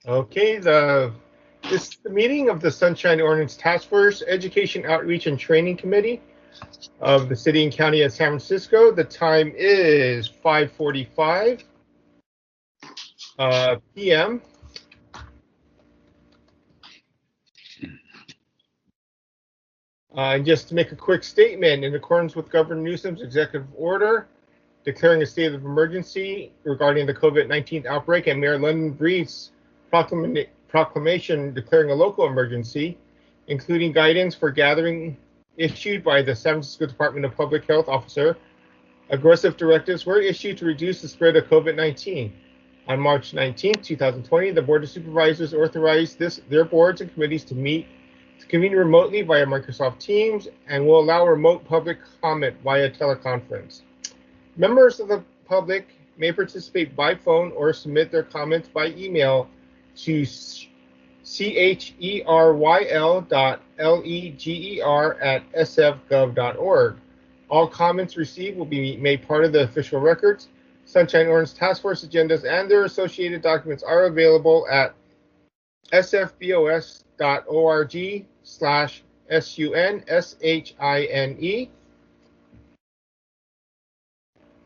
Okay, this is the meeting of the Sunshine Ordinance Task Force Education Outreach and Training Committee of the City and County of San Francisco. The time is 5:45 p.m. Just to make a quick statement, in accordance with Governor Newsom's executive order declaring a state of emergency regarding the COVID-19 outbreak and Mayor London Breed's proclamation declaring a local emergency, including guidance for gathering issued by the San Francisco Department of Public Health officer, aggressive directives were issued to reduce the spread of COVID-19. On March 19, 2020, the Board of Supervisors authorized their boards and committees to convene remotely via Microsoft Teams and will allow remote public comment via teleconference. Members of the public may participate by phone or submit their comments by email to cheryl.leger@sfgov.org. All comments received will be made part of the official records. Sunshine Ordinance Task Force agendas and their associated documents are available at sfbos.org/sunshine.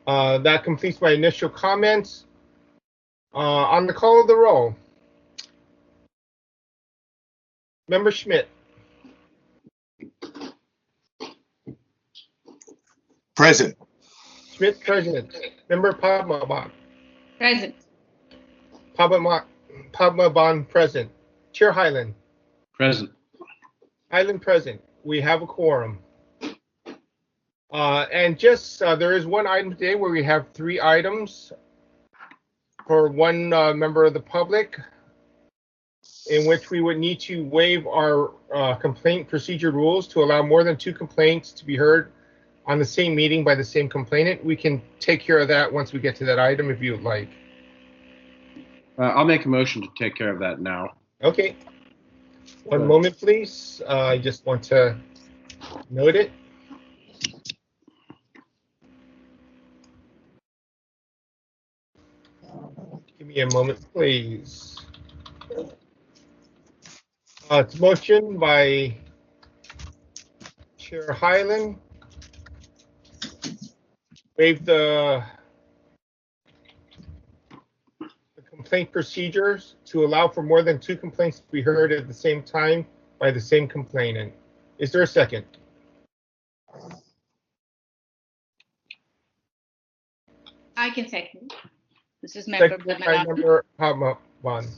That completes my initial comments. On the call of the roll, Member Schmidt. Present. Schmidt, present. Member Padmanabhan. Present. Padmanabhan, present. Chair Hyland. Present. Hyland, present. We have a quorum. And just there is one item today where we have 3 items for one member of the public, in which we would need to waive our complaint procedure rules to allow more than 2 complaints to be heard on the same meeting by the same complainant. We can take care of that once we get to that item if you would like. I'll make a motion to take care of that now. Okay. One moment, please. I just want to note it. Give me a moment, please. It's a motion by Chair Hyland. Waive the complaint procedures to allow for more than 2 complaints to be heard at the same time by the same complainant. Is there a second? I can second. This is Member Second by Member Padmanabhan.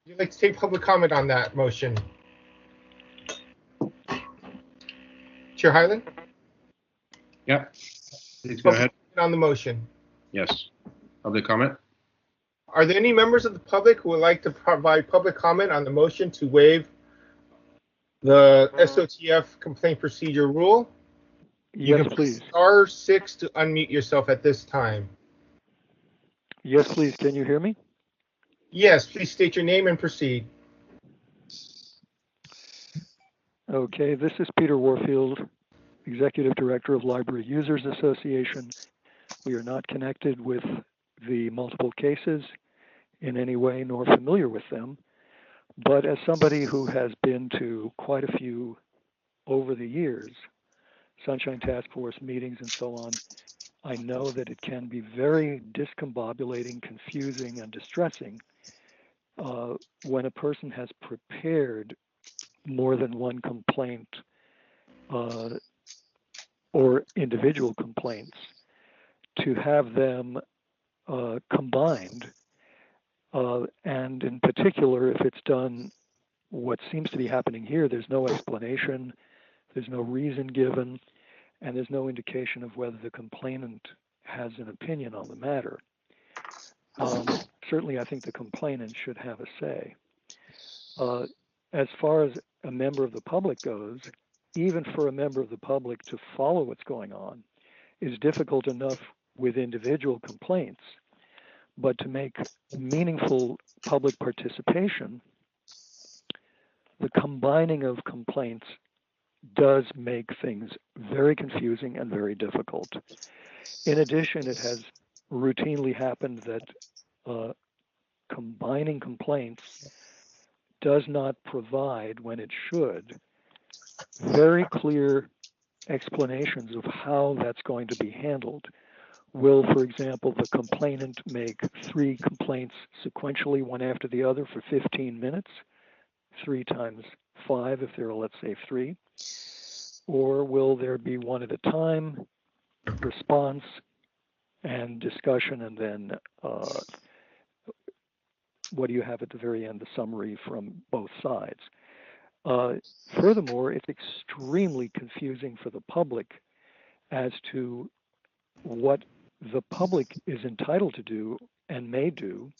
Would you like to take public comment on that motion? Chair Hyland? Yep. Please go ahead. On the motion. Yes. Public comment? Are there any members of the public who would like to provide public comment on the motion to waive the SOTF complaint procedure rule? Yes, please. *6 to unmute yourself at this time. Yes, please. Can you hear me? Yes, please state your name and proceed. Okay, this is Peter Warfield, Executive Director of Library Users Association. We are not connected with the multiple cases in any way, nor familiar with them. But as somebody who has been to quite a few over the years, Sunshine Task Force meetings and so on, I know that it can be very discombobulating, confusing, and distressing when a person has prepared more than one complaint or individual complaints, to have them combined, and in particular, if it's done what seems to be happening here, there's no explanation, there's no reason given, and there's no indication of whether the complainant has an opinion on the matter. Certainly, I think the complainant should have a say. As far as a member of the public goes, even for a member of the public to follow what's going on is difficult enough with individual complaints, but to make meaningful public participation, the combining of complaints does make things very confusing and very difficult. In addition, it has routinely happened that combining complaints does not provide, when it should, very clear explanations of how that's going to be handled. Will, for example, the complainant make 3 complaints sequentially, one after the other, for 15 minutes, 3 times 5 if there are, let's say, 3? Or will there be one at a time, response and discussion, and then what do you have at the very end, the summary from both sides? Furthermore, it's extremely confusing for the public as to what the public is entitled to do and may do,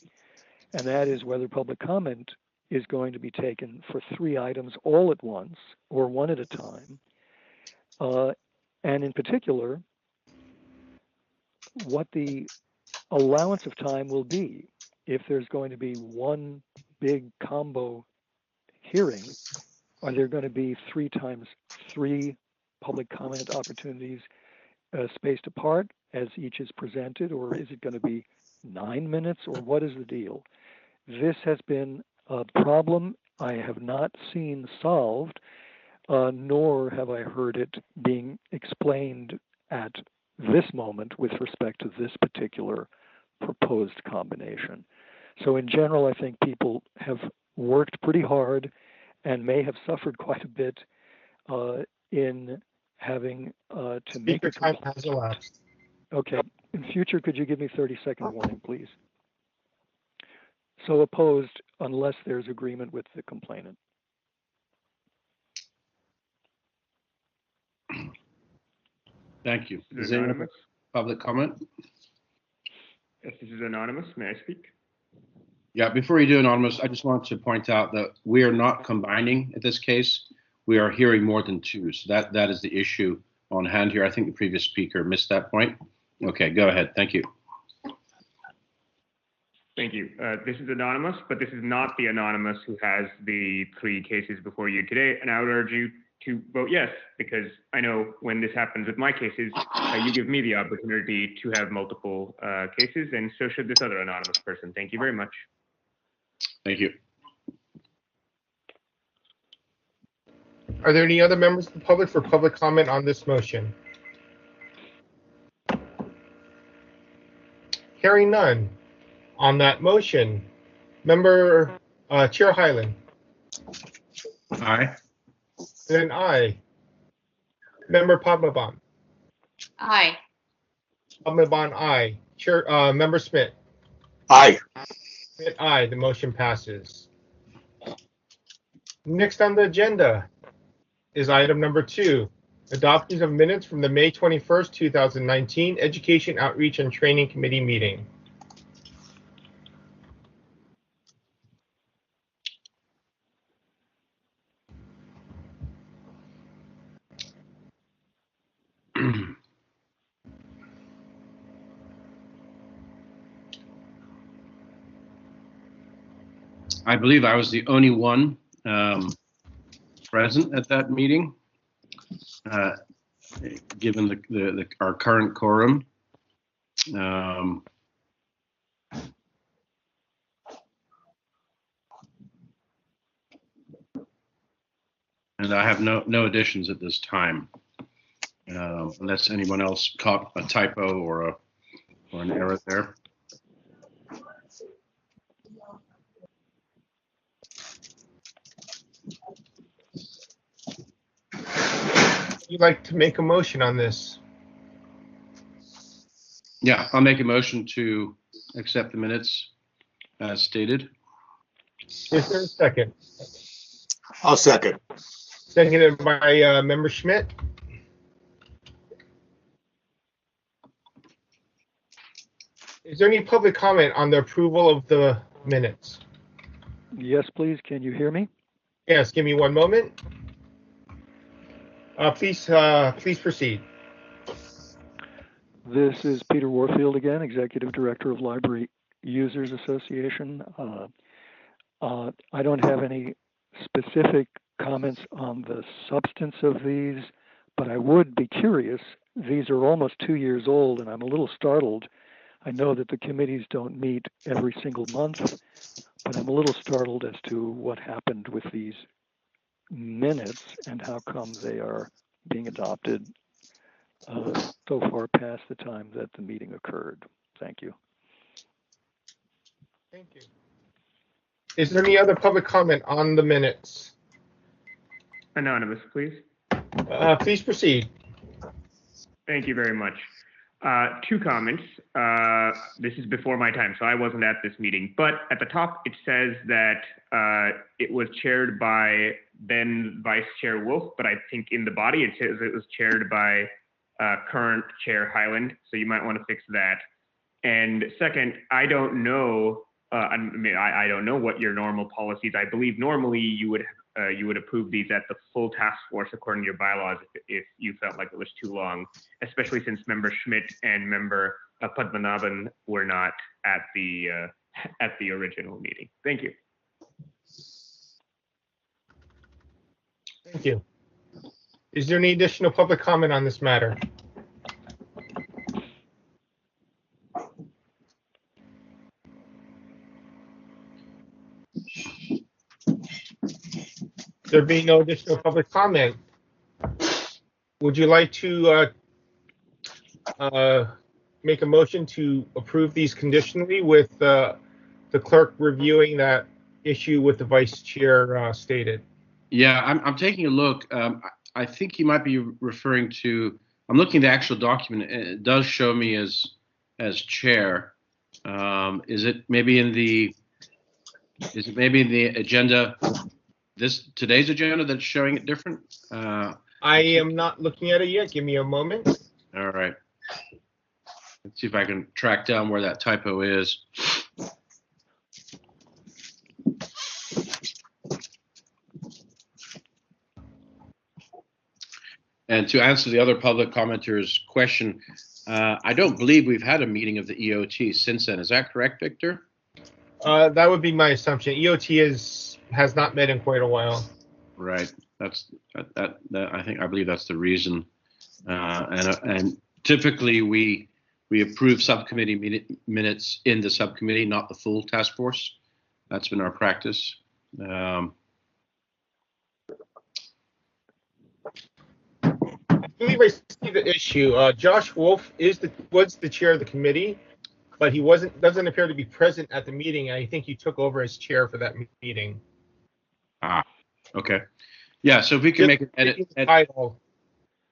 and that is whether public comment is going to be taken for 3 items all at once or one at a time, and in particular, what the allowance of time will be. If there's going to be one big combo hearing, are there going to be 3 times 3 public comment opportunities spaced apart as each is presented, or is it going to be 9 minutes, or what is the deal? This has been a problem I have not seen solved, nor have I heard it being explained at this moment with respect to this particular proposed combination. So in general, I think people have worked pretty hard and may have suffered quite a bit in having to make Speaker time has elapsed. Okay. In future, could you give me 30-second warning, please? So opposed unless there's agreement with the complainant. Thank you. This Is is there any anonymous. public comment? Yes, this is anonymous. May I speak? Yeah, before you do, Anonymous, I just want to point out that we are not combining in this case. We are hearing more than 2. So that is the issue on hand here. I think the previous speaker missed that point. Okay, go ahead. Thank you. Thank you. This is anonymous, but this is not the anonymous who has the 3 cases before you today. And I would urge you to vote yes, because I know when this happens with my cases, you give me the opportunity to have multiple cases, and so should this other anonymous person. Thank you very much. Thank you. Are there any other members of the public for public comment on this motion? Hearing none. On that motion, Member Chair Hyland. Aye. Then aye. Member Padmanabhan. Aye. Padmanabhan, aye. Chair, Member Smith. Aye. Smith, aye. The motion passes. Next on the agenda is item number 2, adoption of minutes from the May 21st, 2019 Education, Outreach, and Training Committee meeting. I believe I was the only one present at that meeting, given our current quorum. And I have no additions at this time, unless anyone else caught a typo or an error there. Would you like to make a motion on this? Yeah, I'll make a motion to accept the minutes as stated. Is there a second? I'll second. Seconded by Member Schmidt. Is there any public comment on the approval of the minutes? Yes, please. Can you hear me? Yes, give me one moment. Please proceed. This is Peter Warfield again, Executive Director of Library Users Association. I don't have any specific comments on the substance of these, but I would be curious. These are almost 2 years old, and I'm a little startled. I know that the committees don't meet every single month, but I'm a little startled as to what happened with these minutes and how come they are being adopted so far past the time that the meeting occurred. Thank you. Thank you. Is there any other public comment on the minutes? Anonymous, please. Please proceed. Thank you very much. 2 comments. This is before my time, so I wasn't at this meeting. But at the top, it says that it was chaired by then Vice Chair Wolf, but I think in the body it says it was chaired by current Chair Hyland. So you might want to fix that. And second, I don't know. I don't know what your normal policies. I believe normally you would approve these at the full task force according to your bylaws if you felt like it was too long, especially since Member Schmidt and Member Padmanabhan were not at the original meeting. Thank you. Thank you. Is there any additional public comment on this matter? There being no additional public comment, would you like to make a motion to approve these conditionally with the clerk reviewing that issue with the vice chair stated? Yeah, I'm taking a look. I think you might be referring to. I'm looking at the actual document. It does show me as chair. Is it maybe in the agenda? Today's agenda that's showing it different? I am not looking at it yet. Give me a moment. All right. Let's see if I can track down where that typo is. And to answer the other public commenter's question, I don't believe we've had a meeting of the EOT since then. Is that correct, Victor? That would be my assumption. EOT has not met in quite a while. Right. That's that. I believe that's the reason. And typically we approve subcommittee minutes in the subcommittee, not the full task force. That's been our practice. I believe I see the issue. Josh Wolf was the chair of the committee, but he doesn't appear to be present at the meeting. I think he took over as chair for that meeting. Okay. Yeah, so if we can make an edit.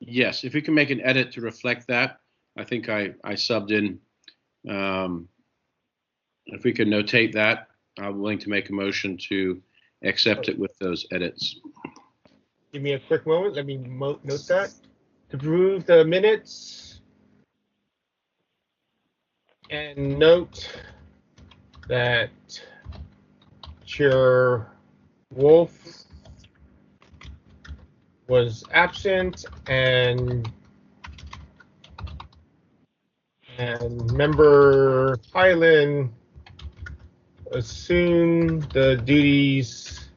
Yes, if we can make an edit to reflect that, I think I subbed in. If we can notate that, I'm willing to make a motion to accept it with those edits. Give me a quick moment. Let me note that. To approve the minutes and note that Chair Wolf was absent and Member Hyland assumed the duties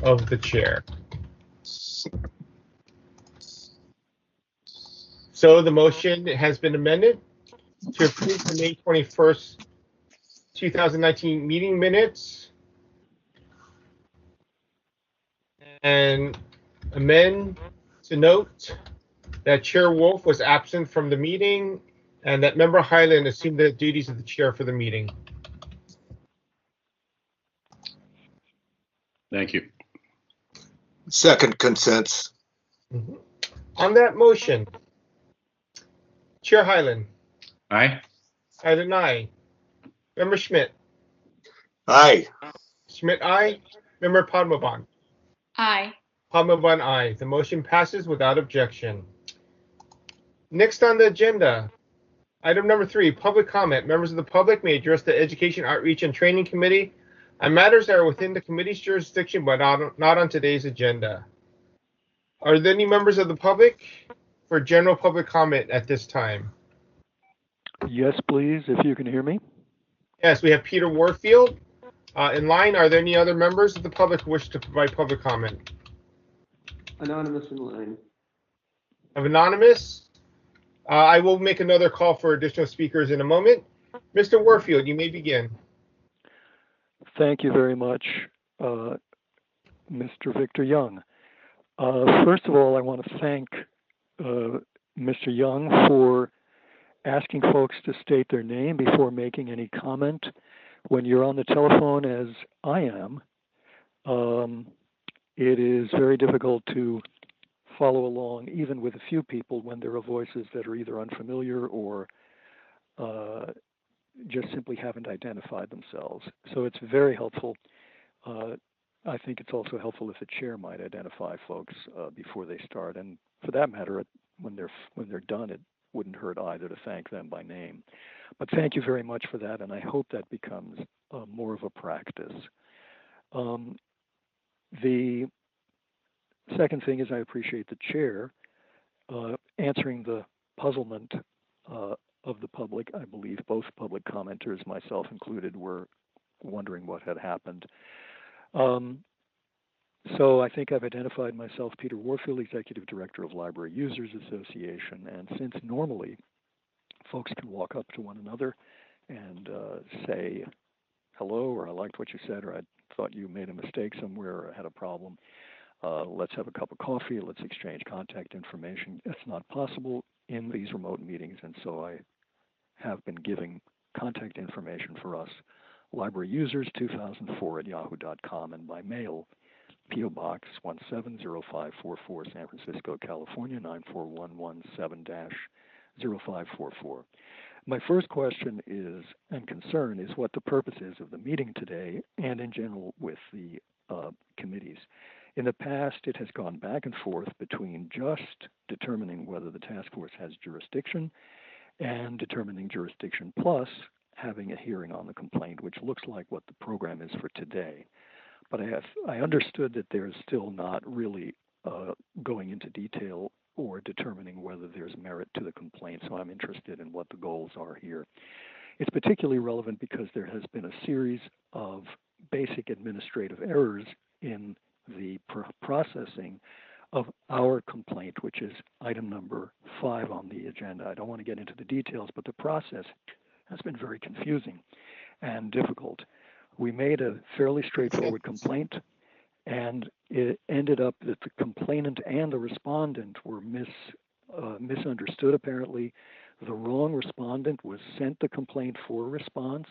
of the chair. So the motion has been amended to approve the May 21st, 2019 meeting minutes and amend to note that Chair Wolf was absent from the meeting and that Member Hyland assumed the duties of the chair for the meeting. Thank you. Second consents. On that motion, Chair Hyland. Aye. Hyland, aye. Member Schmidt. Aye. Schmidt, aye. Member Padmanabhan. Aye. Padmanabhan, aye. The motion passes without objection. Next on the agenda, item number 3, public comment. Members of the public may address the Education, Outreach, and Training Committee on matters that are within the committee's jurisdiction but not on today's agenda. Are there any members of the public for general public comment at this time? Yes, please, if you can hear me. Yes, we have Peter Warfield in line. Are there any other members of the public who wish to provide public comment? Anonymous in line. Of Anonymous. I will make another call for additional speakers in a moment. Mr. Warfield, you may begin. Thank you very much, Mr. Victor Young. First of all, I want to thank Mr. Young for asking folks to state their name before making any comment. When you're on the telephone, as I am, it is very difficult to follow along, even with a few people, when there are voices that are either unfamiliar or just simply haven't identified themselves. So it's very helpful. I think it's also helpful if the chair might identify folks before they start. And for that matter, when they're done, it wouldn't hurt either to thank them by name. But thank you very much for that, and I hope that becomes more of a practice. The second thing is I appreciate the chair answering the puzzlement of the public. I believe both public commenters, myself included, were wondering what had happened. So I think I've identified myself, Peter Warfield, Executive Director of Library Users Association, and since normally folks can walk up to one another and say hello, or I liked what you said, or I thought you made a mistake somewhere, or I had a problem, let's have a cup of coffee, let's exchange contact information. That's not possible in these remote meetings, and so I have been giving contact information for us, library users, 2004 at yahoo.com, and by mail, P.O. Box 170544, San Francisco, California, 94117-0544. My first question is, and concern is, what the purpose is of the meeting today, and in general with the committees. In the past, it has gone back and forth between just determining whether the task force has jurisdiction and determining jurisdiction plus having a hearing on the complaint, which looks like what the program is for today. But I understood that there's still not really going into detail or determining whether there's merit to the complaint, so I'm interested in what the goals are here. It's particularly relevant because there has been a series of basic administrative errors in the processing of our complaint, which is item number 5 on the agenda. I don't want to get into the details, but the process has been very confusing and difficult. We made a fairly straightforward complaint, and it ended up that the complainant and the respondent were misunderstood, apparently. The wrong respondent was sent the complaint for response,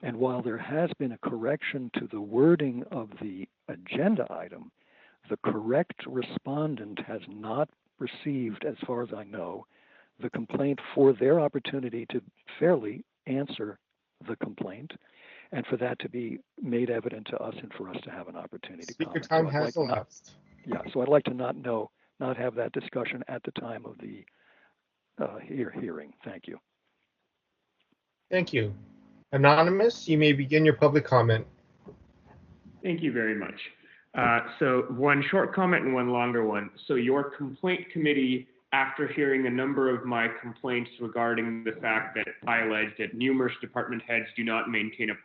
and while there has been a correction to the wording of the agenda item, the correct respondent has not received, as far as I know, the complaint for their opportunity to fairly answer the complaint, and for that to be made evident to us and for us to have an opportunity to comment. Speaker time has elapsed. Yeah, so I'd like to not have that discussion at the time of the hearing. Thank you. Thank you. Anonymous, you may begin your public comment. Thank you very much. So one short comment and one longer one. So your complaint committee, after hearing a number of my complaints regarding the fact that I alleged that numerous department heads do not maintain a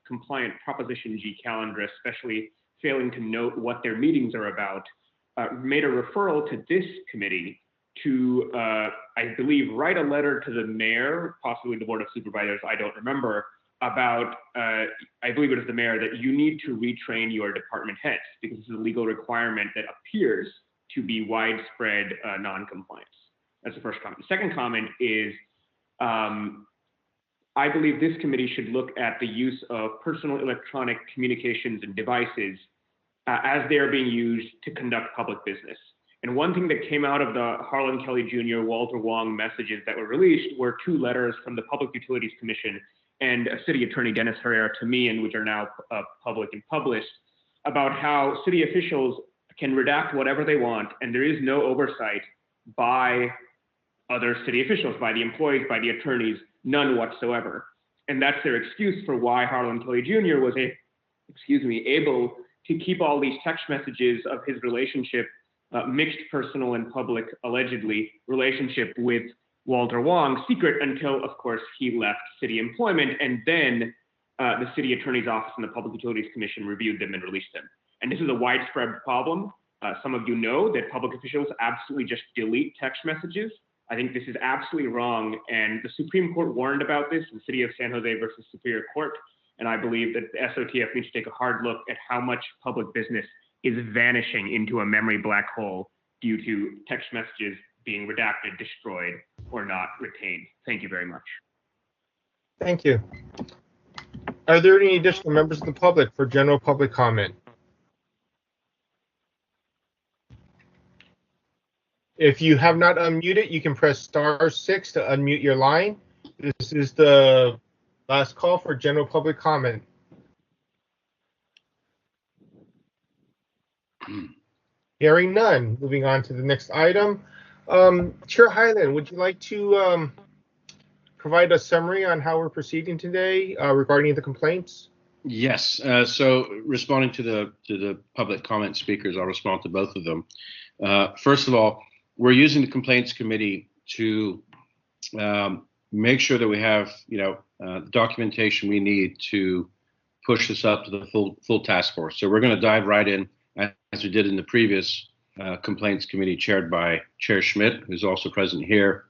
compliant Proposition G calendar, especially failing to note what their meetings are about, made a referral to this committee to, I believe, write a letter to the mayor, possibly the Board of Supervisors, I don't remember, about, I believe it was the mayor, that you need to retrain your department heads because it's a legal requirement that appears to be widespread non-compliance. That's the first comment. The second comment is, I believe this committee should look at the use of personal electronic communications and devices as they are being used to conduct public business. And one thing that came out of the Harlan Kelly Jr., Walter Wong messages that were released were 2 letters from the Public Utilities Commission and City Attorney Dennis Herrera to me, and which are now public and published, about how city officials can redact whatever they want, and there is no oversight by other city officials, by the employees, by the attorneys, none whatsoever. And that's their excuse for why Harlan Kelly Jr. was able to keep all these text messages of his relationship, mixed personal and public, allegedly, relationship with Walter Wong secret until, of course, he left city employment, and then the city attorney's office and the Public Utilities Commission reviewed them and released them. And this is a widespread problem. some of you know that public officials absolutely just delete text messages. I think this is absolutely wrong, and the Supreme Court warned about this in the City of San Jose versus Superior Court, and I believe that the SOTF needs to take a hard look at how much public business is vanishing into a memory black hole due to text messages being redacted, destroyed, or not retained. Thank you very much. Thank you. Are there any additional members of the public for general public comment? If you have not unmuted, you can press *6 to unmute your line. This is the last call for general public comment. Hearing none, moving on to the next item. Chair Hyland, would you like to provide a summary on how we're proceeding today regarding the complaints? Yes. So responding to the public comment speakers, I'll respond to both of them. First of all, we're using the complaints committee to make sure that we have, the documentation we need to push this up to the full task force. So we're going to dive right in, as we did in the previous complaints committee chaired by Chair Schmidt, who's also present here,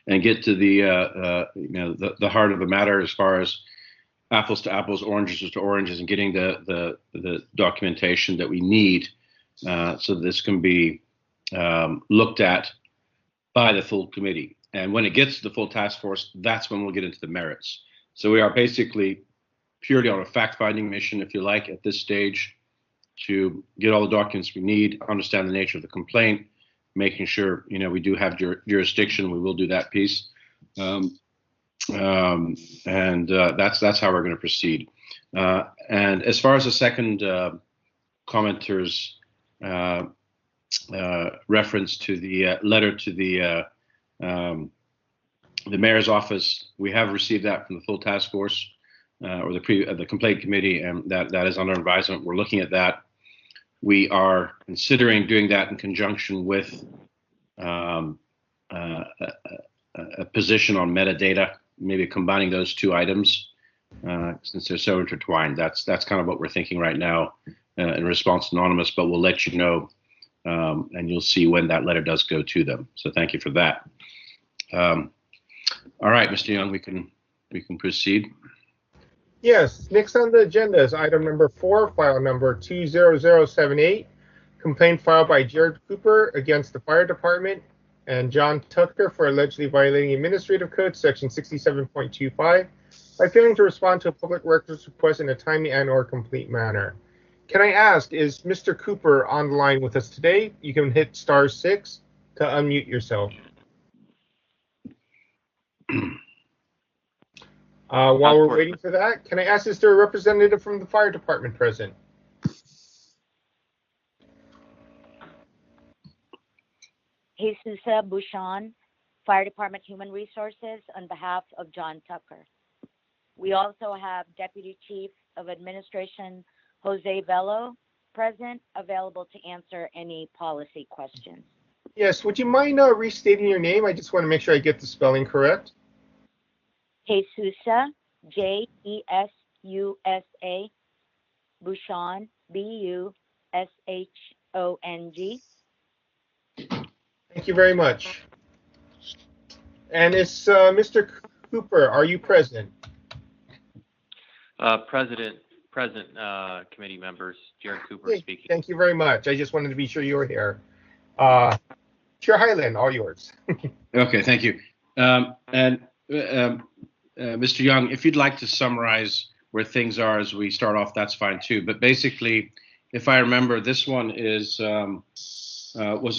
and get to the heart of the matter as far as apples to apples, oranges to oranges, and getting the documentation that we need so that this can be looked at by the full committee. And when it gets to the full task force, that's when we'll get into the merits. So we are basically purely on a fact-finding mission, if you like, at this stage, to get all the documents we need, understand the nature of the complaint, making sure we do have jurisdiction. We will do that piece, and that's how we're going to proceed. And as far as the second commenter's reference to the letter to the mayor's office, we have received that from the full task force or the complaint committee, and that is under advisement. We're looking at that. We are considering doing that in conjunction with a position on metadata, maybe combining those two items since they're so intertwined. That's kind of what we're thinking right now in response to Anonymous, but we'll let you know, and you'll see when that letter does go to them. So thank you for that. All right, Mr. Young, we can proceed. Yes, next on the agenda is item number 4, file number 20078, complaint filed by Jared Cooper against the fire department and John Tucker for allegedly violating Administrative Code section 67.25 by failing to respond to a public records request in a timely and/or complete manner. Can I ask, is Mr. Cooper on the line with us today? You can hit *6 to unmute yourself. While we're waiting for that, can I ask, is there a representative from the fire department present? Jesus Bouchon, Fire Department Human Resources, on behalf of John Tucker. We also have Deputy Chief of Administration Jose Bello present, available to answer any policy questions. Yes, would you mind restating your name? I just want to make sure I get the spelling correct. Jesusa, Jesusa, Bouchon, Bushong. Thank you very much. And it's Mr. Cooper, are you present? Present, committee members, Jared Cooper speaking. Thank you very much. I just wanted to be sure you were here. Chair Hyland, all yours. Okay, thank you. Mr. Young, if you'd like to summarize where things are as we start off, that's fine too. But basically, if I remember, this one was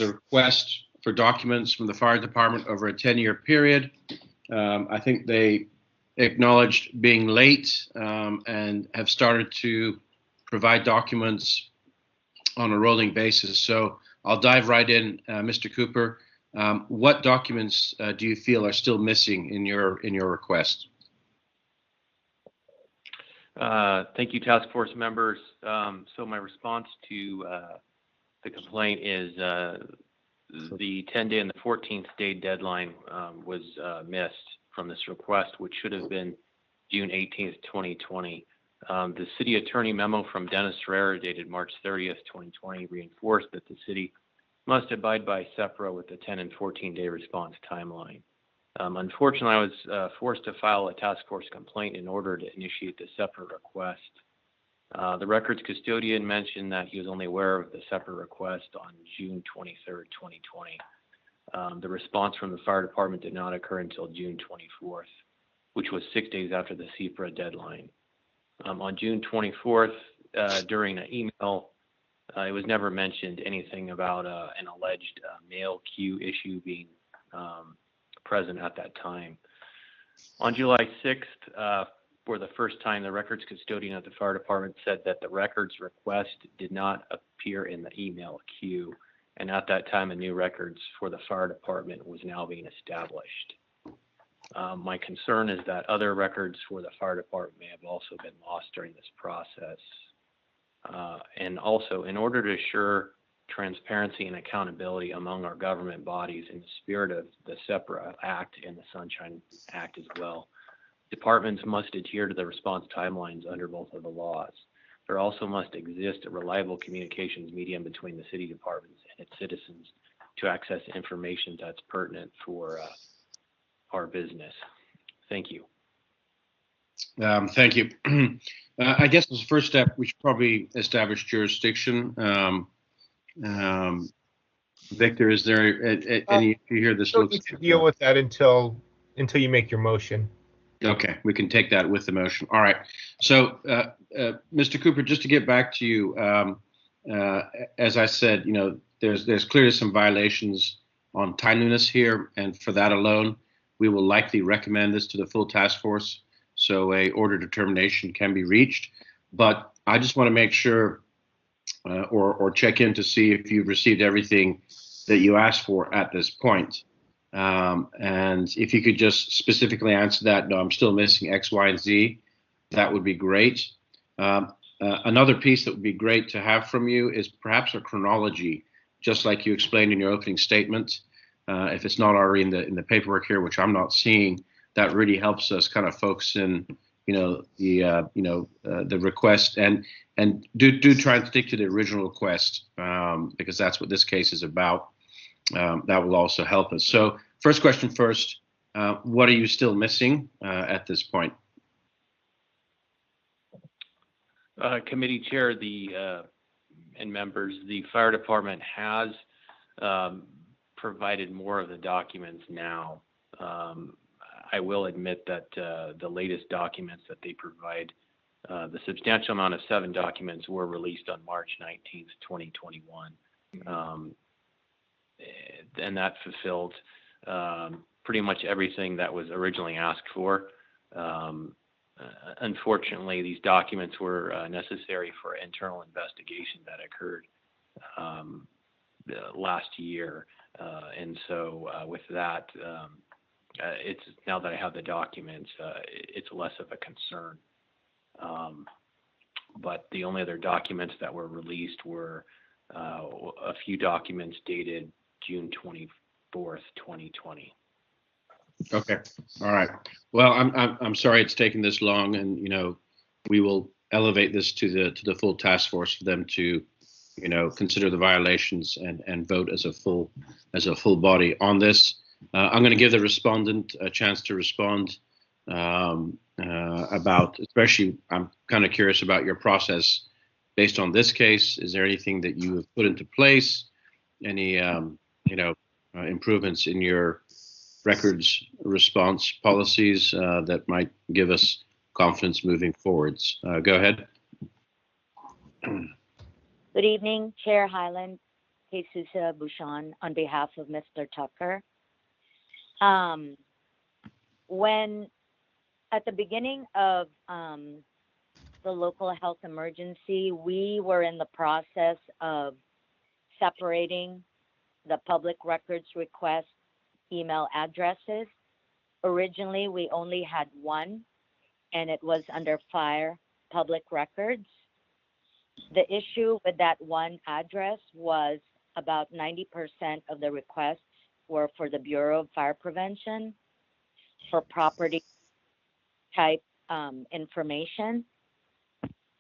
a request for documents from the fire department over a 10-year period. I think they acknowledged being late and have started to provide documents on a rolling basis. So I'll dive right in, Mr. Cooper. What documents do you feel are still missing in your request? Thank you, task force members. So my response to the complaint is the 10-day and the 14th day deadline was missed from this request, which should have been June 18th, 2020. The city attorney memo from Dennis Ferreira dated March 30th, 2020 reinforced that the city must abide by SEPRA with the 10 and 14-day response timeline. Unfortunately, I was forced to file a task force complaint in order to initiate the SEPRA request. The records custodian mentioned that he was only aware of the SEPRA request on June 23rd, 2020. The response from the fire department did not occur until June 24th, which was 6 days after the SEPRA deadline. On June 24th, during an email, it was never mentioned anything about an alleged mail queue issue being present at that time. On July 6th, for the first time, the records custodian at the fire department said that the records request did not appear in the email queue, and at that time, a new records for the fire department was now being established. My concern is that other records for the fire department may have also been lost during this process. And also, in order to assure transparency and accountability among our government bodies in the spirit of the SEPRA Act and the Sunshine Act as well, departments must adhere to the response timelines under both of the laws. There also must exist a reliable communications medium between the city departments and its citizens to access information that's pertinent for our business. Thank you. Thank you. I guess as a first step, we should probably establish jurisdiction. Victor, is there any issue here? This don't looks need to deal with that until you make your motion. Okay, we can take that with the motion. All right. So, Mr. Cooper, just to get back to you, as I said, there's clearly some violations on timeliness here, and for that alone, we will likely recommend this to the full task force, so a order determination can be reached. But I just want to make sure, or check in to see if you've received everything that you asked for at this point. And if you could just specifically answer that, no, I'm still missing X, Y, and Z, that would be great. Another piece that would be great to have from you is perhaps a chronology, just like you explained in your opening statement. If it's not already in the paperwork here, which I'm not seeing, that really helps us kind of focus in, the request and do try and stick to the original request, because that's what this case is about. That will also help us. So first question first, what are you still missing at this point? Committee chair, and members, the fire department has provided more of the documents now. I will admit that the latest documents that they provide, the substantial amount of 7 documents were released on March 19th, 2021. And that fulfilled pretty much everything that was originally asked for. Unfortunately, these documents were necessary for internal investigation that occurred last year. And so with that, it's now that I have the documents, it's less of a concern. But the only other documents that were released were a few documents dated June 24th, 2020. Okay. All right. Well, I'm sorry it's taken this long, and we will elevate this to the full task force for them to consider the violations and vote as a full body on this. I'm going to give the respondent a chance to respond about, especially I'm kind of curious about your process based on this case. Is there anything that you have put into place? Any improvements in your records response policies that might give us confidence moving forwards? Go ahead. Good evening, Chair Highland, Jesus Bouchon, on behalf of Mr. Tucker. When at the beginning of the local health emergency, we were in the process of separating the public records request email addresses. Originally, we only had one, and it was under fire public records. The issue with that one address was about 90% of the requests were for the Bureau of Fire Prevention for property type information.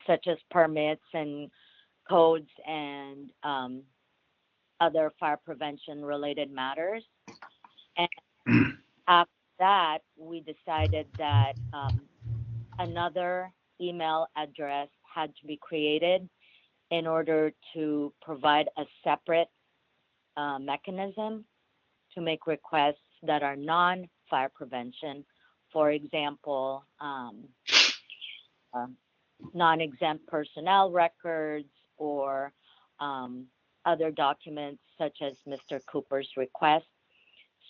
such as permits and codes and other fire prevention related matters. And after that, we decided that another email address had to be created in order to provide a separate mechanism to make requests that are non-fire prevention. For example, non-exempt personnel records or other documents such as Mr. Cooper's request,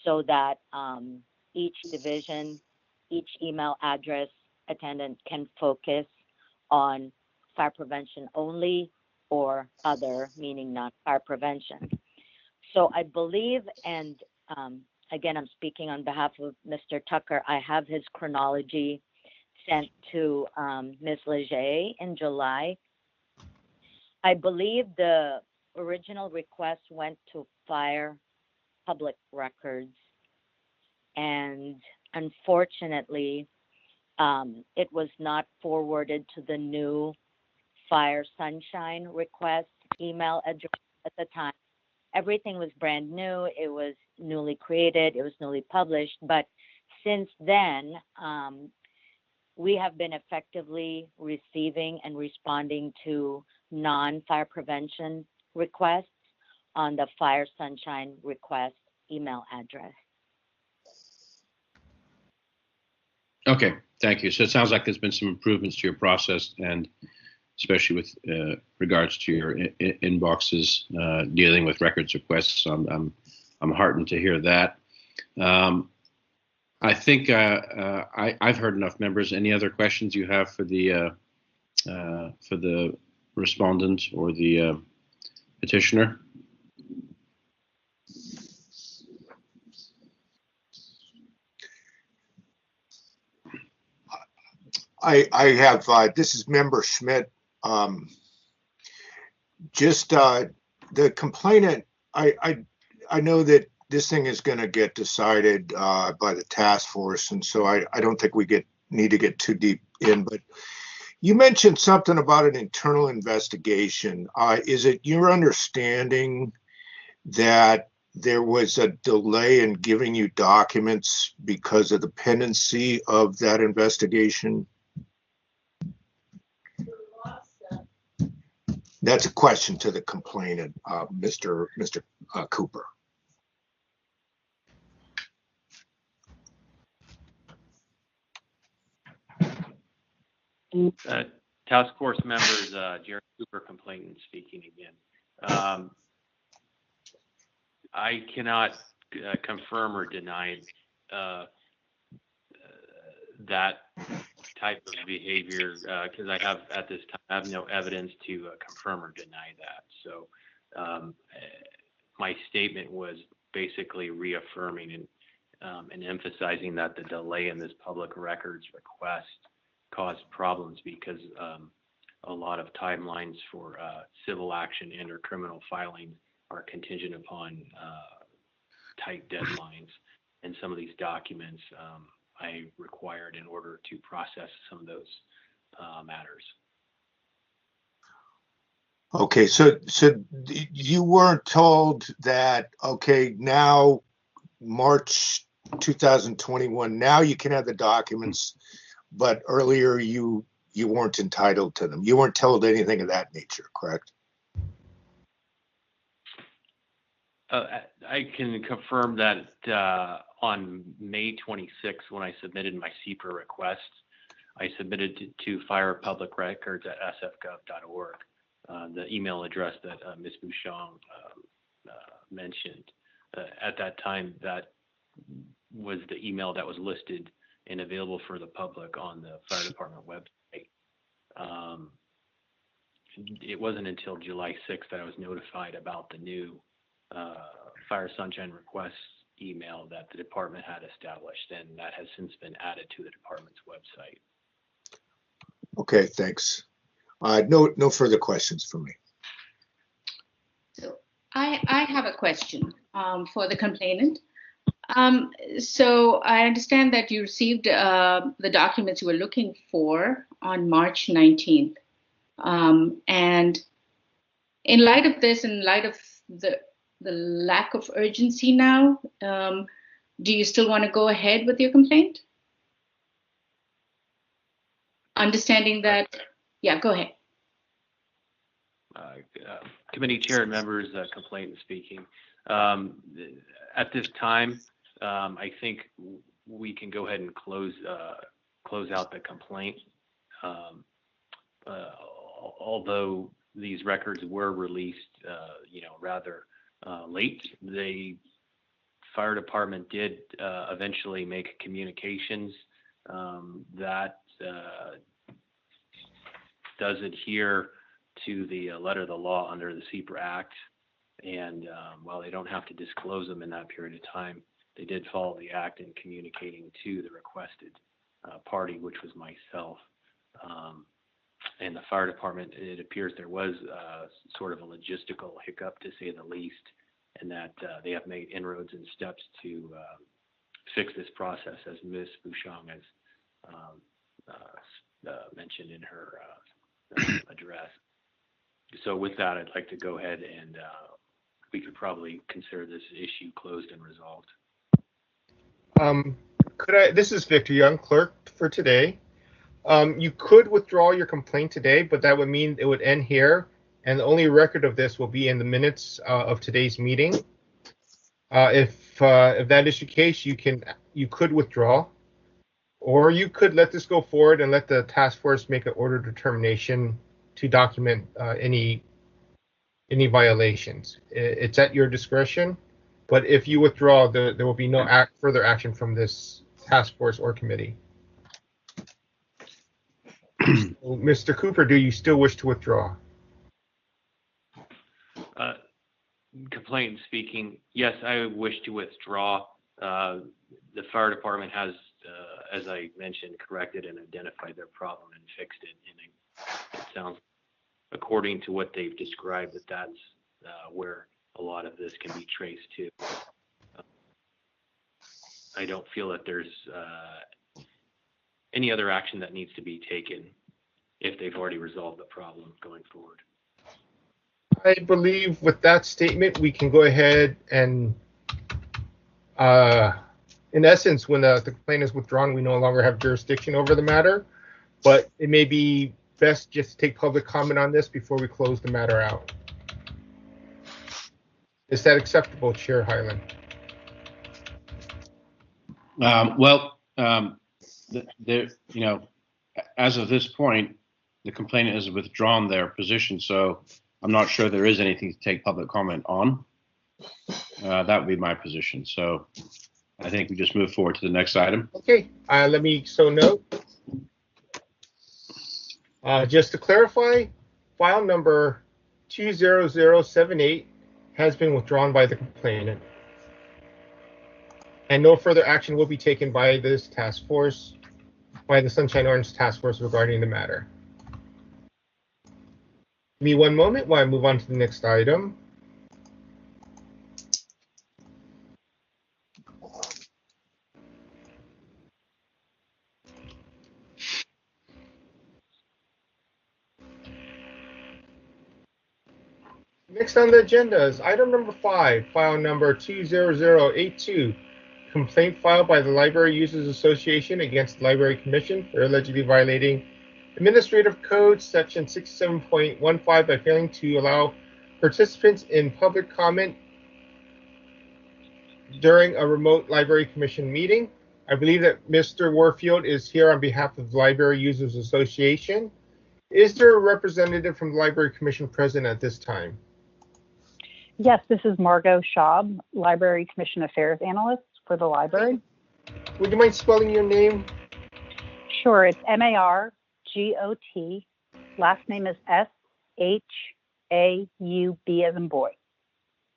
so that each division, each email address attendant can focus on fire prevention only or other, meaning not fire prevention. So I believe, and again, I'm speaking on behalf of Mr. Tucker, I have his chronology sent to Ms. Leger in July. I believe the original request went to Fire Public Records, and unfortunately, it was not forwarded to the new Fire Sunshine request email address at the time. Everything was brand new. It was newly created. It was newly published. But since then, we have been effectively receiving and responding to non-fire prevention requests on the Fire Sunshine request email address. Okay, thank you. So it sounds like there's been some improvements to your process, and especially with regards to your inboxes dealing with records requests. So I'm heartened to hear that. I think I've heard enough, members. Any other questions you have for the respondent or the petitioner? I have, this is Member Schmidt. The complainant, I know that this thing is going to get decided by the task force, and so I don't think we need to get too deep in, but you mentioned something about an internal investigation. Is it your understanding that there was a delay in giving you documents because of the pendency of that investigation? That's a question to the complainant, Mr. Cooper. Task force members, Jerry Cooper, complainant speaking again. I cannot confirm or deny that type of behavior because I have, at this time, I have no evidence to confirm or deny that. So my statement was basically reaffirming and emphasizing that the delay in this public records request caused problems because a lot of timelines for civil action and or criminal filing are contingent upon tight deadlines, and some of these documents I required in order to process some of those matters. Okay, so you weren't told that, okay, now March 2021, now you can have the documents, but earlier you weren't entitled to them. You weren't told anything of that nature, correct? I can confirm that on May 26th, when I submitted my CPR request, I submitted to Fire Public Records at sfgov.org, the email address that Ms. Bouchon mentioned. At that time, that was the email that was listed and available for the public on the fire department website. It wasn't until July 6th that I was notified about the new Fire Sunshine request email that the department had established, and that has since been added to the department's website. Okay, thanks. No further questions for me. So I have a question for the complainant. So I understand that you received the documents you were looking for on March 19th. And in light of this, in light of the lack of urgency now, do you still want to go ahead with your complaint? Understanding that, yeah, go ahead. Committee chair and members, complainant speaking. At this time, I think we can go ahead and close out the complaint. Although these records were released, rather late, the fire department did eventually make communications that does adhere to the letter of the law under the CPRA Act. And while they don't have to disclose them in that period of time, they did follow the act in communicating to the requested party, which was myself. And the fire department, it appears there was sort of a logistical hiccup, to say the least, and that they have made inroads and steps to fix this process, as Ms. Bouchon has mentioned in her address. So with that, I'd like to go ahead and we could probably consider this issue closed and resolved. This is Victor Young, clerk for today. You could withdraw your complaint today, but that would mean it would end here, and the only record of this will be in the minutes of today's meeting. If that is the case, you could withdraw, or you could let this go forward and let the task force make an order determination to document any violations. It's at your discretion, but if you withdraw, there will be no further action from this task force or committee. Mr. Cooper, do you still wish to withdraw? Complainant speaking, yes, I wish to withdraw. The fire department has, as I mentioned, corrected and identified their problem and fixed it. And it sounds, according to what they've described, that's where a lot of this can be traced to. I don't feel that there's any other action that needs to be taken if they've already resolved the problem going forward. I believe with that statement, we can go ahead and, in essence, when the complaint is withdrawn, we no longer have jurisdiction over the matter, but it may be best just to take public comment on this before we close the matter out. Is that acceptable, Chair Hyland? As of this point, the complainant has withdrawn their position, so I'm not sure there is anything to take public comment on. That would be my position. So I think we just move forward to the next item. Okay, let me note. Just to clarify, file number 20078 has been withdrawn by the complainant, and no further action will be taken by this task force, by the Sunshine Orange Task Force regarding the matter. Give me one moment while I move on to the next item. Next on the agenda is item number 5, file number 20082, complaint filed by the Library Users Association against the Library Commission for allegedly violating Administrative Code Section 67.15 by failing to allow participants in public comment during a remote Library Commission meeting. I believe that Mr. Warfield is here on behalf of the Library Users Association. Is there a representative from the Library Commission present at this time? Yes, this is Margot Schaub, Library Commission Affairs Analyst for the library. Would you mind spelling your name? Sure, it's M-A-R-G-O-T. Last name is S-H-A-U-B as in boy.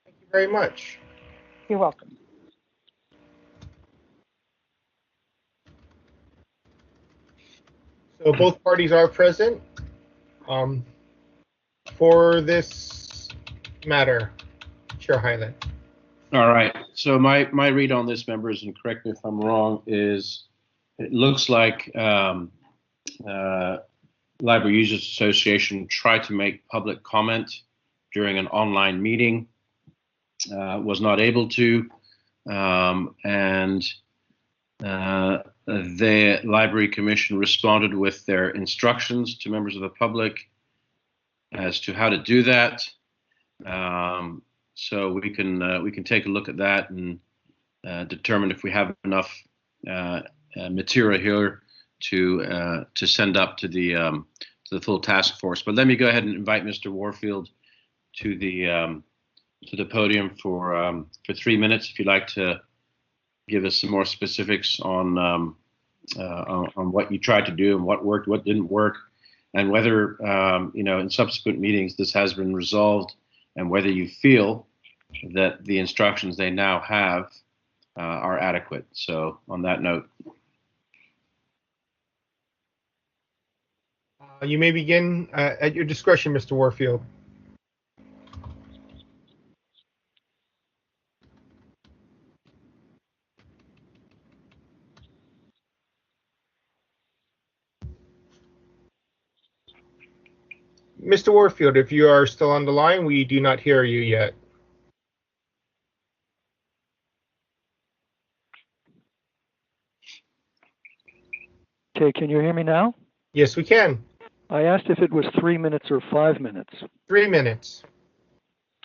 Thank you very much. You're welcome. So both parties are present for this matter. Chair Hyland. All right. So my read on this, members, and correct me if I'm wrong, is it looks like Library Users Association tried to make public comment during an online meeting, was not able to, and the Library Commission responded with their instructions to members of the public as to how to do that. So we can take a look at that and determine if we have enough material here to send up to the full task force. But let me go ahead and invite Mr. Warfield to the podium for 3 minutes, if you'd like to give us some more specifics on what you tried to do and what worked, what didn't work, and whether in subsequent meetings this has been resolved, and whether you feel that the instructions they now have are adequate. So on that note. You may begin at your discretion, Mr. Warfield. Mr. Warfield, if you are still on the line, we do not hear you yet. Okay, can you hear me now? Yes, we can. I asked if it was 3 minutes or 5 minutes. 3 minutes.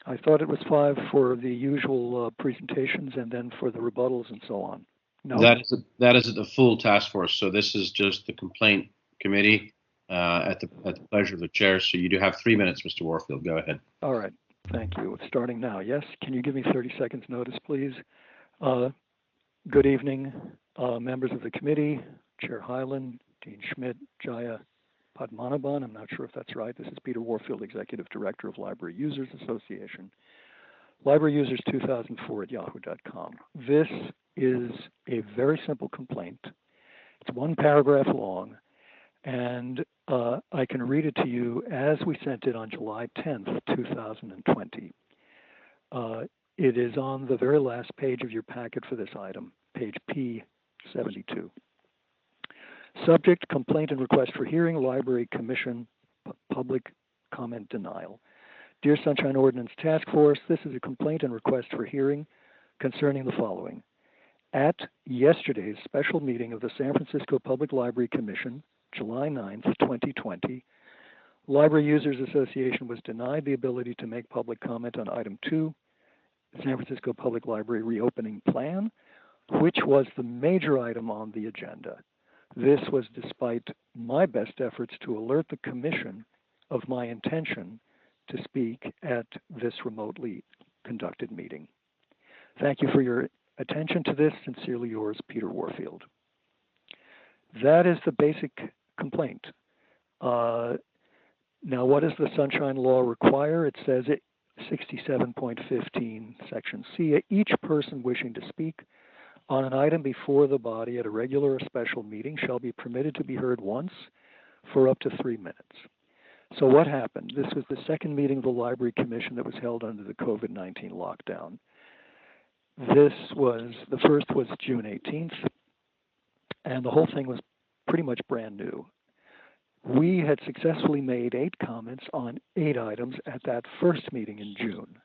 I thought it was 5 for the usual presentations and then for the rebuttals and so on. No? That is the full task force. So this is just the complaint committee at the pleasure of the chair. So you do have 3 minutes, Mr. Warfield. Go ahead. All right. Thank you. Starting now. Yes. Can you give me 30 seconds notice, please? Good evening, members of the committee, Chair Hyland, Dean Schmidt, Jaya Padmanabhan. I'm not sure if that's right. This is Peter Warfield, Executive Director of Library Users Association. Library Users 2004 at yahoo.com. This is a very simple complaint. It's 1 paragraph long, and I can read it to you as we sent it on July 10th, 2020. It is on the very last page of your packet for this item, page P72. Subject, complaint and request for hearing, Library Commission, public comment denial. Dear Sunshine Ordinance Task Force, this is a complaint and request for hearing concerning the following. At yesterday's special meeting of the San Francisco Public Library Commission, July 9th, 2020, Library Users Association was denied the ability to make public comment on item 2, San Francisco Public Library Reopening Plan, which was the major item on the agenda. This was despite my best efforts to alert the Commission of my intention to speak at this remotely conducted meeting. Thank you for your attention to this. Sincerely yours, Peter Warfield. That is the basic complaint. Now, what does the Sunshine Law require? It says it 67.15, Section C, each person wishing to speak on an item before the body at a regular or special meeting shall be permitted to be heard once for up to 3 minutes. So what happened? This was the second meeting of the Library Commission that was held under the COVID-19 lockdown. The first was June 18th, and the whole thing was pretty much brand new. We had successfully made 8 comments on 8 items at that first meeting in June.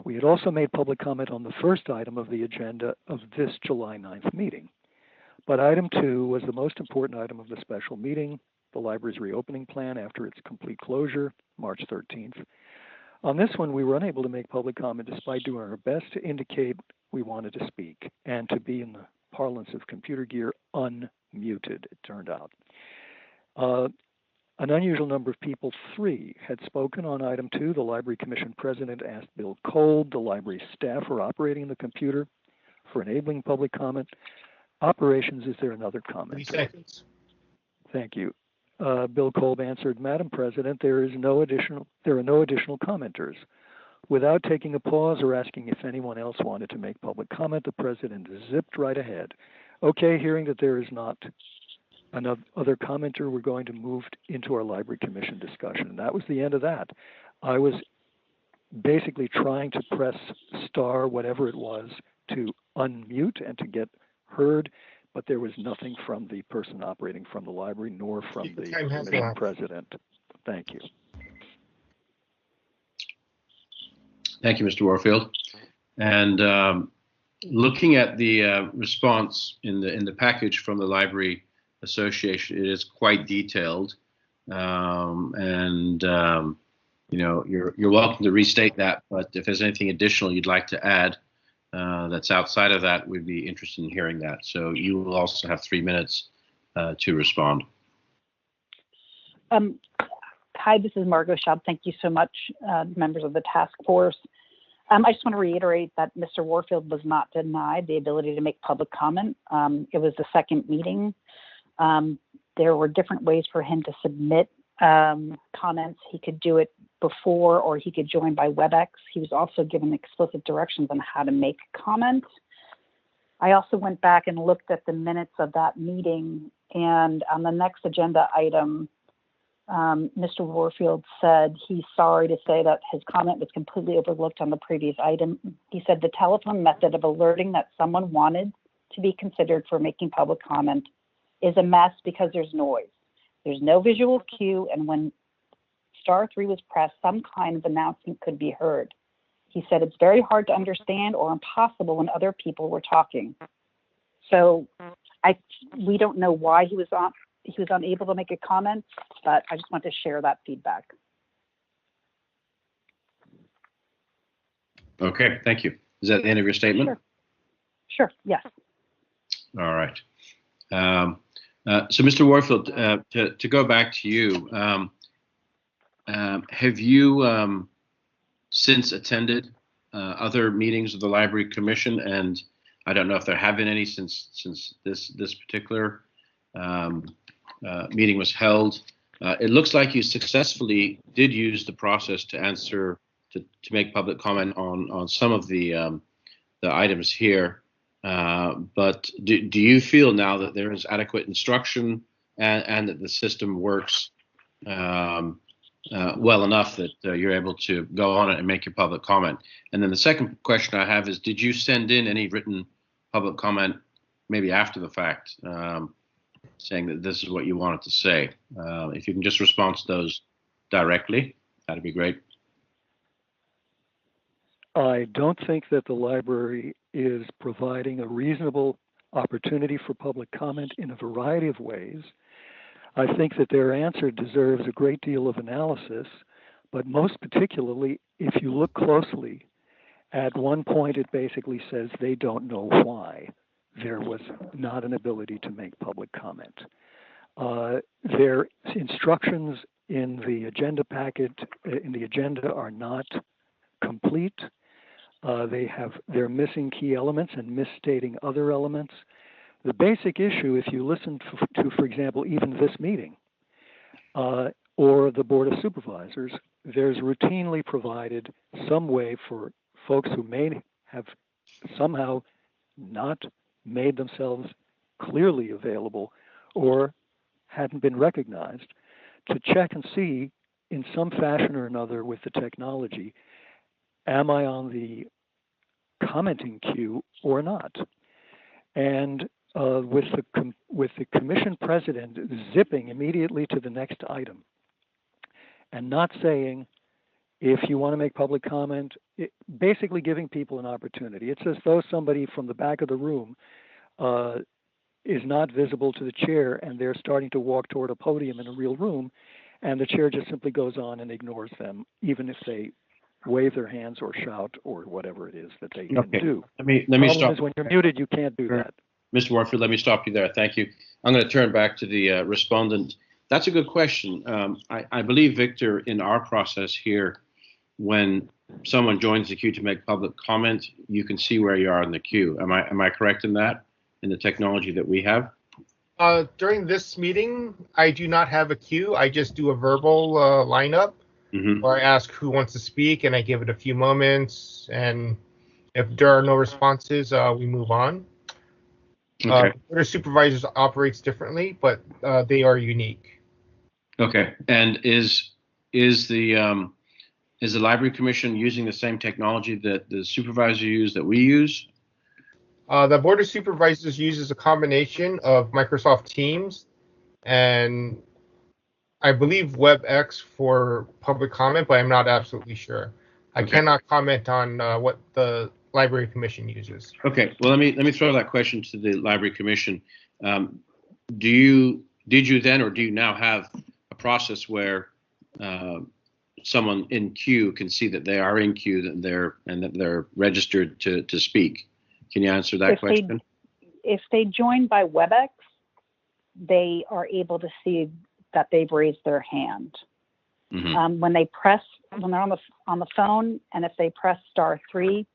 We had also made public comment on the first item of the agenda of this July 9th meeting. But item 2 was the most important item of the special meeting, the library's reopening plan after its complete closure, March 13th. On this one, we were unable to make public comment despite doing our best to indicate we wanted to speak and to be, in the parlance of computer gear, unmuted, it turned out. An unusual number of people, 3, had spoken on item 2. The Library Commission President asked Bill Kolb, the library staff for operating the computer, for enabling public comment. Operations, is there another comment? 3 seconds. Thank you. Bill Kolb answered, Madam President, there are no additional commenters. Without taking a pause or asking if anyone else wanted to make public comment, the President zipped right ahead. Okay, hearing that there is not another commenter, we're going to move into our Library Commission discussion. And that was the end of that. I was basically trying to press star, whatever it was, to unmute and to get heard. but there was nothing from the person operating from the library nor from the Time has commission elapsed. president. Thank you. Thank you, Mr. Warfield. And looking at the response in the package from the Library Association, it is quite detailed. You know, you're welcome to restate that, but if there's anything additional you'd like to add that's outside of that, we'd be interested in hearing that. So you will also have 3 minutes to respond. Hi, this is Margot Schaub. Thank you so much, members of the task force. I just want to reiterate that Mr. Warfield was not denied the ability to make public comment. It was the second meeting. There were different ways for him to submit comments. He could do it before, or he could join by WebEx. He was also given explicit directions on how to make comments. I also went back and looked at the minutes of that meeting, and on the next agenda item, Mr. Warfield said he's sorry to say that his comment was completely overlooked on the previous item. He said the telephone method of alerting that someone wanted to be considered for making public comment is a mess because there's noise. There's no visual cue, and when *3 was pressed, some kind of announcement could be heard. He said it's very hard to understand or impossible when other people were talking. So we don't know why he was unable to make a comment, but I just want to share that feedback. Okay, thank you. Is that the end of your statement? Sure, yes. All right. So, Mr. Warfield, to go back to you, have you since attended other meetings of the Library Commission? And I don't know if there have been any since this particular meeting was held. It looks like you successfully did use the process to answer to make public comment on some of the items here. But do you feel now that there is adequate instruction and that the system works well enough that you're able to go on it and make your public comment? And then the second question I have is, did you send in any written public comment maybe after the fact, saying that this is what you wanted to say? If you can just respond to those directly, that'd be great. I don't think that the library is providing a reasonable opportunity for public comment in a variety of ways. I think that their answer deserves a great deal of analysis, but most particularly, if you look closely, at one point it basically says they don't know why there was not an ability to make public comment. Their instructions in the agenda packet, in the agenda, are not complete. They're missing key elements and misstating other elements. The basic issue, if you listen to, for example, even this meeting or the Board of Supervisors, there's routinely provided some way for folks who may have somehow not made themselves clearly available or hadn't been recognized to check and see in some fashion or another with the technology, am I on the commenting queue or not? And with the commission president zipping immediately to the next item and not saying, if you want to make public comment, basically giving people an opportunity. It's as though somebody from the back of the room is not visible to the chair and they're starting to walk toward a podium in a real room, and the chair just simply goes on and ignores them, even if they wave their hands or shout or whatever it is that they can do. Let me stop. When you're muted, you can't do that. Mr. Warfield, let me stop you there. Thank you. I'm going to turn back to the respondent. That's a good question. I believe, Victor, in our process here, when someone joins the queue to make public comment, you can see where you are in the queue. Am I correct in that, in the technology that we have? During this meeting, I do not have a queue. I just do a verbal lineup where I ask who wants to speak, and I give it a few moments. And if there are no responses, we move on. Okay. Board of Supervisors operates differently, but they are unique. Okay. And is the Library Commission using the same technology that the supervisor use that we use? The Board of Supervisors uses a combination of Microsoft Teams and I believe WebEx for public comment, but I'm not absolutely sure. I cannot comment on what the Library Commission uses. Okay, well, let me throw that question to the Library Commission. Did you then, or do you now have a process where someone in queue can see that they are in queue and that they're registered to speak? Can you answer that question? If they join by WebEx, they are able to see that they've raised their hand. Mm-hmm. When they're on the phone, and if they press *3,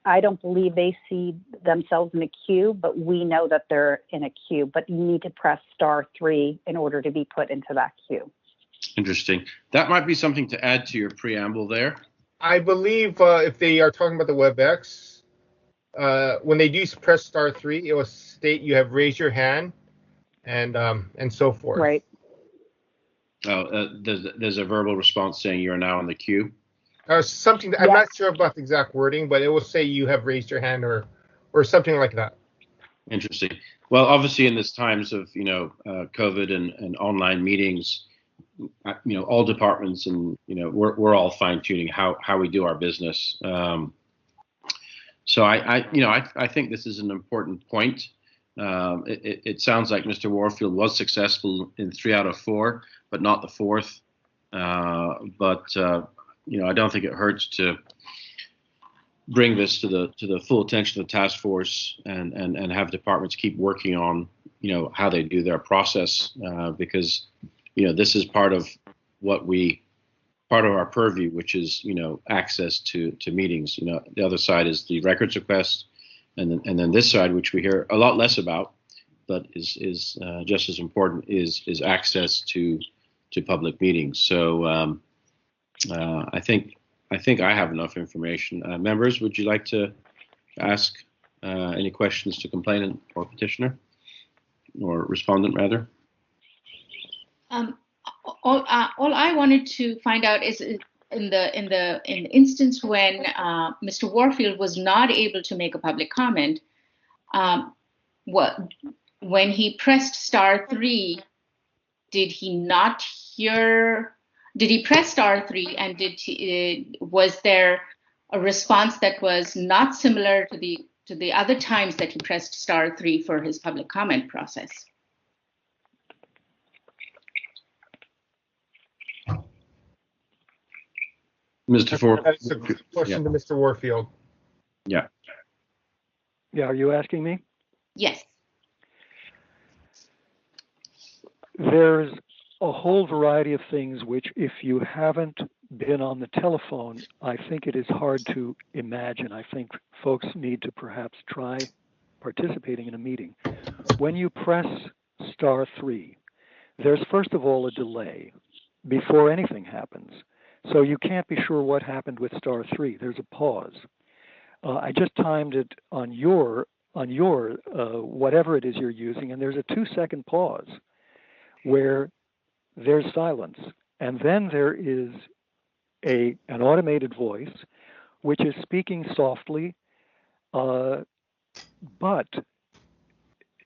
I don't believe they see themselves in a queue, but we know that they're in a queue. But you need to press *3 in order to be put into that queue. Interesting. That might be something to add to your preamble there. I believe if they are talking about the WebEx, when they do press *3, it will state you have raised your hand, and so forth. Right. Oh, there's a verbal response saying you are now in the queue. Something that, I'm not sure about the exact wording, but it will say you have raised your hand or something like that. Interesting. Well, obviously, in this times of COVID and online meetings, all departments and we're all fine tuning how we do our business. So I think this is an important point. It sounds like Mr. Warfield was successful in 3 out of 4, but not the 4th. I don't think it hurts to bring this to the full attention of the task force and have departments keep working on how they do their process, because this is part of our purview, which is access to meetings. The other side is the records request, and then this side, which we hear a lot less about, but is just as important, is access to public meetings. So I think I have enough information. Members, would you like to ask any questions to complainant or petitioner, or respondent rather? All I wanted to find out is in the instance when Mr. Warfield was not able to make a public comment, when he pressed *3, did he not hear? Did he press *3, and was there a response that was not similar to the other times that he pressed *3 for his public comment process? Mr. Ford. That's a question to Mr. Warfield. Yeah. Yeah, are you asking me? Yes. There's a whole variety of things which, if you haven't been on the telephone, I think it is hard to imagine. I think folks need to perhaps try participating in a meeting. When you press *3, there's first of all a delay before anything happens. So you can't be sure what happened with *3. There's a pause. I just timed it on your whatever it is you're using, and there's a 2-second pause where there's silence, and then there is an automated voice which is speaking softly, but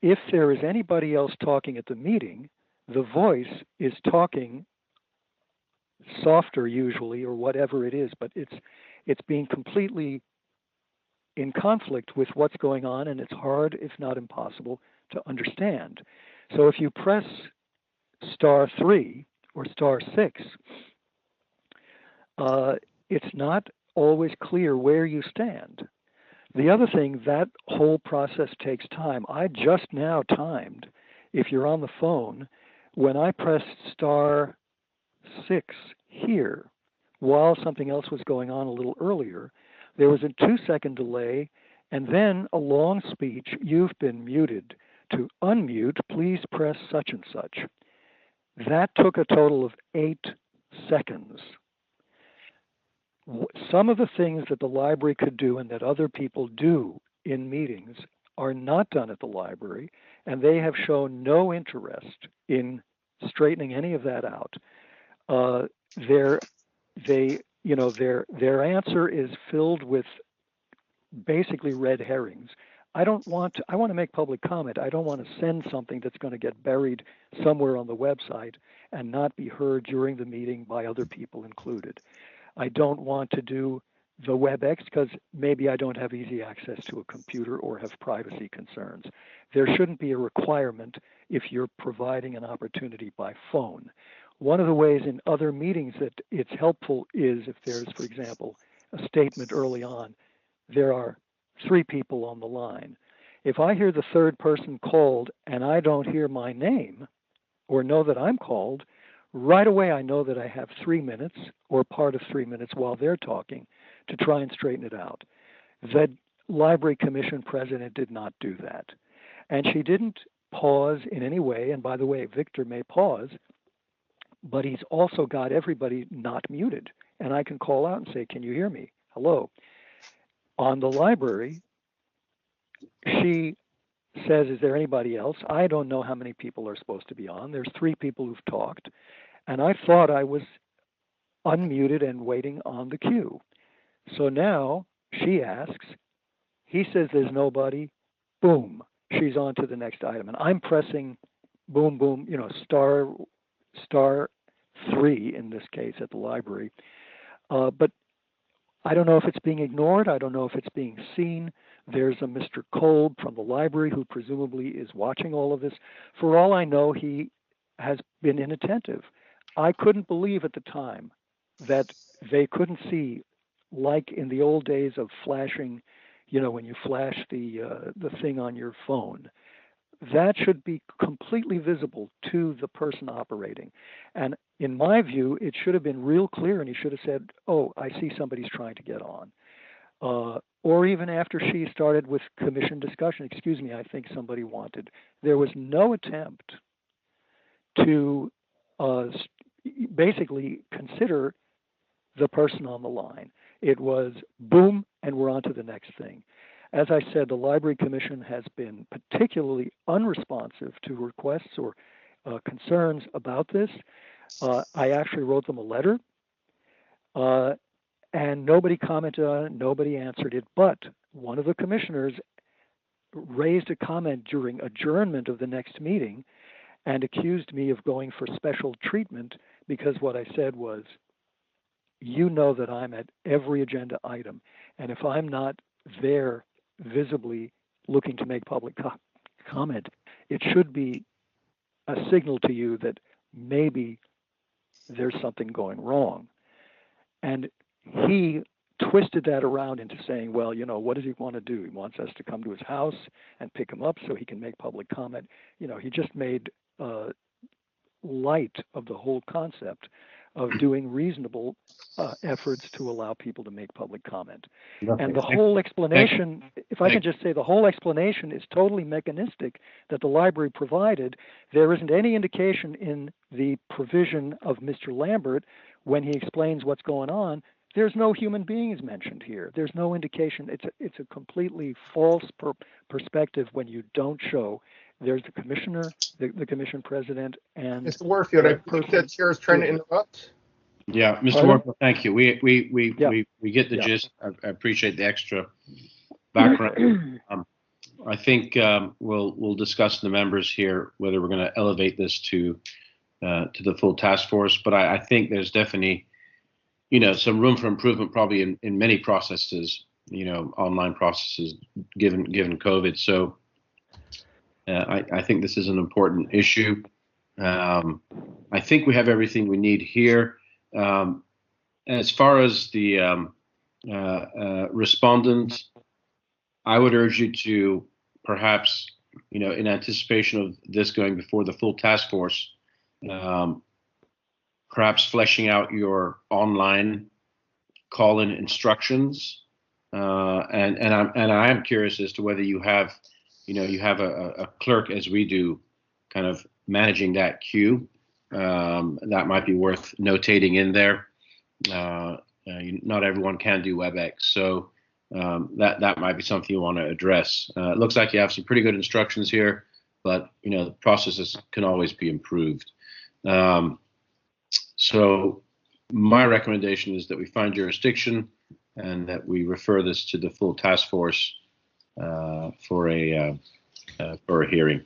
if there is anybody else talking at the meeting, the voice is talking softer usually, or whatever it is, but it's being completely in conflict with what's going on, and it's hard, if not impossible, to understand. So if you press *3 or *6, it's not always clear where you stand. The other thing, that whole process takes time. I just now timed, if you're on the phone, when I pressed *6 here, while something else was going on a little earlier, there was a 2-second delay, and then a long speech, "You've been muted. To unmute, please press such and such." That took a total of 8 seconds. Some of the things that the library could do and that other people do in meetings are not done at the library, and they have shown no interest in straightening any of that out. Their answer is filled with basically red herrings. I want to make public comment. I don't want to send something that's going to get buried somewhere on the website and not be heard during the meeting by other people included. I don't want to do the WebEx because maybe I don't have easy access to a computer or have privacy concerns. There shouldn't be a requirement if you're providing an opportunity by phone. One of the ways in other meetings that it's helpful is if there's, for example, a statement early on, there are 3 people on the line. If I hear the third person called and I don't hear my name or know that I'm called, right away I know that I have 3 minutes or part of 3 minutes while they're talking to try and straighten it out. The Library Commission president did not do that. And she didn't pause in any way. And by the way, Victor may pause, but he's also got everybody not muted. And I can call out and say, can you hear me? Hello. On the library, she says, is there anybody else? I don't know how many people are supposed to be on. There's 3 people who've talked. And I thought I was unmuted and waiting on the queue. So now she asks, he says there's nobody, boom, she's on to the next item. And I'm pressing boom, boom, star 3 in this case at the library. But I don't know if it's being ignored. I don't know if it's being seen. There's a Mr. Kolb from the library who presumably is watching all of this. For all I know, he has been inattentive. I couldn't believe at the time that they couldn't see, like in the old days of flashing, when you flash the thing on your phone. That should be completely visible to the person operating. And in my view, it should have been real clear, and he should have said, oh, I see somebody's trying to get on. Or even after she started with commission discussion, excuse me, I think somebody wanted. There was no attempt to basically consider the person on the line. It was boom, and we're on to the next thing. As I said, the Library Commission has been particularly unresponsive to requests or concerns about this. I actually wrote them a letter, and nobody commented on it, nobody answered it, but one of the commissioners raised a comment during adjournment of the next meeting and accused me of going for special treatment because what I said was, you know that I'm at every agenda item, and if I'm not there visibly looking to make public comment, it should be a signal to you that maybe there's something going wrong. And he twisted that around into saying, well, what does he want to do? He wants us to come to his house and pick him up so he can make public comment. He just made light of the whole concept of doing reasonable efforts to allow people to make public comment. Okay. And the whole explanation, if I can just say, the whole explanation is totally mechanistic that the library provided. There isn't any indication in the provision of Mr. Lambert when he explains what's going on. There's no human beings mentioned here. There's no indication. It's a completely false perspective when you don't show. There's the commissioner, the commission president, and Mr. Warfield. I think that chair is trying to interrupt. Yeah, Mr. Warfield, thank you. We get the gist. I appreciate the extra background. I think we'll discuss the members here whether we're going to elevate this to the full task force. But I think there's definitely some room for improvement probably in many processes, online processes given COVID. So. I think this is an important issue. I think we have everything we need here. As far as the respondents, I would urge you to perhaps, in anticipation of this going before the full task force, perhaps fleshing out your online call-in instructions. And I am curious as to whether you have a clerk, as we do, kind of managing that queue. That might be worth notating in there. Not everyone can do WebEx, so that might be something you want to address. It looks like you have some pretty good instructions here, but the processes can always be improved. So my recommendation is that we find jurisdiction, and that we refer this to the full task force for a hearing.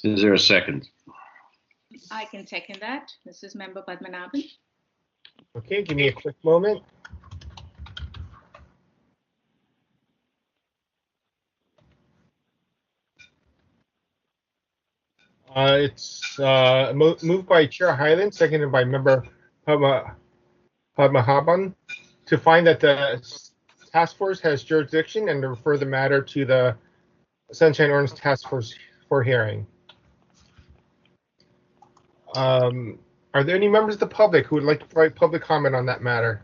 Is there a second? I can second that. This is Member Padmanabhan. Okay, give me a quick moment. It's moved by Chair Hyland, seconded by Member Padmanabhan, to find that the task force has jurisdiction and to refer the matter to the Sunshine Ordinance Task Force for hearing. Are there any members of the public who would like to provide public comment on that matter?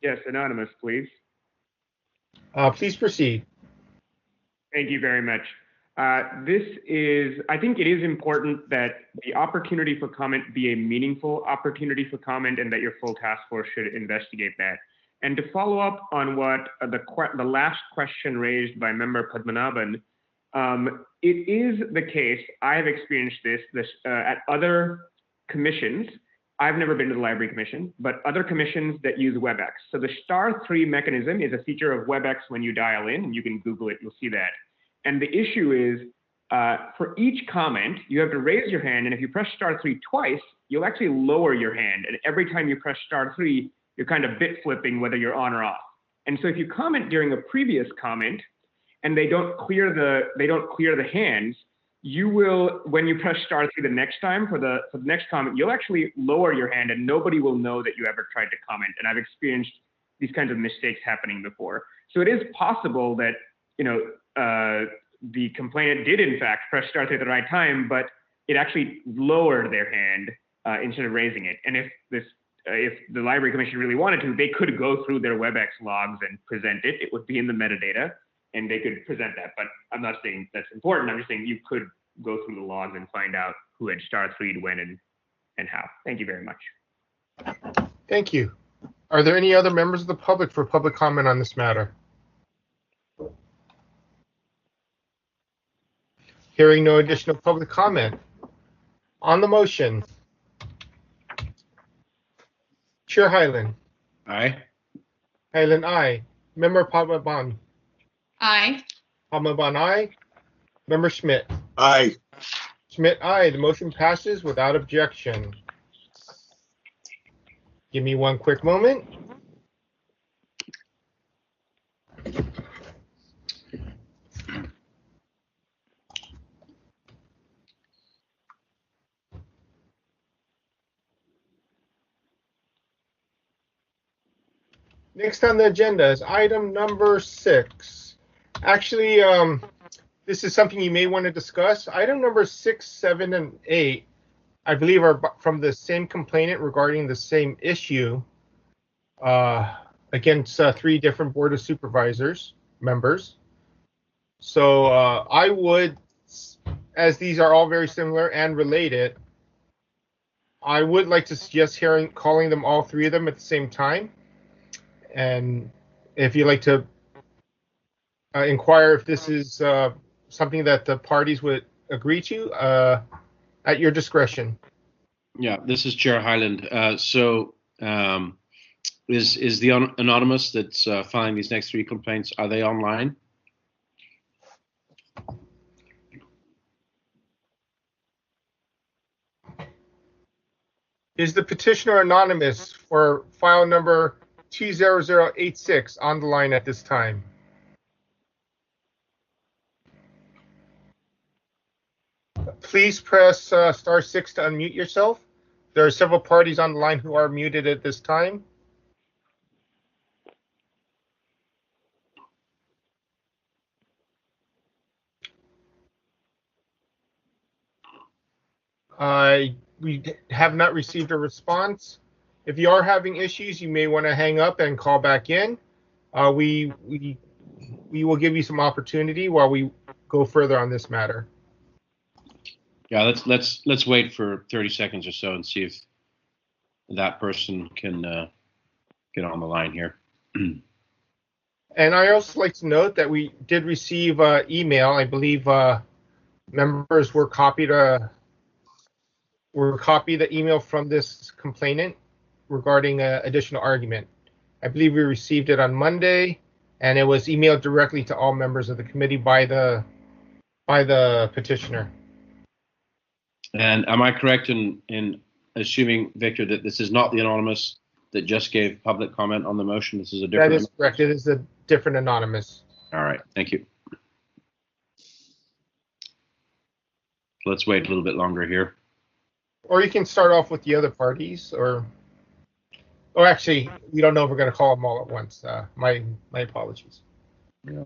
Yes, anonymous, please. Please proceed. Thank you very much. I think it is important that the opportunity for comment be a meaningful opportunity for comment, and that your full task force should investigate that. And to follow up on what the last question raised by Member Padmanabhan, it is the case, I have experienced this at other commissions. I've never been to the Library Commission, but other commissions that use WebEx. So the *3 mechanism is a feature of WebEx when you dial in, and you can Google it, you'll see that. And the issue is, for each comment, you have to raise your hand, and if you press *3 twice, you'll actually lower your hand. And every time you press *3, you're kind of bit flipping whether you're on or off. And so if you comment during a previous comment, and they don't clear the hands, you will, when you press *3 the next time for the next comment, you'll actually lower your hand, and nobody will know that you ever tried to comment. And I've experienced these kinds of mistakes happening before. So it is possible that, the complainant did in fact press *3 at the right time, but it actually lowered their hand instead of raising it. And if the Library Commission really wanted to, they could go through their WebEx logs and present it. It would be in the metadata, and they could present that. But I'm not saying that's important. I'm just saying you could go through the logs and find out who had *3'd when and how. Thank you very much. Thank you. Are there any other members of the public for public comment on this matter? Hearing no additional public comment. On the motion, Chair Hyland. Aye. Hyland, aye. Member Padmanabhan. Aye. Padmanabhan, aye. Member Schmidt. Aye. Schmidt, aye. The motion passes without objection. Give me one quick moment. Next on the agenda is item number 6. Actually, this is something you may want to discuss. Item number 6, 7, and 8, I believe, are from the same complainant regarding the same issue against 3 different Board of Supervisors members. So I would, as these are all very similar and related, I would like to suggest calling them all 3 of them at the same time. And if you'd like to inquire if this is something that the parties would agree to, at your discretion. Yeah, this is Chair Hyland. Is the anonymous that's filing these next 3 complaints, are they online? Is the petitioner anonymous for file number 20086 on the line at this time? Please press *6 to unmute yourself. There are several parties on the line who are muted at this time. We have not received a response. If you are having issues, you may want to hang up and call back in. We will give you some opportunity while we go further on this matter. Yeah, let's wait for 30 seconds or so and see if that person can get on the line here. And I also like to note that we did receive email. I believe members were copied were copied the email from this complainant regarding additional argument. I believe we received it on Monday, and it was emailed directly to all members of the committee by the petitioner. And am I correct in assuming, Victor, that this is not the anonymous that just gave public comment on the motion? This is a different. That is correct. It is a different anonymous. All right. Thank you. Let's wait a little bit longer here. Or you can start off with the other parties, or actually, we don't know if we're going to call them all at once. My apologies. Yeah.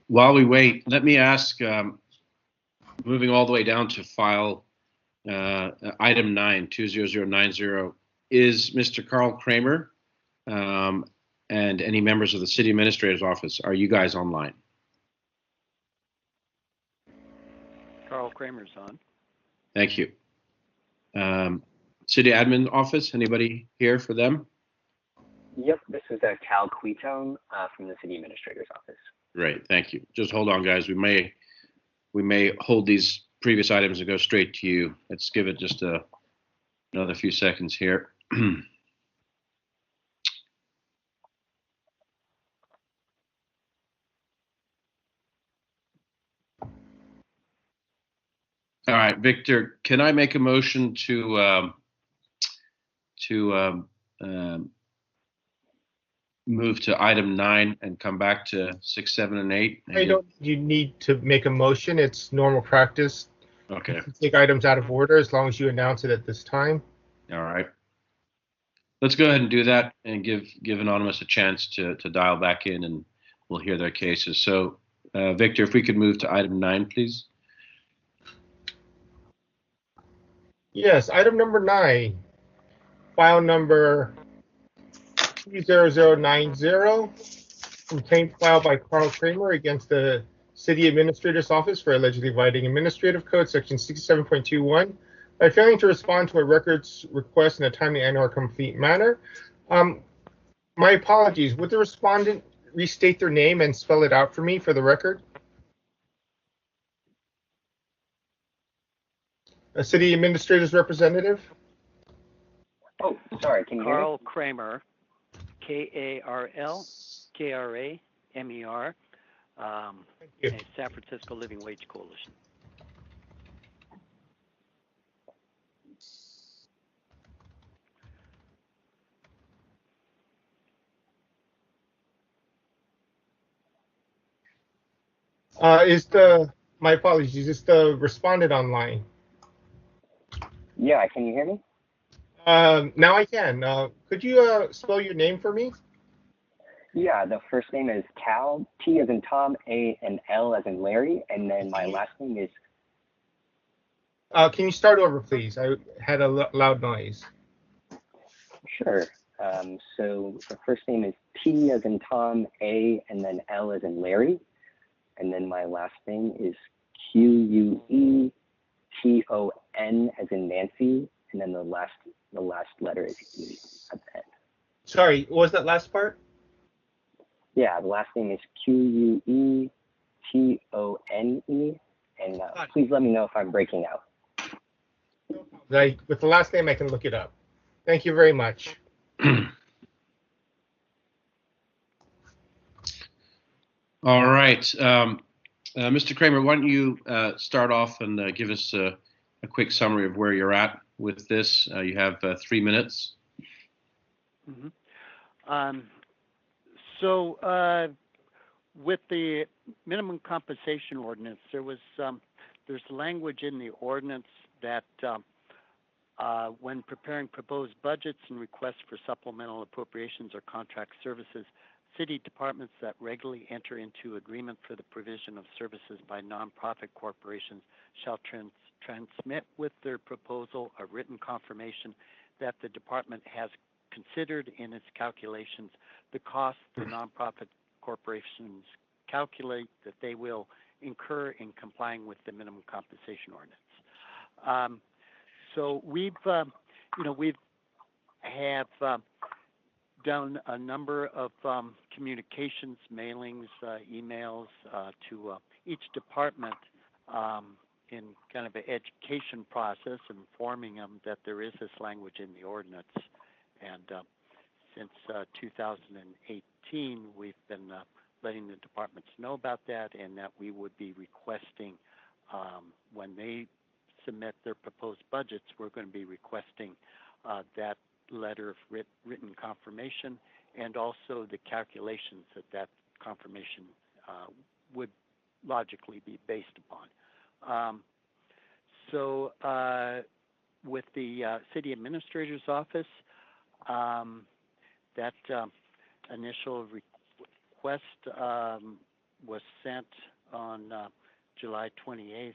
While we wait, let me ask, moving all the way down to file item 9, 20090, is Mr. Carl Kramer and any members of the city administrator's office, are you guys online? Carl Kramer's on. Thank you. City admin office, anybody here for them? Yep, this is Cal Quitone from the city administrator's office. Great, thank you. Just hold on, guys. We may hold these previous items and go straight to you. Let's give it just another few seconds here. All right, Victor, can I make a motion to move to item 9 and come back to 6, 7, and 8? You need to make a motion. It's normal practice. Okay. You can take items out of order as long as you announce it at this time. All right. Let's go ahead and do that and give Anonymous a chance to dial back in, and we'll hear their cases. So, Victor, if we could move to item 9, please. Yes, item number 9, file number 20090, complaint filed by Carl Kramer against the City Administrator's Office for allegedly violating Administrative Code Section 67.21 by failing to respond to a records request in a timely and/or complete manner. My apologies. Would the respondent restate their name and spell it out for me for the record? A City Administrator's representative? Oh, sorry, can you hear me? Carl Kramer, Karl Kramer, a San Francisco Living Wage Coalition. My apologies, is the respondent online? Yeah, can you hear me? Now I can. Could you spell your name for me? Yeah, the first name is Cal, T as in Tom, A and L as in Larry, and then my last name is... Can you start over, please? I had a loud noise. Sure. So the first name is T as in Tom, A, and then L as in Larry, and then my last name is Queton as in Nancy, and then the last letter is E at the end. Sorry, what was that last part? Yeah, the last name is Queton, and please let me know if I'm breaking out. With the last name, I can look it up. Thank you very much. All right. Mr. Kramer, why don't you start off and give us a quick summary of where you're at with this. You have 3 minutes. Mm-hmm. So with the minimum compensation ordinance, there's language in the ordinance that when preparing proposed budgets and requests for supplemental appropriations or contract services, city departments that regularly enter into agreement for the provision of services by nonprofit corporations shall transmit with their proposal a written confirmation that the department has considered in its calculations the cost the nonprofit corporations calculate that they will incur in complying with the minimum compensation ordinance. So we've done a number of communications, mailings, emails to each department in kind of an education process, informing them that there is this language in the ordinance. And since 2018, we've been letting the departments know about that, and that we would be requesting when they submit their proposed budgets, we're going to be requesting that letter of written confirmation, and also the calculations that confirmation would logically be based upon. So with the city administrator's office, that initial request was sent on July 28th,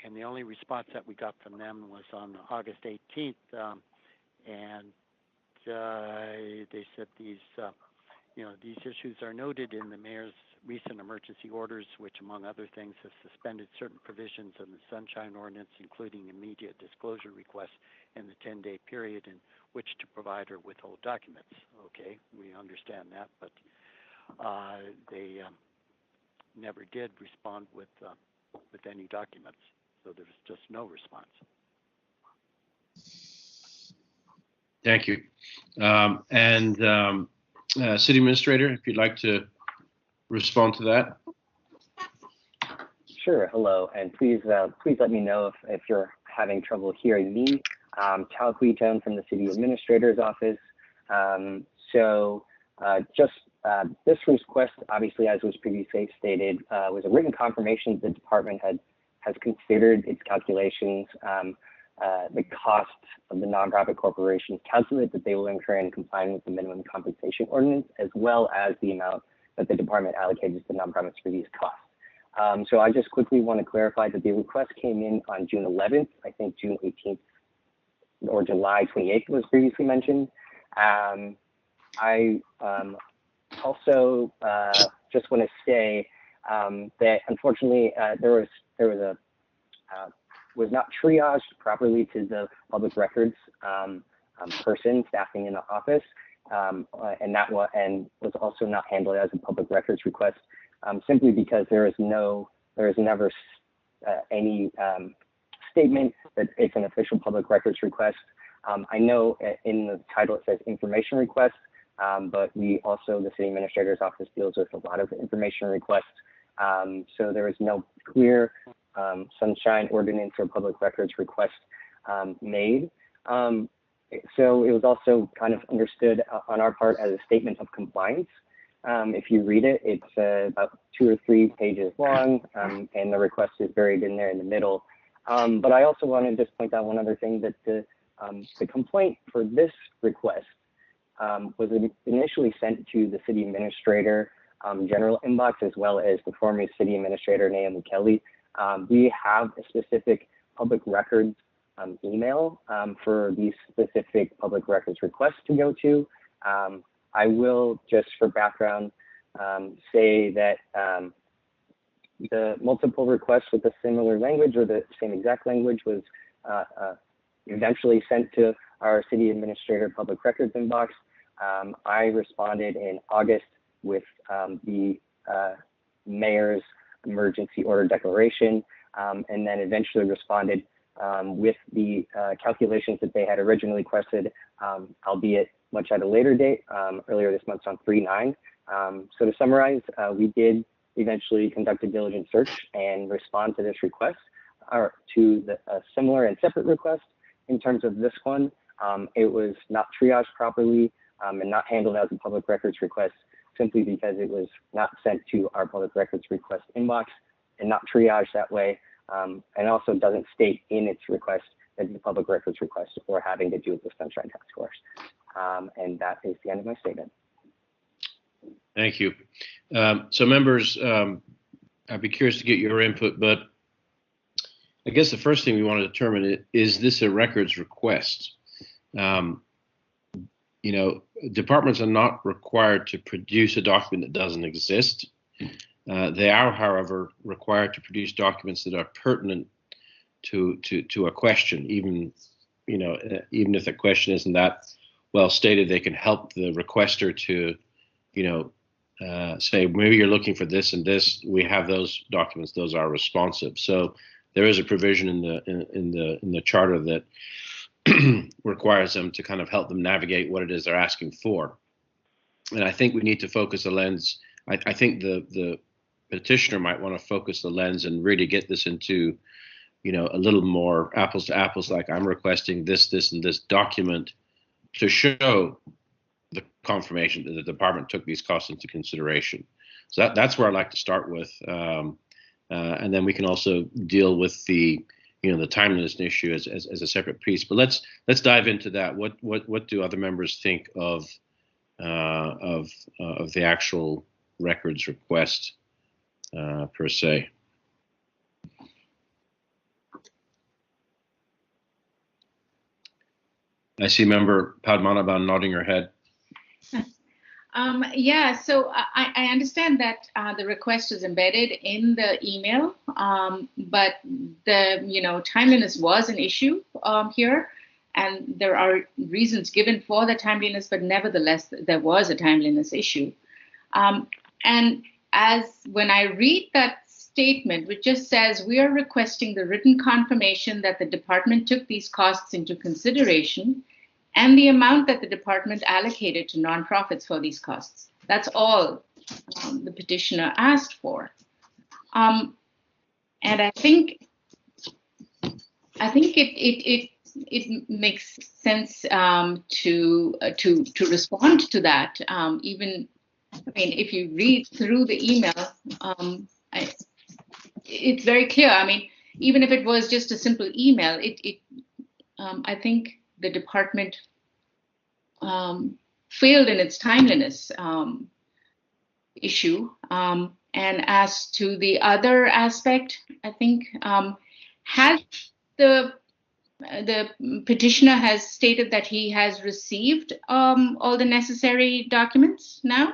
and the only response that we got from them was on August 18th, and they said these issues are noted in the mayor's recent emergency orders, which, among other things, have suspended certain provisions of the Sunshine Ordinance, including immediate disclosure requests in the 10-day period in which to provide or withhold documents. Okay, we understand that, but they never did respond with any documents, so there was just no response. Thank you. City Administrator, if you'd like to respond to that. Sure. Hello, and please let me know if you're having trouble hearing me. Tao Kui-Tone from the City Administrator's Office. This request, obviously, as was previously stated, was a written confirmation the department has considered its calculations, the cost of the nonprofit corporations calculate that they will incur in complying with the minimum compensation ordinance, as well as the amount that the department allocates to nonprofits for these costs. So I just quickly want to clarify that the request came in on June 11th, I think June 18th or July 28th was previously mentioned. I also just want to say that unfortunately there was not triaged properly to the public records person staffing in the office, and was also not handled as a public records request, simply because there is never any statement that it's an official public records request. I know in the title it says information request, but the City Administrator's Office deals with a lot of information requests. So there is no clear Sunshine Ordinance or public records request made. So it was also kind of understood on our part as a statement of compliance. If you read it, it's about 2 or 3 pages long, and the request is buried in there in the middle. But I also want to just point out one other thing, that the complaint for this request was initially sent to the City Administrator general inbox, as well as the former City Administrator Naomi Kelly. We have a specific public records email for these specific public records requests to go to. I will, just for background, say that the multiple requests with a similar language or the same exact language was eventually sent to our City Administrator public records inbox. I responded in August with the mayor's emergency order declaration, and then eventually responded with the calculations that they had originally requested, albeit much at a later date, earlier this month on 3/9. So to summarize, we did eventually conduct a diligent search and respond to this request, or to a similar and separate request. In terms of this one, it was not triaged properly and not handled as a public records request, simply because it was not sent to our public records request inbox and not triaged that way, and also doesn't state in its request that it's a public records request or having to do with the Sunshine Task Force. And that is the end of my statement. Thank you. So members, I'd be curious to get your input, but I guess the first thing we want to determine is this a records request? departments are not required to produce a document that doesn't exist. They are, however, required to produce documents that are pertinent to a question, even if the question isn't that well stated. They can help the requester to, say, maybe you're looking for this and this. We have those documents; those are responsive. So there is a provision in the charter that requires them to kind of help them navigate what it is they're asking for. And I think we need to focus the lens. I think the petitioner might want to focus the lens and really get this into, a little more apples to apples, like I'm requesting this, and this document to show the confirmation that the department took these costs into consideration. So that's where I'd like to start with. And then we can also deal with the timeliness issue as a separate piece. But let's dive into that. What do other members think of the actual records request per se? I see member Padmanabhan nodding her head. Yeah, so I understand that the request is embedded in the email, but the timeliness was an issue here, and there are reasons given for the timeliness, but nevertheless there was a timeliness issue. And as when I read that statement, which just says we are requesting the written confirmation that the department took these costs into consideration and the amount that the department allocated to nonprofits for these costs. That's all the petitioner asked for. And I think it makes sense to respond to that. If you read through the email, it's very clear. Even if it was just a simple email, I think the department failed in its timeliness issue. And as to the other aspect, I think has the petitioner has stated that he has received all the necessary documents now.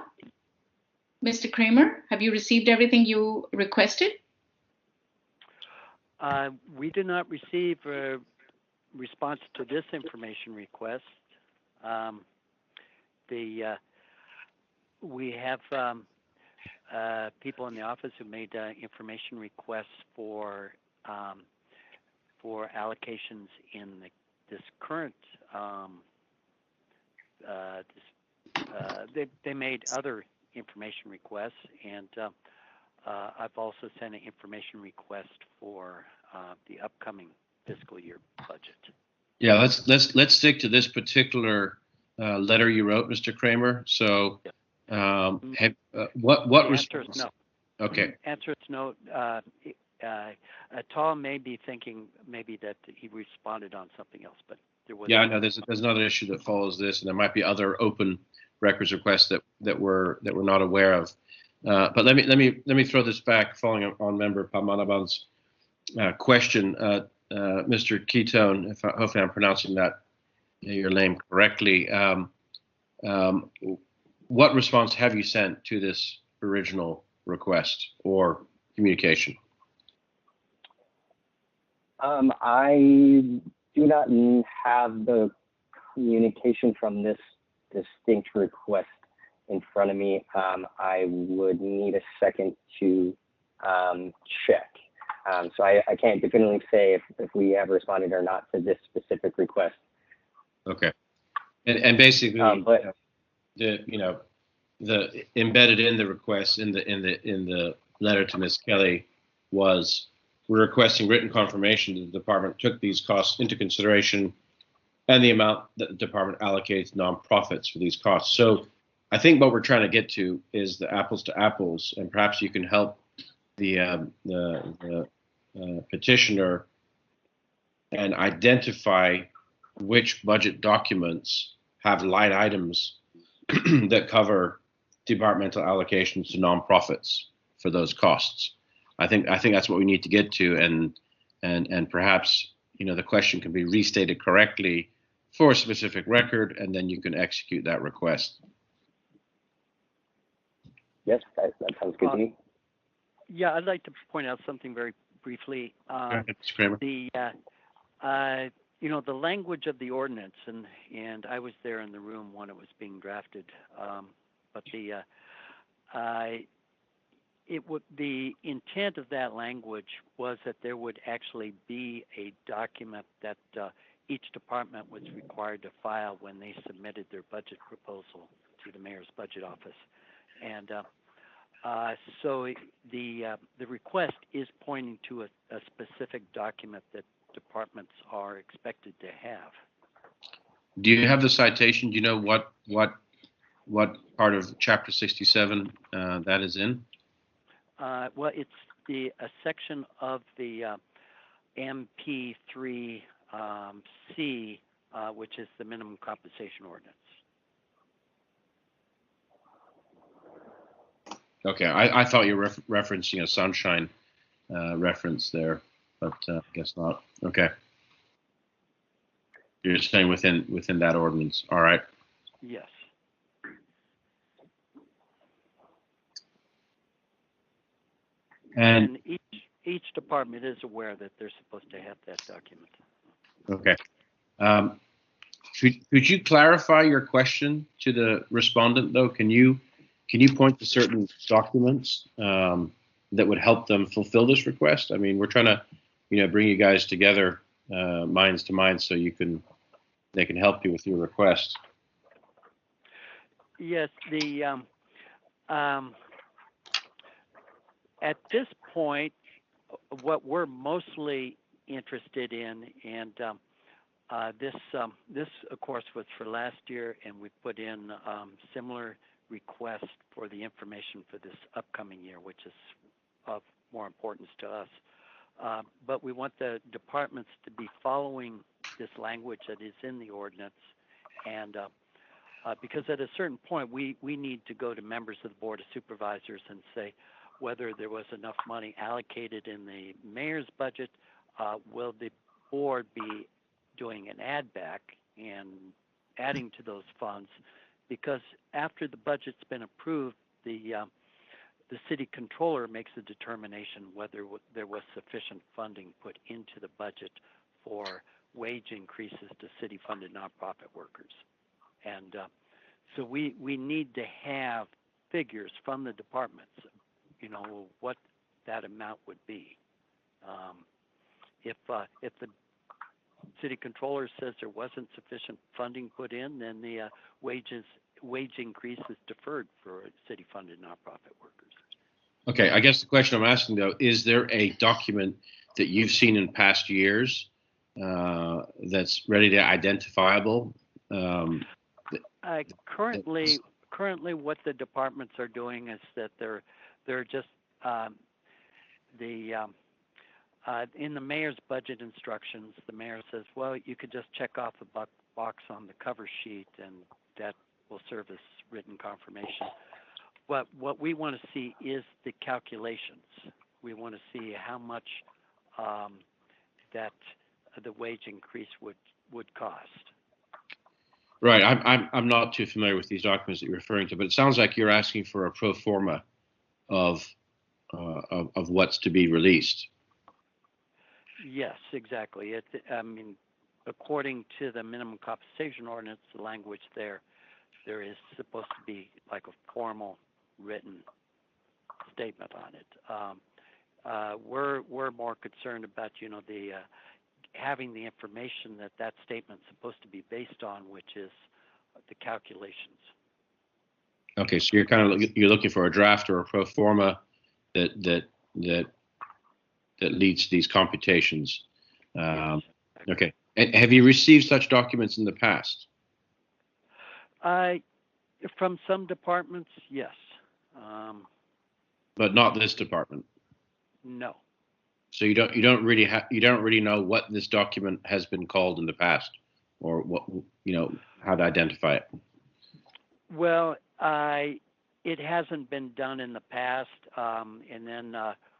Mr. Kramer, have you received everything you requested? We did not receive a response to this information request. We have people in the office who made information requests for allocations in this current. They made other information requests, and I've also sent an information request for the upcoming fiscal year budget. Yeah, let's stick to this particular letter you wrote, Mr. Kramer. So, what response? No. Okay. Answer is no. Tom may be thinking maybe that he responded on something else, but there was. Yeah, I know there's another issue that follows this, and there might be other open records requests that we're not aware of. But let me throw this back, following on member Padmanabhan's question. Mr. Ketone, hopefully I'm pronouncing your name correctly. What response have you sent to this original request or communication? I do not have the communication from this distinct request in front of me. I would need a second to check. So I can't definitively say if we have responded or not to this specific request. Okay, and basically, the embedded in the request in the letter to Ms. Kelly was, we're requesting written confirmation that the department took these costs into consideration and the amount that the department allocates nonprofits for these costs. So I think what we're trying to get to is the apples to apples, and perhaps you can help the petitioner and identify which budget documents have line items that cover departmental allocations to nonprofits for those costs. I think that's what we need to get to, and perhaps the question can be restated correctly for a specific record, and then you can execute that request. Yes, that sounds good to me. Yeah, I'd like to point out something very briefly. Mr. Kramer. The language of the ordinance, and I was there in the room when it was being drafted, but the intent of that language was that there would actually be a document that each department was required to file when they submitted their budget proposal to the mayor's budget office, and so the request is pointing to a specific document that departments are expected to have. Do you have the citation? Do you know what part of Chapter 67 that is in? Well, it's a section of the MP3C, which is the minimum compensation ordinance. Okay, I thought you were referencing a sunshine reference there, but I guess not. Okay, you're saying within that ordinance. All right. Yes. And each department is aware that they're supposed to have that document. Okay. Could you clarify your question to the respondent, though? Can you point to certain documents that would help them fulfill this request? I mean, we're trying to, bring you guys together, minds to minds, so they can help you with your request. Yes, at this point, what we're mostly interested in, and this of course was for last year, and we put in similar requests for the information for this upcoming year, which is of more importance to us. But we want the departments to be following this language that is in the ordinance, and because at a certain point we need to go to members of the Board of Supervisors and say whether there was enough money allocated in the mayor's budget. Will the board be doing an add back and adding to those funds? Because after the budget's been approved, the city controller makes a determination whether there was sufficient funding put into the budget for wage increases to city-funded nonprofit workers. And so we need to have figures from the departments, what that amount would be. If the city controller says there wasn't sufficient funding put in, then the wage increase is deferred for city-funded nonprofit workers. Okay, I guess the question I'm asking, though, is there a document that you've seen in past years that's ready to identifiable? Currently, what the departments are doing is that they're just in the mayor's budget instructions, the mayor says, well, you could just check off a box on the cover sheet, and that will serve as written confirmation. But what we want to see is the calculations. We want to see how much that the wage increase would cost. Right. I'm not too familiar with these documents that you're referring to, but it sounds like you're asking for a pro forma of what's to be released. Yes, exactly. According to the minimum compensation ordinance, the language there is supposed to be like a formal written statement on it. We're more concerned about the having the information that statement's supposed to be based on, which is the calculations. Okay, so you're looking for a draft or a pro forma that leads to these computations. Okay, and have you received such documents in the past? From some departments, yes. But not this department. No. So you don't really know what this document has been called in the past, or what how to identify it. Well, it hasn't been done in the past, and then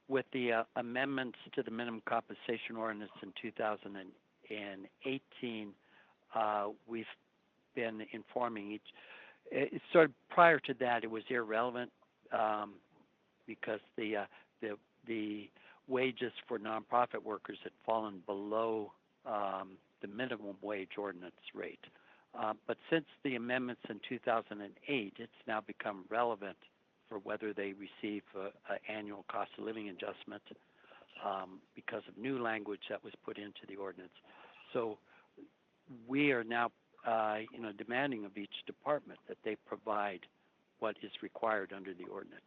with the amendments to the minimum compensation ordinance in 2018, we've been informing each. It's sort of prior to that, it was irrelevant because the wages for nonprofit workers had fallen below the minimum wage ordinance rate. But since the amendments in 2008, it's now become relevant for whether they receive an annual cost of living adjustment because of new language that was put into the ordinance. So we are now demanding of each department that they provide what is required under the ordinance,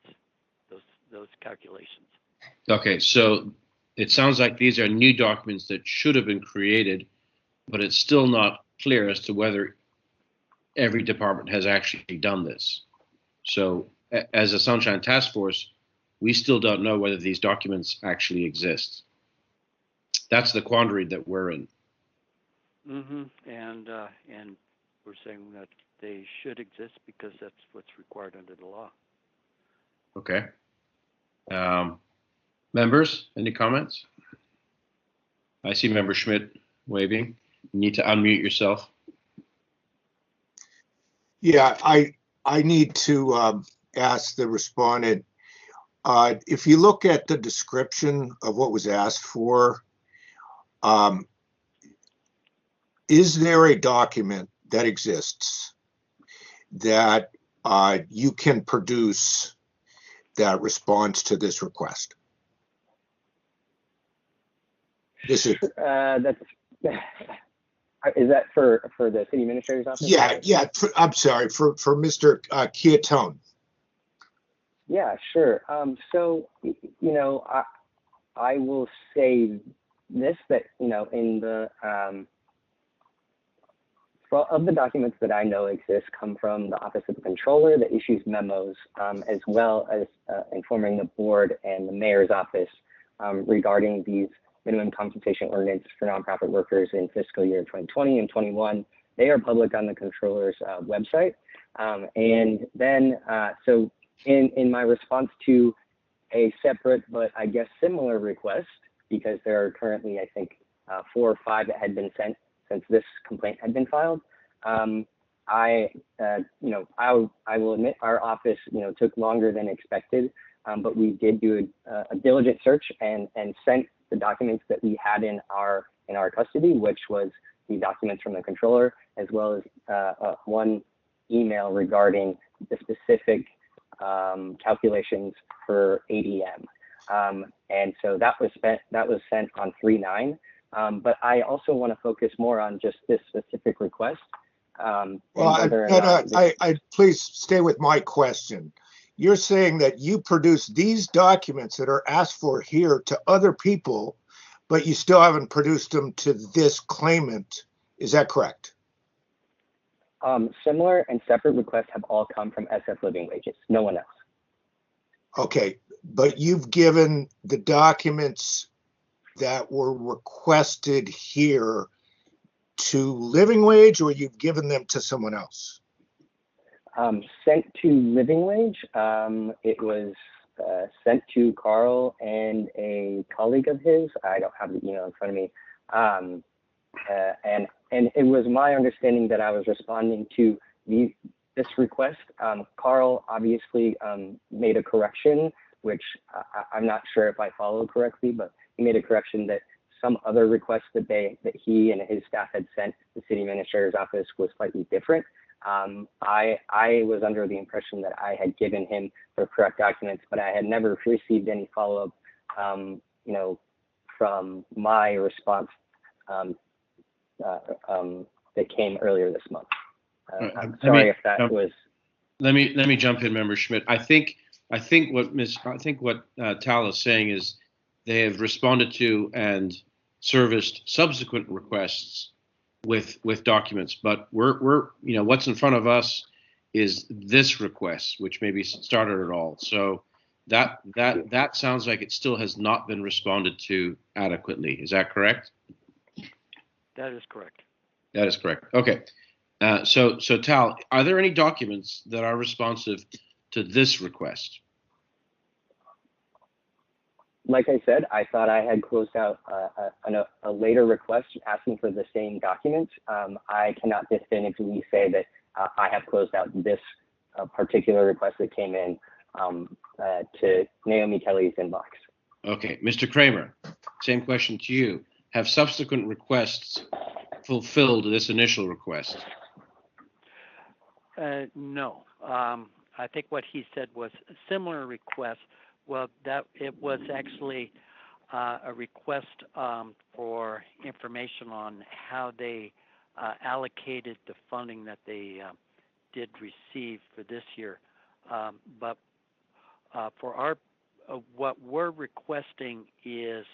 those calculations. Okay, so it sounds like these are new documents that should have been created, but it's still not clear as to whether every department has actually done this. So as a Sunshine Task Force, we still don't know whether these documents actually exist. That's the quandary that we're in. Mm-hmm. And we're saying that they should exist because that's what's required under the law. Okay. Members, any comments? I see Member Schmidt waving. You need to unmute yourself. Yeah, I need to ask the respondent, if you look at the description of what was asked for, is there a document that exists that you can produce that responds to this request? This is is that for the city administrator's office? Yeah. I'm sorry, for Mr. Chiatone. Yeah, sure. So I will say this, that in the of the documents that I know exist come from the Office of the Controller that issues memos, as well as informing the board and the mayor's office regarding these minimum compensation ordinance for nonprofit workers in fiscal year 2020 and 21. They are public on the Controller's website. And then, so in my response to a separate, but I guess similar request, because there are currently, I think, 4 or 5 that had been sent since this complaint had been filed. I will admit our office, took longer than expected, but we did do a diligent search and sent the documents that we had in our custody, which was the documents from the controller, as well as one email regarding the specific calculations for ADM. And so that was sent on 3/9. But I also want to focus more on just this specific request. Please stay with my question. You're saying that you produced these documents that are asked for here to other people, but you still haven't produced them to this claimant. Is that correct? Similar and separate requests have all come from SF Living Wages, no one else. Okay, but you've given the documents that were requested here to Living Wage, or you've given them to someone else? Sent to Living Wage. It was sent to Carl and a colleague of his. I don't have the email in front of me. And it was my understanding that I was responding to this request. Carl obviously made a correction, which I'm not sure if I followed correctly, but he made a correction that some other request that he and his staff had sent the city administrator's office was slightly different. I was under the impression that I had given him the correct documents, but I had never received any follow-up, from my response that came earlier this month. I'm sorry if that was. Let me jump in, Member Schmidt. I think what Tal is saying is they have responded to and serviced subsequent requests with documents, but we're what's in front of us is this request, which maybe started it all. So that sounds like it still has not been responded to adequately. Is that correct? That is correct. That is correct. Okay. So Tal, are there any documents that are responsive to this request? like I said, I thought I had closed out a later request asking for the same documents. I cannot definitively say that I have closed out this particular request that came in to Naomi Kelly's inbox. Okay, Mr. Kramer, same question to you. Have subsequent requests fulfilled this initial request? No. I think what he said was a similar request. Well, that it was actually a request for information on how they allocated the funding that they did receive for this year. But for our, what we're requesting is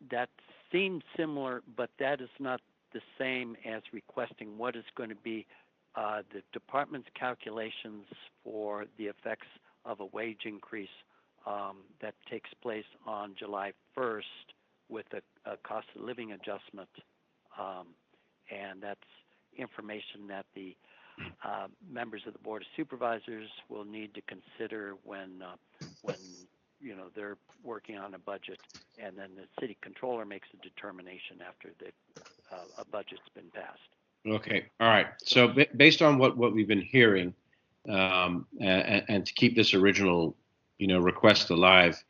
that seems similar, but that is not the same as requesting what is going to be the department's calculations for the effects of a wage increase that takes place on July 1st with a cost of living adjustment. And that's information that the members of the Board of Supervisors will need to consider when they're working on a budget, and then the city controller makes a determination after a budget's been passed. Okay, all right. So based on what we've been hearing, and to keep this original, request alive,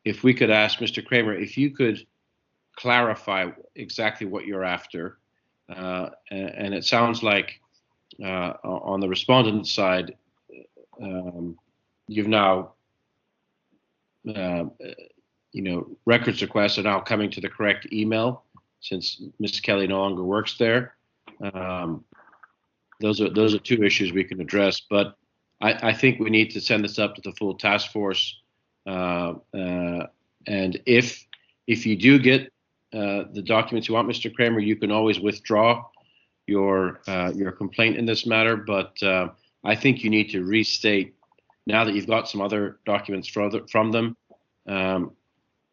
if we could ask Mr. Kramer, if you could clarify exactly what you're after, and it sounds like on the respondent side, you've now, records requests are now coming to the correct email since Ms. Kelly no longer works there. Those are two issues we can address, but I think we need to send this up to the full task force. And if you do get the documents you want, Mr. Kramer, you can always withdraw your complaint in this matter. But I think you need to restate, now that you've got some other documents from them.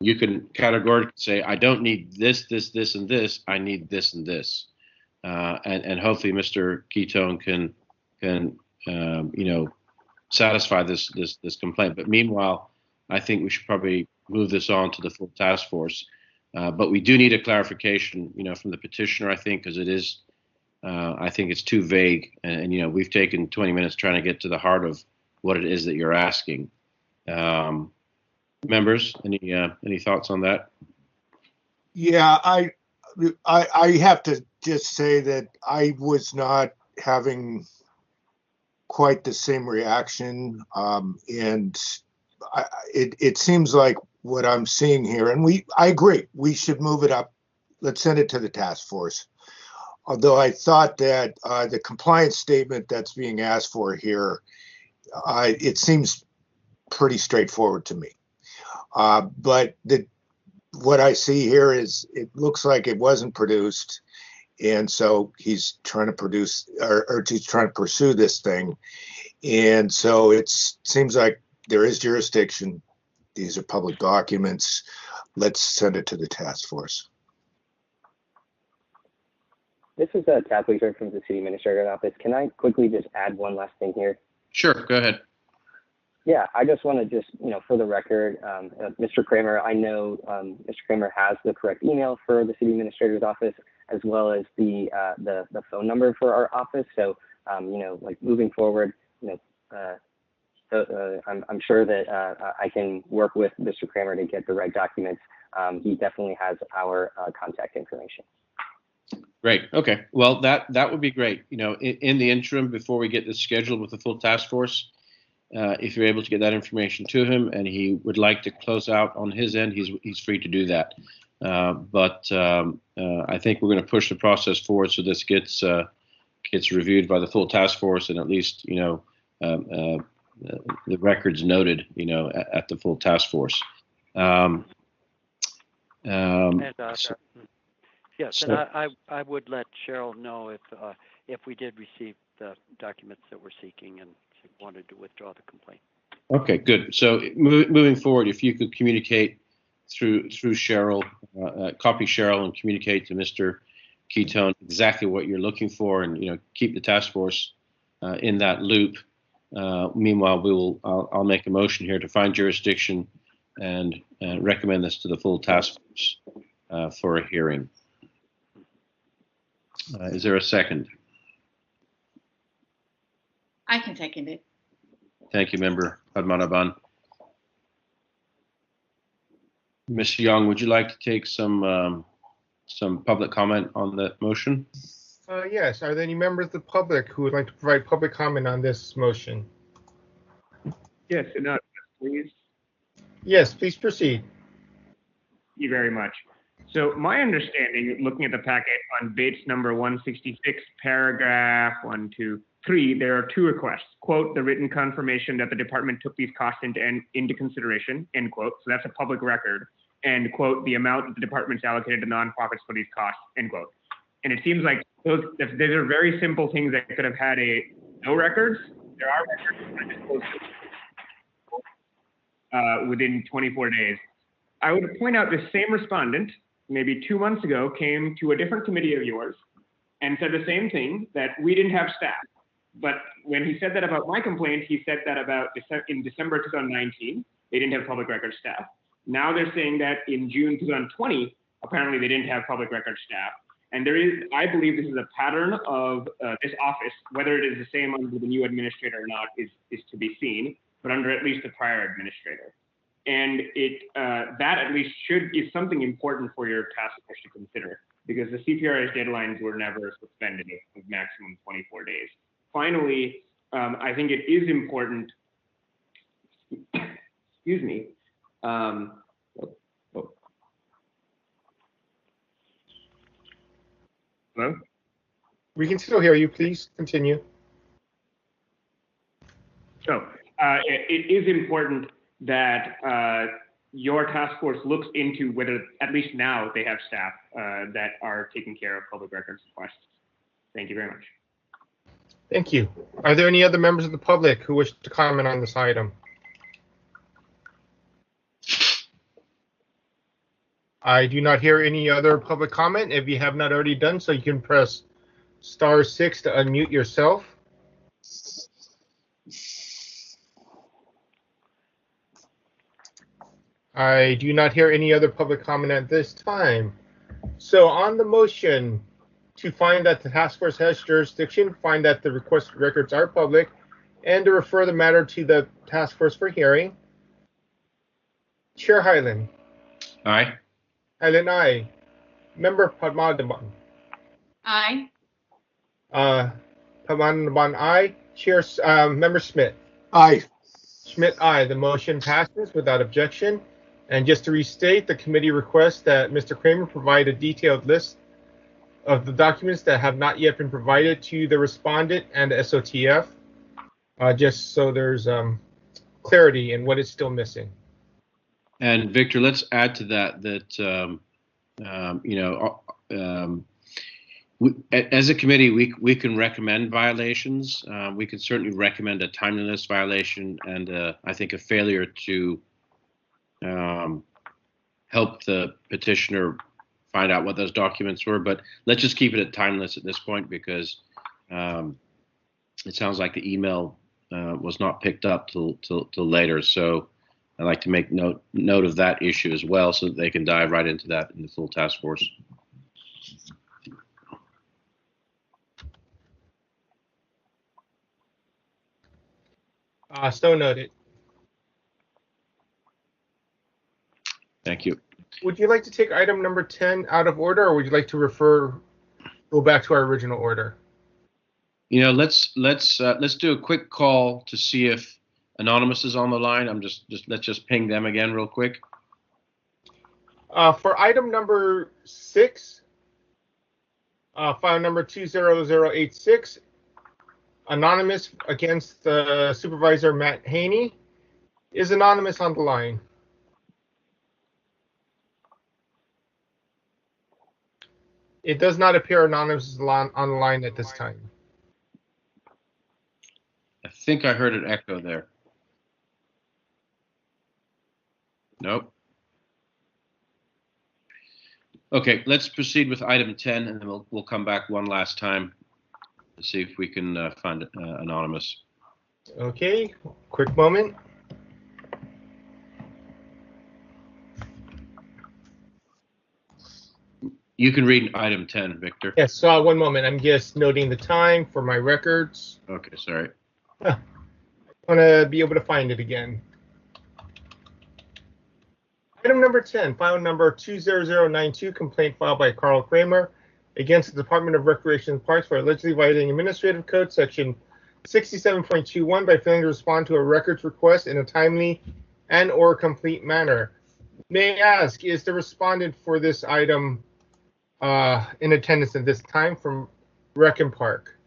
You can categorically say, I don't need this, this, this, and this. I need this and this. And hopefully Mr. Ketone can satisfy this complaint. But meanwhile, I think we should probably move this on to the full task force. But we do need a clarification, from the petitioner, I think, because it is, I think it's too vague. And we've taken 20 minutes trying to get to the heart of what it is that you're asking. Members, any thoughts on that? Yeah, I have to just say that I was not having quite the same reaction, and it seems like what I'm seeing here, and I agree, we should move it up. Let's send it to the task force. Although I thought that the compliance statement that's being asked for here, it seems pretty straightforward to me. But what I see here is it looks like it wasn't produced, and so he's trying to produce or he's trying to pursue this thing, and so it seems like there is jurisdiction. These are public documents. Let's send it to the task force. This is Kathleen from the City Administrator's Office. Can I quickly just add one last thing here? Sure, go ahead. Yeah, I just want to for the record, Mr. Kramer, I know Mr. Kramer has the correct email for the City Administrator's Office, as well as the phone number for our office. So, moving forward, I'm sure that I can work with Mr. Kramer to get the right documents. He definitely has our contact information. Great. Okay. Well, that would be great. In the interim, before we get this scheduled with the full task force, if you're able to get that information to him and he would like to close out on his end, he's free to do that. But I think we're going to push the process forward so this gets reviewed by the full task force, and at least the records noted at the full task force. Yes, so, and I would let Cheryl know if we did receive the documents that we're seeking and she wanted to withdraw the complaint. Okay, good. So moving forward, if you could communicate through Cheryl, copy Cheryl and communicate to Mr. Ketone exactly what you're looking for, and keep the task force in that loop. Meanwhile, I'll make a motion here to find jurisdiction and recommend this to the full task force for a hearing. Is there a second? I can second it. Thank you, Member Padmanabhan. Ms. Young, would you like to take some public comment on the motion? Yes. Are there any members of the public who would like to provide public comment on this motion? Yes, enough, please. Yes, please proceed. Thank you very much. So my understanding, looking at the packet on Bates number 166, paragraph 1, 2, 3, there are two requests. Quote, the written confirmation that the department took these costs into consideration, end quote. So that's a public record. And quote, the amount that the department's allocated to nonprofits for these costs, end quote. And it seems like those are very simple things that could have had no records. There are records within 24 days. I would point out the same respondent, maybe 2 months ago, came to a different committee of yours and said the same thing, that we didn't have staff. But when he said that about my complaint, he said that in December 2019, they didn't have public records staff. Now they're saying that in June 2020, apparently they didn't have public records staff. And there is, I believe this is a pattern of this office, whether it is the same under the new administrator or not is to be seen, but under at least the prior administrator. And that at least is something important for your task force to consider, because the CPRA's deadlines were never suspended of maximum 24 days. Finally, I think it is important, excuse me, hello? We can still hear you. Please continue. So it is important that your task force looks into whether, at least now, they have staff that are taking care of public records requests. Thank you very much. Thank you. Are there any other members of the public who wish to comment on this item? I do not hear any other public comment. If you have not already done so, you can press *6 to unmute yourself. I do not hear any other public comment at this time. So on the motion to find that the task force has jurisdiction, find that the requested records are public, and to refer the matter to the task force for hearing, Chair Hyland. Aye. Hyland, aye. Member Padmanabhan. Aye. Padmanabhan, aye. Chair, Member Smith. Aye. Schmidt, aye. The motion passes without objection. And just to restate, the committee requests that Mr. Kramer provide a detailed list of the documents that have not yet been provided to the respondent and the SOTF, just so there's clarity in what is still missing. And Victor, let's add to that as a committee, we can recommend violations. We can certainly recommend a timeliness violation and I think a failure to help the petitioner find out what those documents were. But let's just keep it at timeliness at this point, because it sounds like the email was not picked up till later. So I'd like to make note of that issue as well, so that they can dive right into that in the full task force. So noted. Thank you. Would you like to take item number 10 out of order, or would you like to go back to our original order? Let's do a quick call to see if Anonymous is on the line. Let's just ping them again real quick. For item number 6, file number 20086, Anonymous against Supervisor Matt Haney. Is Anonymous on the line? It does not appear Anonymous is on the line at this time. I think I heard an echo there. Nope. Okay, let's proceed with item 10, and then we'll come back one last time to see if we can find Anonymous. Okay, quick moment. You can read item 10, Victor. Yes, one moment. I'm just noting the time for my records. Okay, sorry. I want to be able to find it again. Item number 10, file number 20092, complaint filed by Carl Kramer against the Department of Recreation and Parks for allegedly violating Administrative Code Section 67.21 by failing to respond to a records request in a timely and/or complete manner. May I ask, is the respondent for this item in attendance at this time from Rec and Park?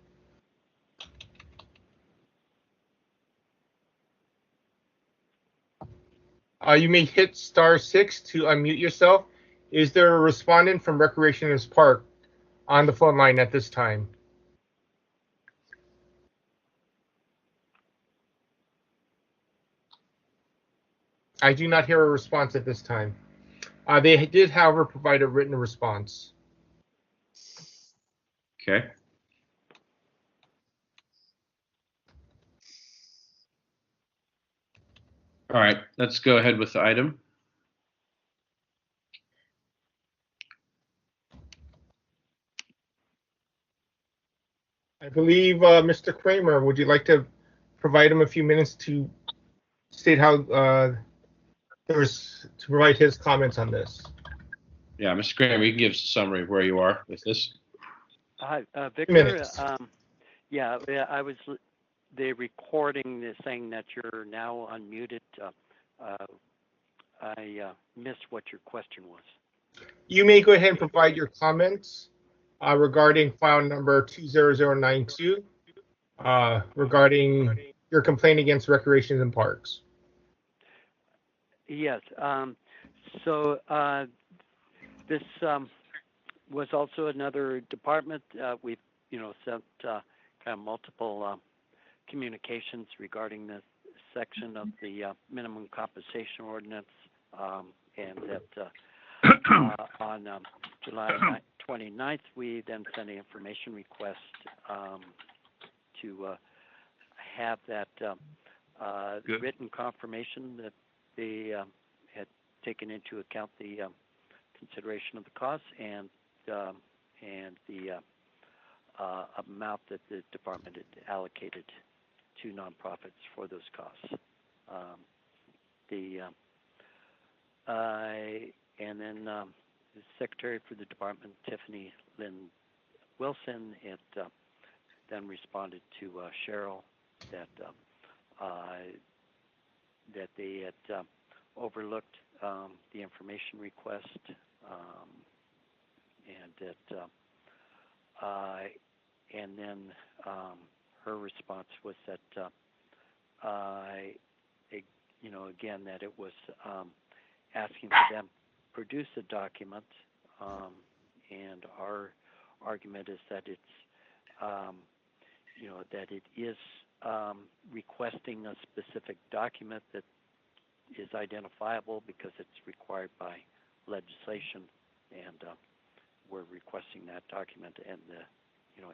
You may hit *6 to unmute yourself. Is there a respondent from Recreation and Park on the phone line at this time? I do not hear a response at this time. They did, however, provide a written response. Okay. All right, let's go ahead with the item. I believe Mr. Kramer, would you like to provide him a few minutes to state how to provide his comments on this? Yeah, Mr. Kramer, you can give us a summary of where you are with this. Hi, Victor. Minutes. Yeah, I was the recording is saying that you're now unmuted. I missed what your question was. You may go ahead and provide your comments regarding file number 20092 regarding your complaint against Recreation and Parks. Yes. So this was also another department. We've sent kind of multiple communications regarding this section of the minimum compensation ordinance, and that on July 29th, we then sent an information request to have that written confirmation that they had taken into account the consideration of the costs and the amount that the department had allocated to nonprofits for those costs. And then the Secretary for the Department, Tiffany Lynn Wilson, then responded to Cheryl that that they had overlooked the information request, and that and then her response was that again that it was asking for them to produce a document, and our argument is that it's that it is requesting a specific document that is identifiable because it's required by legislation, and we're requesting that document and the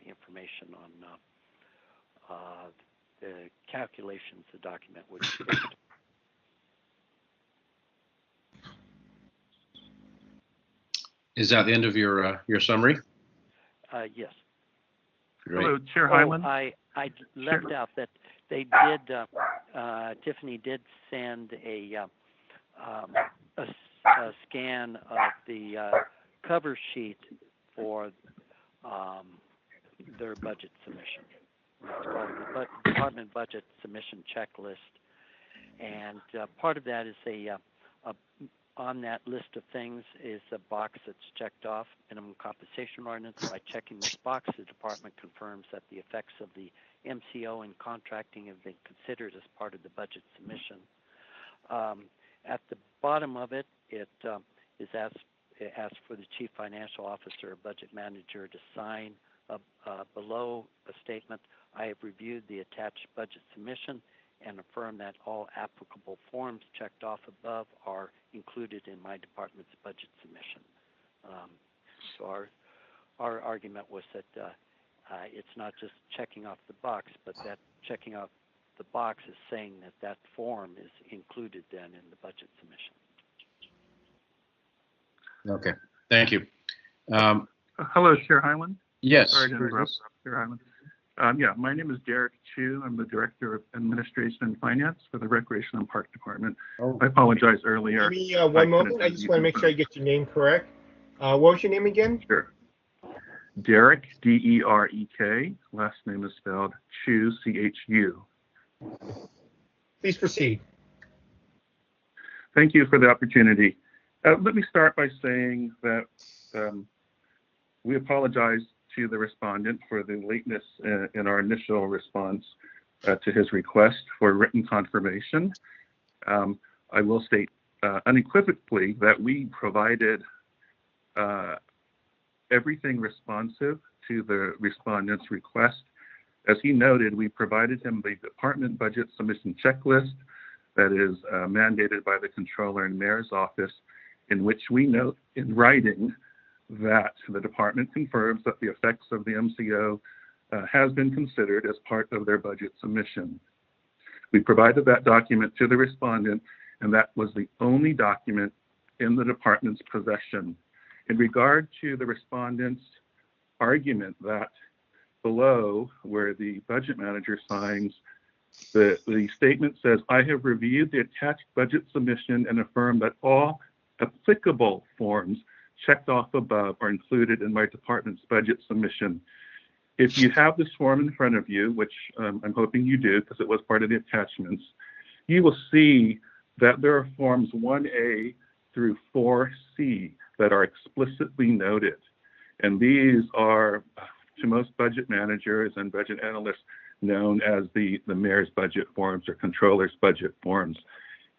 information on the calculations the document would be based on. Is that the end of your summary? Yes. Great. Hello, Chair Hyland. I left out that they did. Tiffany did send a scan of the cover sheet for their budget submission. It's called the Department Budget Submission Checklist, and part of that is on that list of things is a box that's checked off, minimum compensation ordinance. By checking this box, the department confirms that the effects of the MCO and contracting have been considered as part of the budget submission. At the bottom of it, it asks for the chief financial officer or budget manager to sign below a statement. I have reviewed the attached budget submission and affirm that all applicable forms checked off above are included in my department's budget submission. So our argument was that it's not just checking off the box, but that checking off the box is saying that that form is included then in the budget submission. Okay, thank you. Hello, Chair Hyland. Yes. Sorry to interrupt, Chair Hyland. Yeah, my name is Derek Chu. I'm the Director of Administration and Finance for the Recreation and Park Department. I apologize earlier. Give me 1 moment. I just want to make sure I get your name correct. What was your name again? Sure. Derek, D-E-R-E-K. Last name is spelled Chu, C-H-U. Please proceed. Thank you for the opportunity. Let me start by saying that we apologize to the respondent for the lateness in our initial response to his request for written confirmation. I will state unequivocally that we provided everything responsive to the respondent's request. As he noted, we provided him the department budget submission checklist that is mandated by the Controller and Mayor's Office, in which we note in writing that the department confirms that the effects of the MCO has been considered as part of their budget submission. We provided that document to the respondent, and that was the only document in the department's possession. In regard to the respondent's argument that below, where the budget manager signs, the statement says, "I have reviewed the attached budget submission and affirm that all applicable forms checked off above are included in my department's budget submission." If you have this form in front of you, which I'm hoping you do because it was part of the attachments, you will see that there are forms 1A through 4C that are explicitly noted. And these are, to most budget managers and budget analysts, known as the mayor's budget forms or controller's budget forms.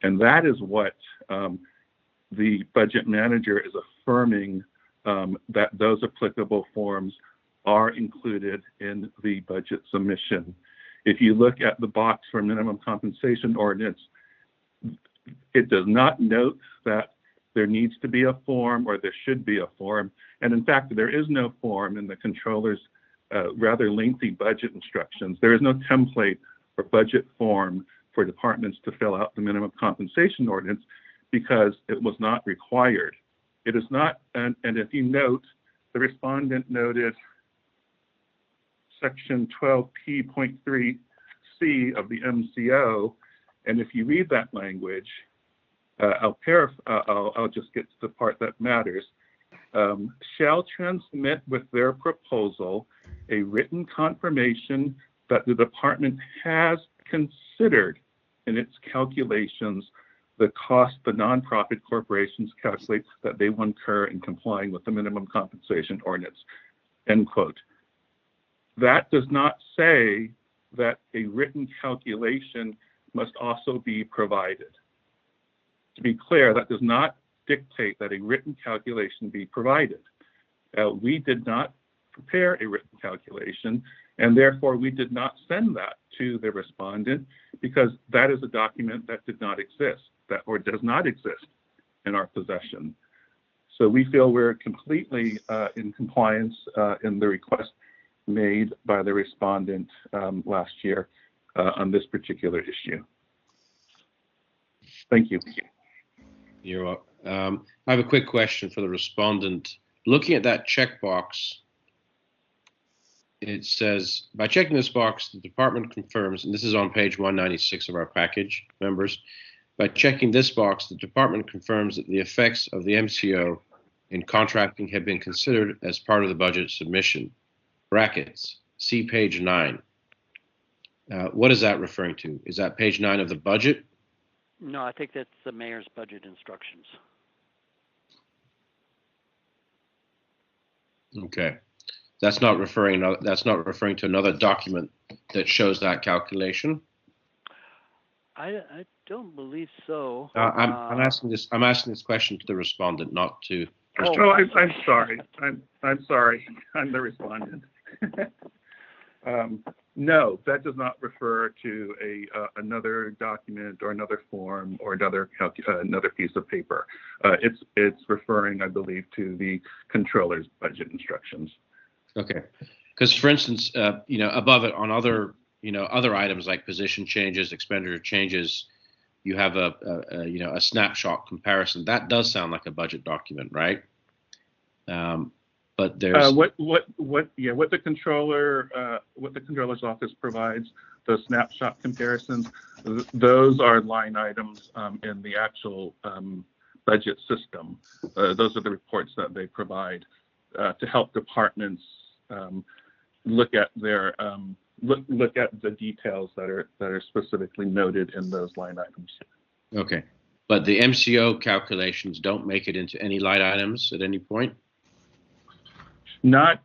And that is what the budget manager is affirming, that those applicable forms are included in the budget submission. If you look at the box for minimum compensation ordinance, it does not note that there needs to be a form or there should be a form. And in fact, there is no form in the controller's rather lengthy budget instructions. There is no template or budget form for departments to fill out the minimum compensation ordinance because it was not required. It is not, and if you note, the respondent noted section 12P.3C of the MCO, and if you read that language, I'll just get to the part that matters. Shall transmit with their proposal a written confirmation that the department has considered in its calculations the cost the nonprofit corporations calculate that they will incur in complying with the minimum compensation ordinance, end quote. That does not say that a written calculation must also be provided. To be clear, that does not dictate that a written calculation be provided. We did not prepare a written calculation, and therefore we did not send that to the respondent because that is a document that did not exist, or does not exist in our possession. So we feel we're completely in compliance in the request made by the respondent last year on this particular issue. Thank you. You're welcome. I have a quick question for the respondent. Looking at that checkbox, it says, by checking this box, the department confirms, and this is on page 196 of our package, members. By checking this box, the department confirms that the effects of the MCO in contracting have been considered as part of the budget submission. Brackets, see page 9. What is that referring to? Is that page 9 of the budget? No, I think that's the mayor's budget instructions. Okay, that's not referring to another document that shows that calculation. I don't believe so. I'm asking this question to the respondent, not to. Oh, I'm sorry. I'm sorry. I'm the respondent. No, that does not refer to another document or another form or another piece of paper. It's referring, I believe, to the controller's budget instructions. Okay, because for instance, above it on other other items like position changes, expenditure changes, you have a snapshot comparison. That does sound like a budget document, right? But there's what the controller's office provides, those snapshot comparisons, those are line items in the actual budget system. Those are the reports that they provide to help departments look at their look at the details that are specifically noted in those line items. Okay, but the MCO calculations don't make it into any line items at any point? Not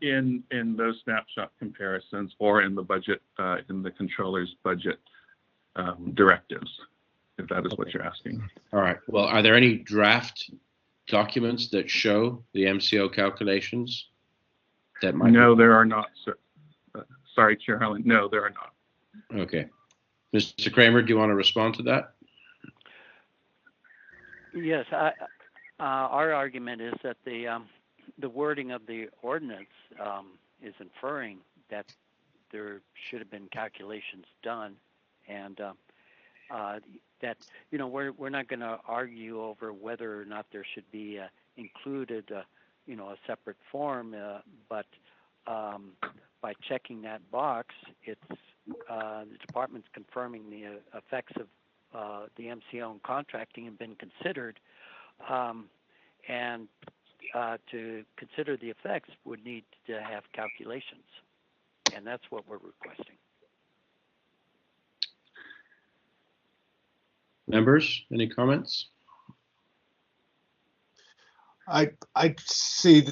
in those snapshot comparisons or in the budget, in the controller's budget directives, if that is what you're asking. All right. Well, are there any draft documents that show the MCO calculations? That might No, there are not, sir. Sorry, Chair Harlan. No, there are not. Okay. Mr. Kramer, do you want to respond to that? Yes, our argument is that the wording of the ordinance is inferring that there should have been calculations done, and that we're not going to argue over whether or not there should be included a separate form, but by checking that box, it's the department's confirming the effects of the MCO and contracting have been considered, and to consider the effects would need to have calculations, and that's what we're requesting. Members, any comments? I see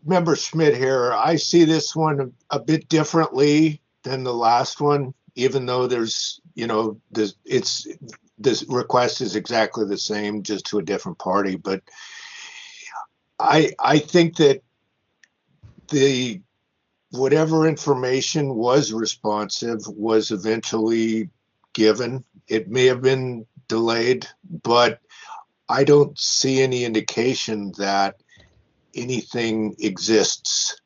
Member Schmidt here. I see this one a bit differently than the last one, even though there's, this request is exactly the same, just to a different party. But I think that whatever information was responsive was eventually given. It may have been delayed, but I don't see any indication that anything exists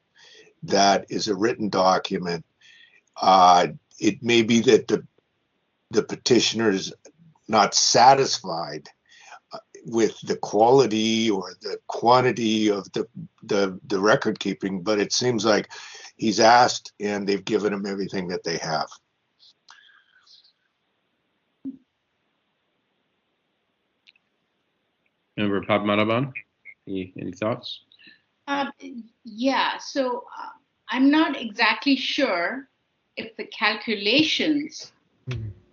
that is a written document. It may be that the petitioner is not satisfied with the quality or the quantity of the record keeping, but it seems like he's asked and they've given him everything that they have. Member Padmanabhan, any thoughts? Yeah, so I'm not exactly sure if the calculations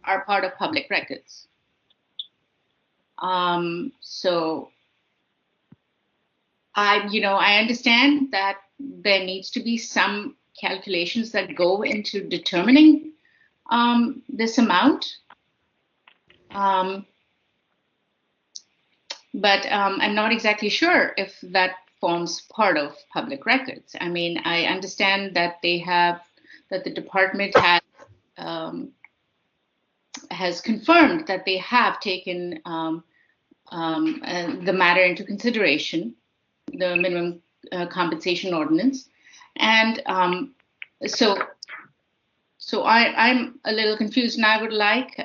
are part of public records. So I understand that there needs to be some calculations that go into determining this amount. But I'm not exactly sure if that forms part of public records. I mean, I understand that the department has confirmed that they have taken the matter into consideration, the minimum compensation ordinance, and so I'm a little confused, and I would like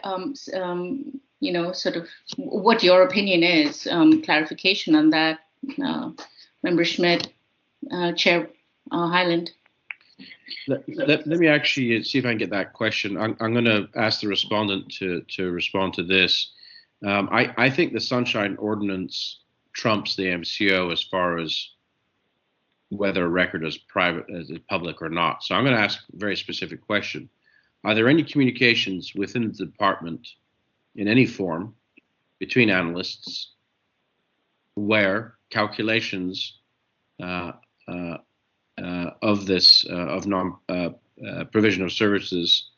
sort of what your opinion is, clarification on that, Member Schmidt, Chair Hyland. Let me actually see if I can get that question. I'm going to ask the respondent to respond to this. I think the Sunshine Ordinance trumps the MCO as far as whether a record is private, is public or not. So I'm going to ask a very specific question. Are there any communications within the department in any form between analysts where calculations of this provision of services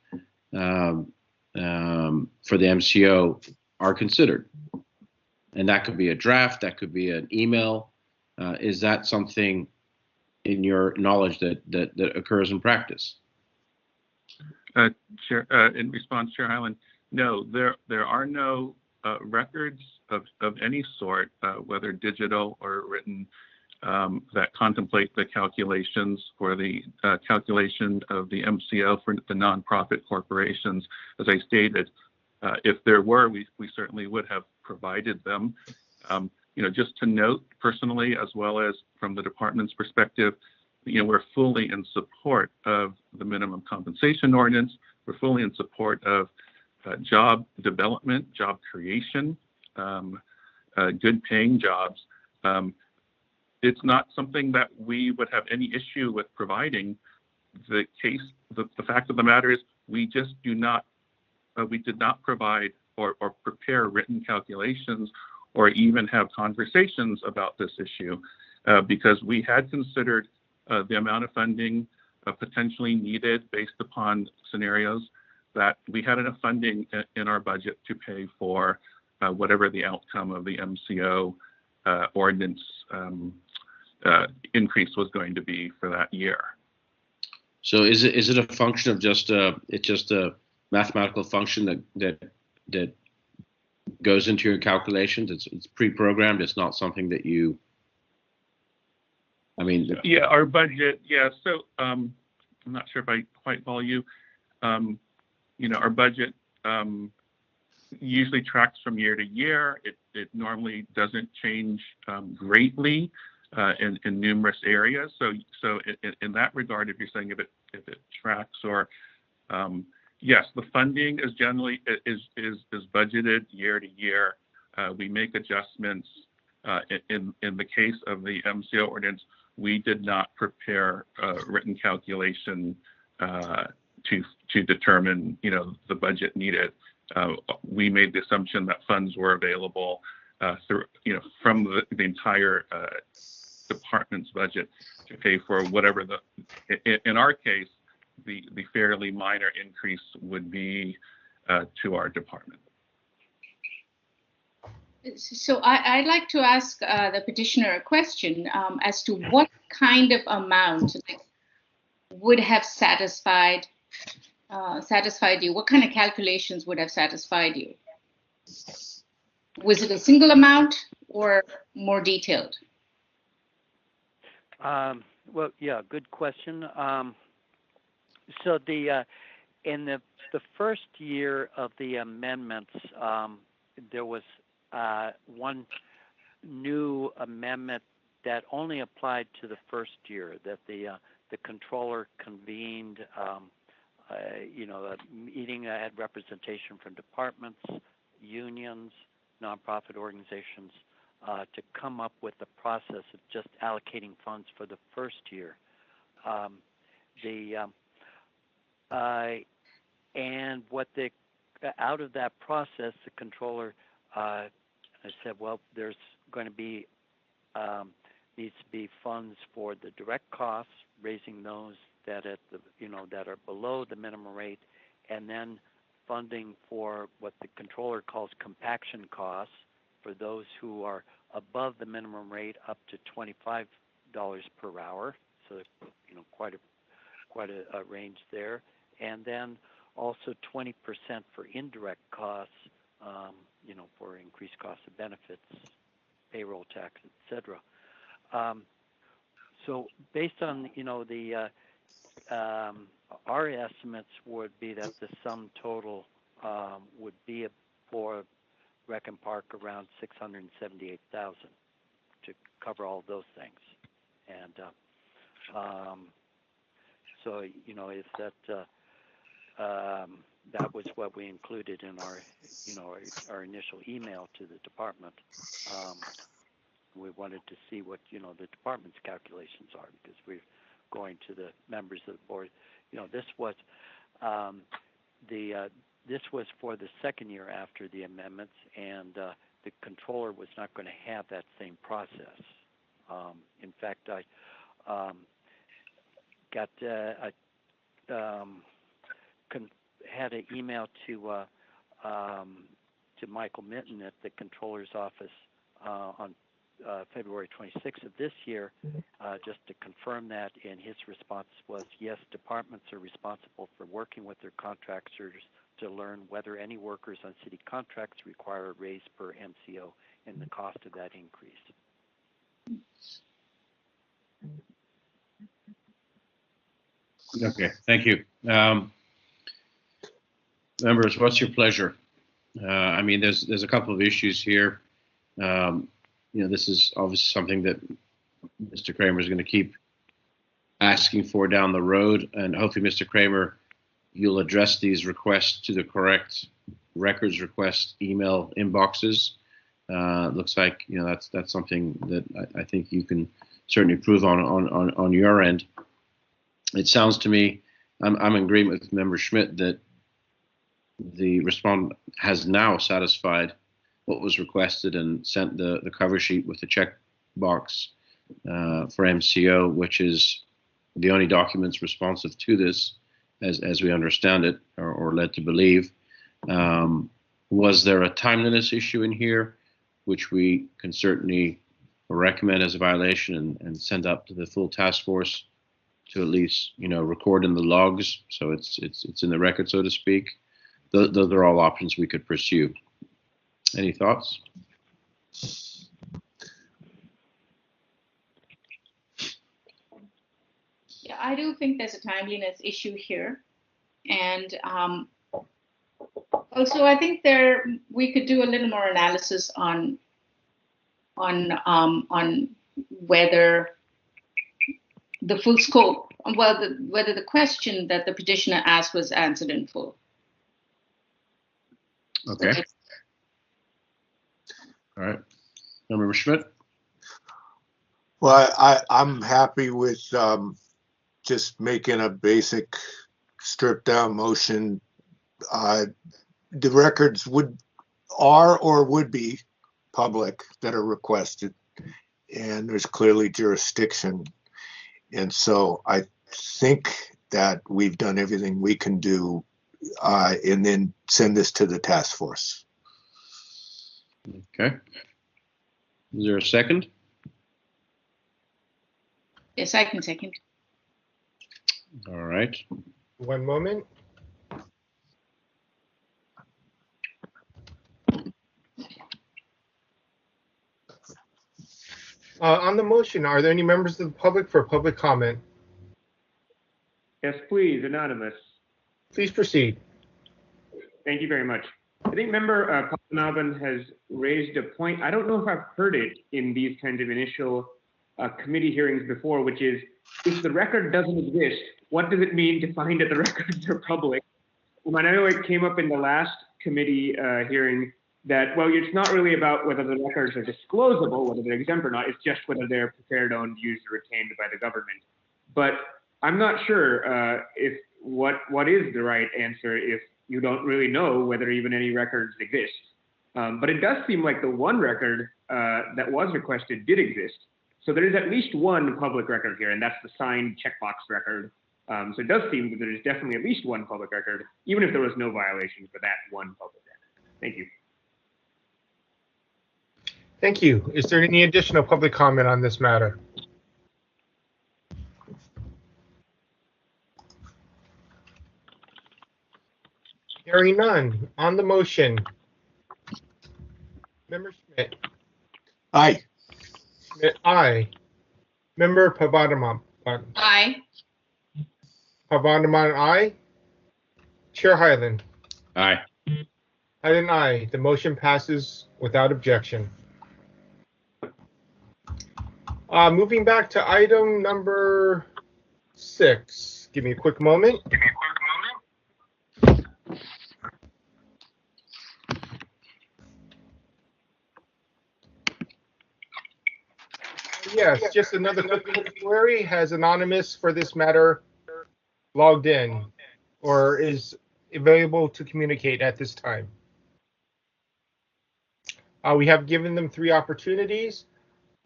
for the MCO are considered? And that could be a draft, that could be an email. Is that something in your knowledge that occurs in practice? Chair, in response, Chair Hyland, no, there are no records of any sort, whether digital or written, that contemplate the calculations for the calculation of the MCO for the nonprofit corporations. As I stated, if there were, we certainly would have provided them. Just to note personally, as well as from the department's perspective, we're fully in support of the minimum compensation ordinance. We're fully in support of job development, job creation, good paying jobs. It's not something that we would have any issue with providing. The fact of the matter is we just did not provide or prepare written calculations or even have conversations about this issue because we had considered the amount of funding potentially needed based upon scenarios that we had enough funding in our budget to pay for whatever the outcome of the MCO ordinance increase was going to be for that year. So is it a function of it's just a mathematical function that goes into your calculations? It's pre-programmed. It's not something that you. Yeah, our budget. Yeah, so I'm not sure if I quite follow you. Our budget usually tracks from year to year. It normally doesn't change greatly in numerous areas. So in that regard, if you're saying if it tracks or yes, the funding is generally is budgeted year to year. We make adjustments. In the case of the MCO ordinance, we did not prepare a written calculation to determine the budget needed. We made the assumption that funds were available through from the entire department's budget to pay for whatever in our case the fairly minor increase would be to our department. So I'd like to ask the petitioner a question as to what kind of amount would have satisfied you? What kind of calculations would have satisfied you? Was it a single amount or more detailed? Well, yeah, good question. So in the first year of the amendments, there was one new amendment that only applied to the first year, that the controller convened a meeting that had representation from departments, unions, nonprofit organizations to come up with the process of just allocating funds for the first year. And what out of that process, the controller said, well, there's going to be needs to be funds for the direct costs, raising those that that are below the minimum rate, and then funding for what the controller calls compaction costs for those who are above the minimum rate up to $25 per hour. So quite a range there, and then also 20% for indirect costs, for increased costs of benefits, payroll tax, etc. So based on our estimates would be that the sum total would be for Rec and Park around $678,000 to cover all those things, and so if that was what we included in our initial email to the department. We wanted to see what the department's calculations are, because we're going to the members of the board. This was this was for the second year after the amendments, and the controller was not going to have that same process. In fact, I got had an email to Michael Minton at the controller's office on February 26th of this year, just to confirm that, and his response was, yes, departments are responsible for working with their contractors to learn whether any workers on city contracts require a raise per MCO and the cost of that increase. Okay, thank you. Members, what's your pleasure? I mean, there's a couple of issues here. This is obviously something that Mr. Kramer is going to keep asking for down the road, and hopefully, Mr. Kramer, you'll address these requests to the correct records request email inboxes. Looks like that's something that I think you can certainly prove on your end. It sounds to me, I'm in agreement with Member Schmidt that the respondent has now satisfied what was requested and sent the cover sheet with the check box for MCO, which is the only documents responsive to this, as we understand it, or led to believe. Was there a timeliness issue in here, which we can certainly recommend as a violation and send up to the full task force to at least record in the logs, so it's in the record, so to speak. Those are all options we could pursue. Any thoughts? Yeah, I do think there's a timeliness issue here, and also I think we could do a little more analysis on whether the full scope, whether the question that the petitioner asked was answered in full. Okay. All right. Member Schmidt? Well, I'm happy with just making a basic stripped down motion. The records are or would be public that are requested, and there's clearly jurisdiction. And so I think that we've done everything we can do, and then send this to the task force. Okay. Is there a second? Yes, I can second. All right. One moment. On the motion, are there any members of the public for public comment? Yes, please, anonymous. Please proceed. Thank you very much. I think Member Padmanabhan has raised a point. I don't know if I've heard it in these kinds of initial committee hearings before, which is, if the record doesn't exist, what does it mean to find that the records are public? I know it came up in the last committee hearing that, well, it's not really about whether the records are disclosable, whether they're exempt or not, it's just whether they're prepared, owned, used, or retained by the government. But I'm not sure if what is the right answer if you don't really know whether even any records exist. But it does seem like the one record that was requested did exist. So there is at least one public record here, and that's the signed checkbox record. So it does seem that there is definitely at least one public record, even if there was no violation for that one public record. Thank you. Thank you. Is there any additional public comment on this matter? Hearing none. On the motion, Member Schmidt. Aye. Schmidt, aye. Member Padmanabhan. Aye. Padmanabhan, aye. Chair Hyland. Aye. Hyland, aye. The motion passes without objection. Moving back to item number 6. Give me a quick moment. Yes, just another quick query. Has Anonymous for this matter logged in or is available to communicate at this time? We have given them 3 opportunities.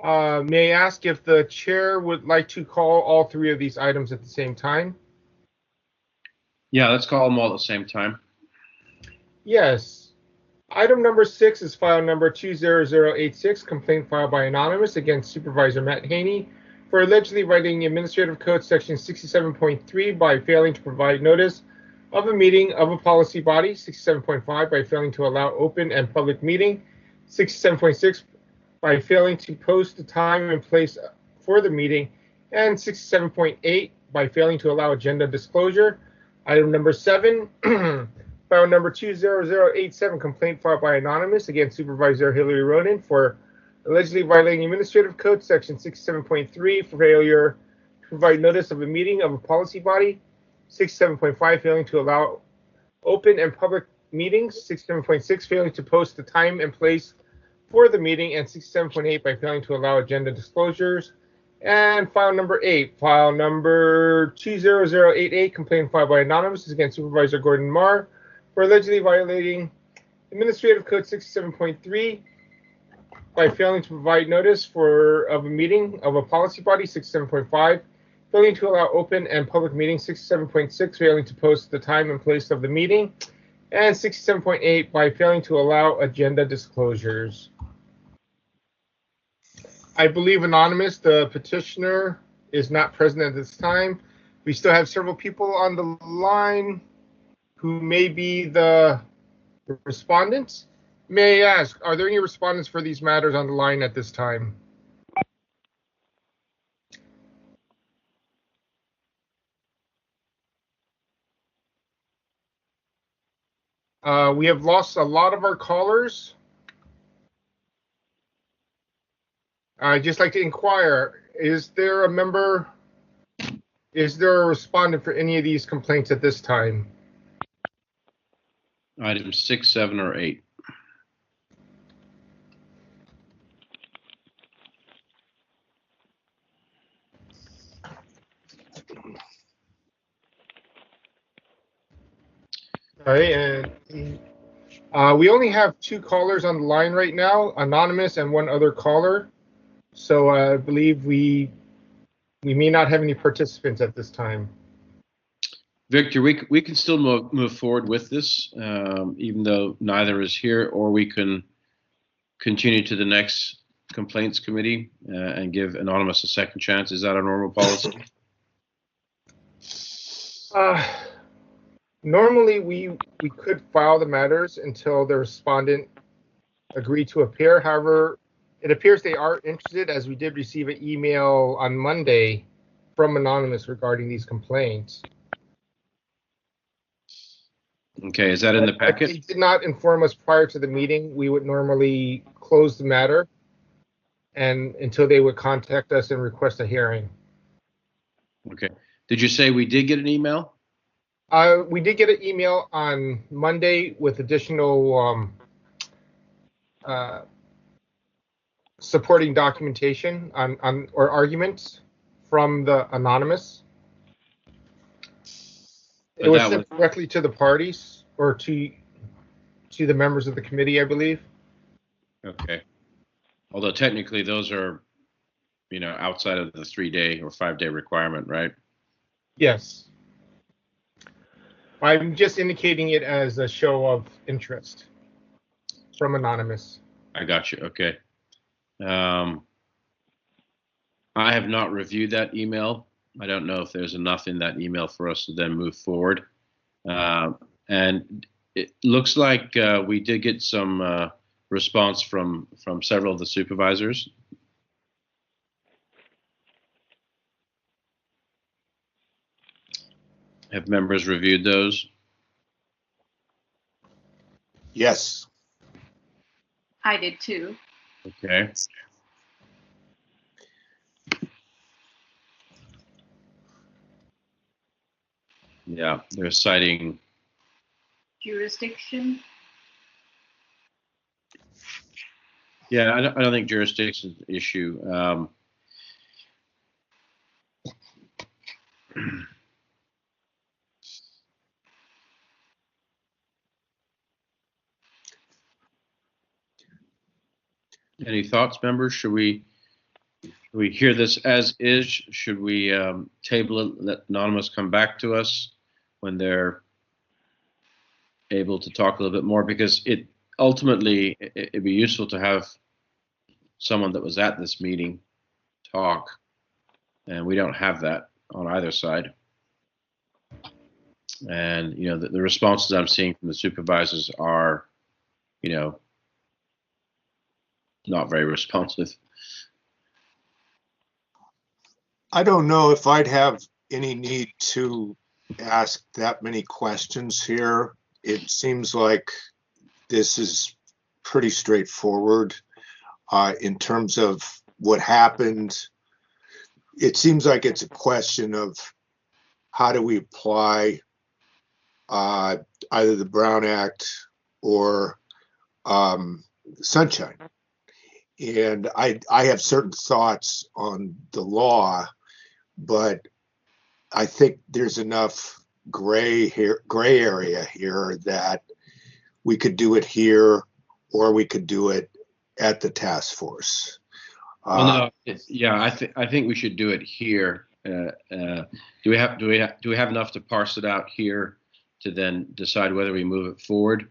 May I ask if the chair would like to call all 3 of these items at the same time? Yeah, let's call them all at the same time. Yes. Item number 6 is file number 20086, complaint filed by Anonymous against Supervisor Matt Haney for allegedly violating Administrative Code Section 67.3 by failing to provide notice of a meeting of a policy body, 67.5 by failing to allow open and public meeting, 67.6 by failing to post the time and place for the meeting, and 67.8 by failing to allow agenda disclosure. Item number 7, file number 20087, complaint filed by Anonymous against Supervisor Hillary Roden for allegedly violating Administrative Code Section 67.3 for failure to provide notice of a meeting of a policy body, 67.5, failing to allow open and public meetings, 67.6, failing to post the time and place for the meeting, and 67.8 by failing to allow agenda disclosures. And file number 8, file number 20088, complaint filed by Anonymous against Supervisor Gordon Marr for allegedly violating Administrative Code 67.3 by failing to provide notice of a meeting of a policy body, 67.5, failing to allow open and public meetings, 67.6, failing to post the time and place of the meeting, and 67.8 by failing to allow agenda disclosures. I believe Anonymous, the petitioner, is not present at this time. We still have several people on the line who may be the respondents. May I ask, are there any respondents for these matters on the line at this time? We have lost a lot of our callers. I'd just like to inquire, is there a respondent for any of these complaints at this time? Items 6, 7, or 8. All right, and we only have 2 callers on the line right now, Anonymous and one other caller. So I believe we may not have any participants at this time. Victor, we can still move forward with this, even though neither is here, or we can continue to the next complaints committee and give Anonymous a second chance. Is that a normal policy? Normally, we could file the matters until the respondent agreed to appear. However, it appears they are interested, as we did receive an email on Monday from Anonymous regarding these complaints. Okay, is that in the packet? They did not inform us prior to the meeting. We would normally close the matter and until they would contact us and request a hearing. Okay. Did you say we did get an email? We did get an email on Monday with additional supporting documentation or arguments from the Anonymous. It was sent directly to the parties or to the members of the committee, I believe. Okay. Although technically those are, outside of the 3-day or 5-day requirement, right? Yes. I'm just indicating it as a show of interest from Anonymous. I got you. Okay. I have not reviewed that email. I don't know if there's enough in that email for us to then move forward. And it looks like we did get some response from several of the supervisors. Have members reviewed those? Yes. I did too. Okay. Yeah, they're citing Jurisdiction. Yeah, I don't think jurisdiction is an issue. Any thoughts, members? Should we hear this as is? Should we table it, let Anonymous come back to us when they're able to talk a little bit more? Because ultimately it'd be useful to have someone that was at this meeting talk, and we don't have that on either side. And the responses I'm seeing from the supervisors are, not very responsive. I don't know if I'd have any need to ask that many questions here. It seems like this is pretty straightforward in terms of what happened. It seems like it's a question of how do we apply either the Brown Act or Sunshine. And I have certain thoughts on the law, but I think there's enough gray area here that we could do it here or we could do it at the task force. Well, no, yeah, I think we should do it here. Do we have enough to parse it out here to then decide whether we move it forward?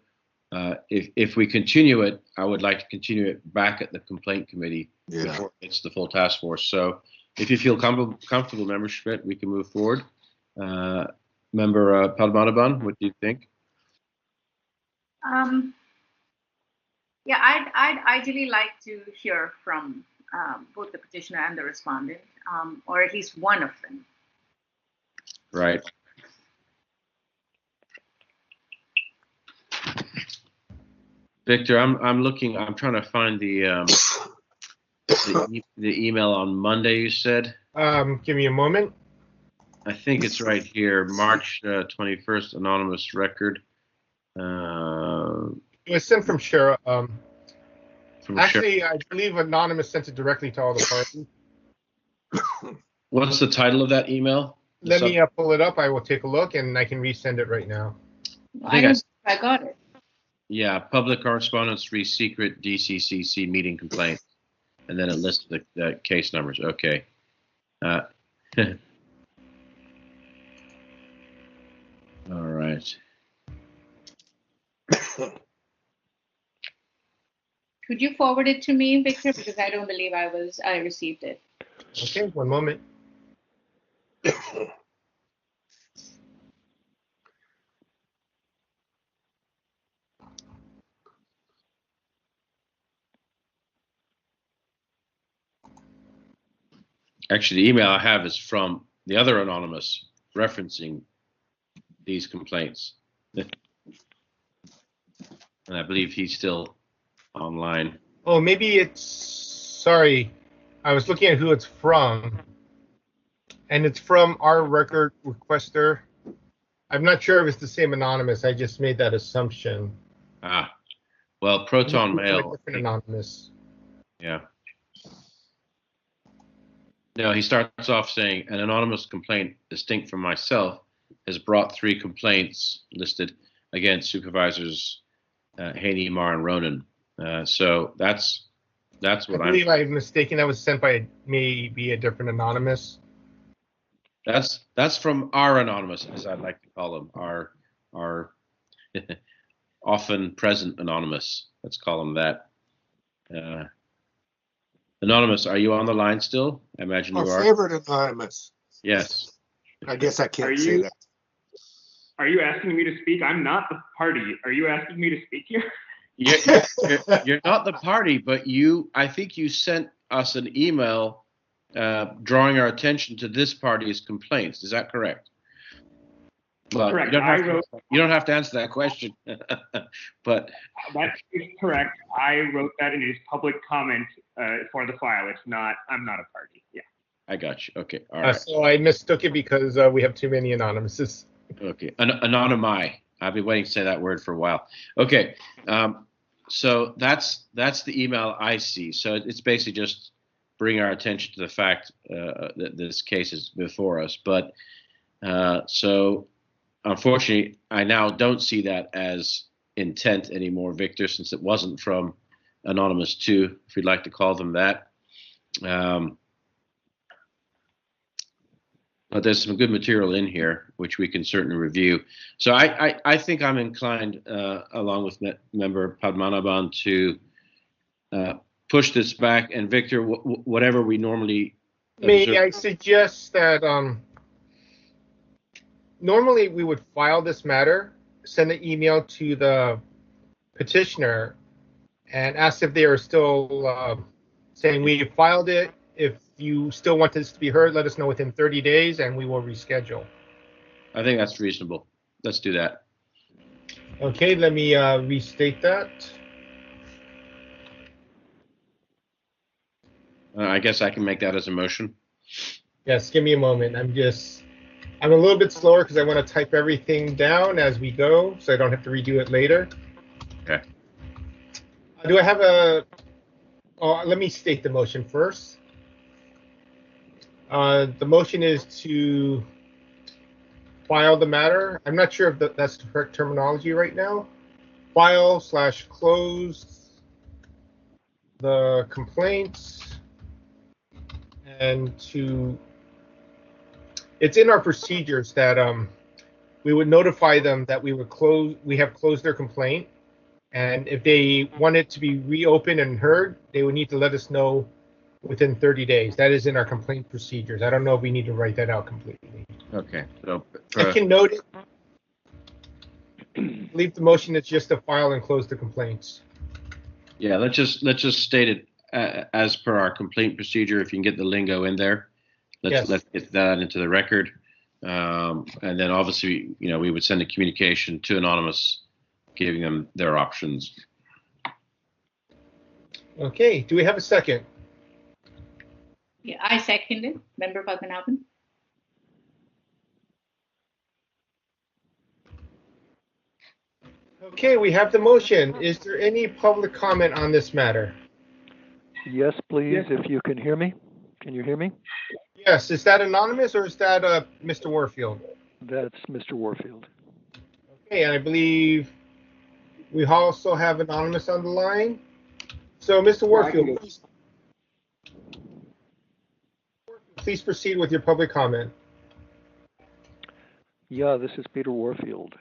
If we continue it, I would like to continue it back at the complaint committee before it's the full task force. So if you feel comfortable, Member Schmidt, we can move forward. Member Padmanabhan, what do you think? Yeah, I'd ideally like to hear from both the petitioner and the respondent, or at least one of them. Right. Victor, I'm looking. I'm trying to find the email on Monday. You said. Give me a moment. I think it's right here, March 21st, anonymous record. It was sent from Cheryl. Actually, I believe Anonymous sent it directly to all the parties. What's the title of that email? Let me pull it up. I will take a look, and I can resend it right now. I got it. Yeah, public correspondence, secret DCCC meeting complaint, and then it lists the case numbers. Okay. All right. Could you forward it to me, Victor? Because I don't believe I received it. Okay, one moment. Actually, the email I have is from the other anonymous referencing these complaints. And I believe he's still online. Oh, maybe it's, sorry, I was looking at who it's from, and it's from our record requester. I'm not sure if it's the same anonymous. I just made that assumption. Ah, well, Proton Mail. Different anonymous. Yeah. No, he starts off saying, an anonymous complaint distinct from myself has brought 3 complaints listed against supervisors Haney, Marr, and Ronan. So that's what I believe I'm mistaken. That was sent by maybe a different anonymous. That's from our anonymous, as I'd like to call him, our often present anonymous. Let's call him that. Anonymous, are you on the line still? I imagine you are. Our favorite anonymous. Yes. I guess I can't say that. Are you asking me to speak? I'm not the party. Are you asking me to speak here? You're not the party, but I think you sent us an email drawing our attention to this party's complaints. Is that correct? Well, correct. You don't have to answer that question. But that is correct. I wrote that in his public comment for the file. I'm not a party. Yeah. I got you. Okay. All right. So I mistook it because we have too many anonymouses. Okay. Anonymi. I've been waiting to say that word for a while. Okay. So that's the email I see. So it's basically just bring our attention to the fact that this case is before us. But so unfortunately, I now don't see that as intent anymore, Victor, since it wasn't from Anonymous 2, if you'd like to call them that. But there's some good material in here, which we can certainly review. So I think I'm inclined, along with Member Padmanabhan, to push this back. And Victor, whatever we normally May I suggest that normally we would file this matter, send an email to the petitioner, and ask if they are still saying we filed it. If you still want this to be heard, let us know within 30 days and we will reschedule. I think that's reasonable. Let's do that. Okay, let me restate that. I guess I can make that as a motion. Yes, give me a moment. I'm a little bit slower because I want to type everything down as we go so I don't have to redo it later. Okay. Do I have a... Oh, let me state the motion first. The motion is to file the matter. I'm not sure if that's the correct terminology right now. File/close the complaints and to... It's in our procedures that we would notify them that we have closed their complaint. And if they want it to be reopened and heard, they would need to let us know within 30 days. That is in our complaint procedures. I don't know if we need to write that out completely. Okay. So, I can note it. Leave the motion. It's just to file and close the complaints. Yeah, let's just state it as per our complaint procedure. If you can get the lingo in there, let's get that into the record. And then obviously, we would send a communication to Anonymous, giving them their options. Okay. Do we have a second? Yeah, I second it. Member Padmanabhan. Okay, we have the motion. Is there any public comment on this matter? Yes, please, if you can hear me. Can you hear me? Yes. Is that Anonymous or is that Mr. Warfield? That's Mr. Warfield. Okay, and I believe we also have Anonymous on the line. So, Mr. Warfield, please proceed with your public comment. Yeah, this is Peter Warfield,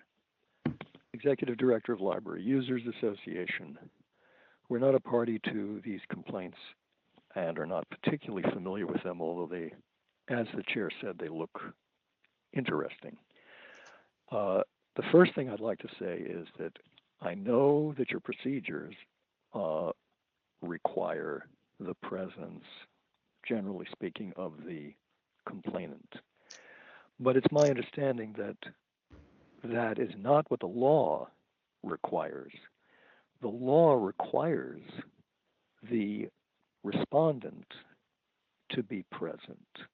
Executive Director of Library Users Association. We're not a party to these complaints and are not particularly familiar with them, although they, as the chair said, they look interesting. The first thing I'd like to say is that I know that your procedures require the presence, generally speaking, of the complainant. But it's my understanding that that is not what the law requires. The law requires the respondent to be present,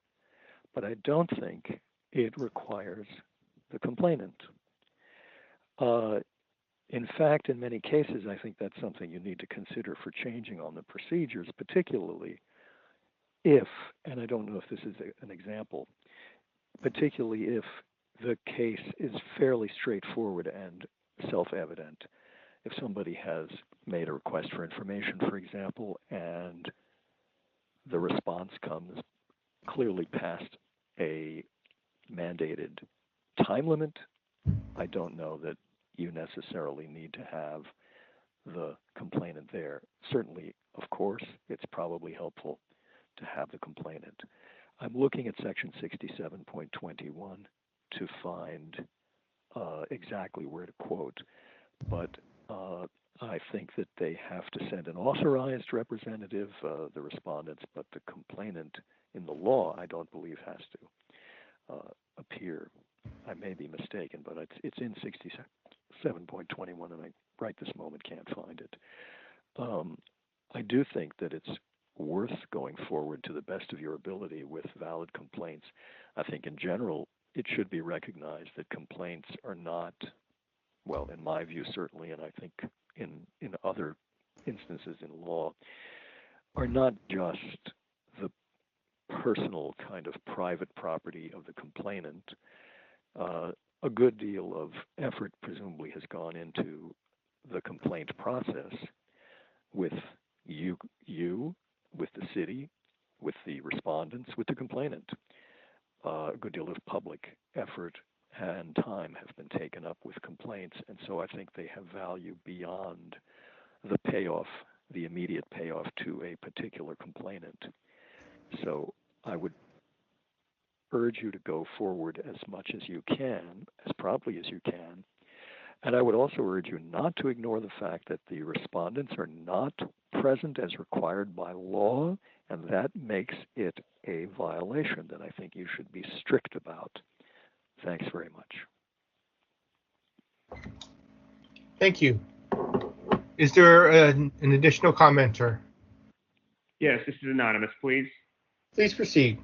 but I don't think it requires the complainant. In fact, in many cases, I think that's something you need to consider for changing on the procedures, particularly if, and I don't know if this is an example, particularly if the case is fairly straightforward and self-evident. If somebody has made a request for information, for example, and the response comes clearly past a mandated time limit, I don't know that you necessarily need to have the complainant there. Certainly, of course, it's probably helpful to have the complainant. I'm looking at section 67.21 to find exactly where to quote, but I think that they have to send an authorized representative, the respondents, but the complainant in the law, I don't believe has to appear. I may be mistaken, but it's in 67.21, and I right this moment can't find it. I do think that it's worth going forward to the best of your ability with valid complaints. I think in general, it should be recognized that complaints are not, well, in my view certainly, and I think in other instances in law, are not just the personal kind of private property of the complainant. A good deal of effort presumably has gone into the complaint process with you, with the city, with the respondents, with the complainant. A good deal of public effort and time have been taken up with complaints, and so I think they have value beyond the payoff, the immediate payoff to a particular complainant. So I would urge you to go forward as much as you can, as promptly as you can, and I would also urge you not to ignore the fact that the respondents are not present as required by law, and that makes it a violation that I think you should be strict about. Thanks very much. Thank you. Is there an additional commenter? Yes, this is anonymous, please. Please proceed.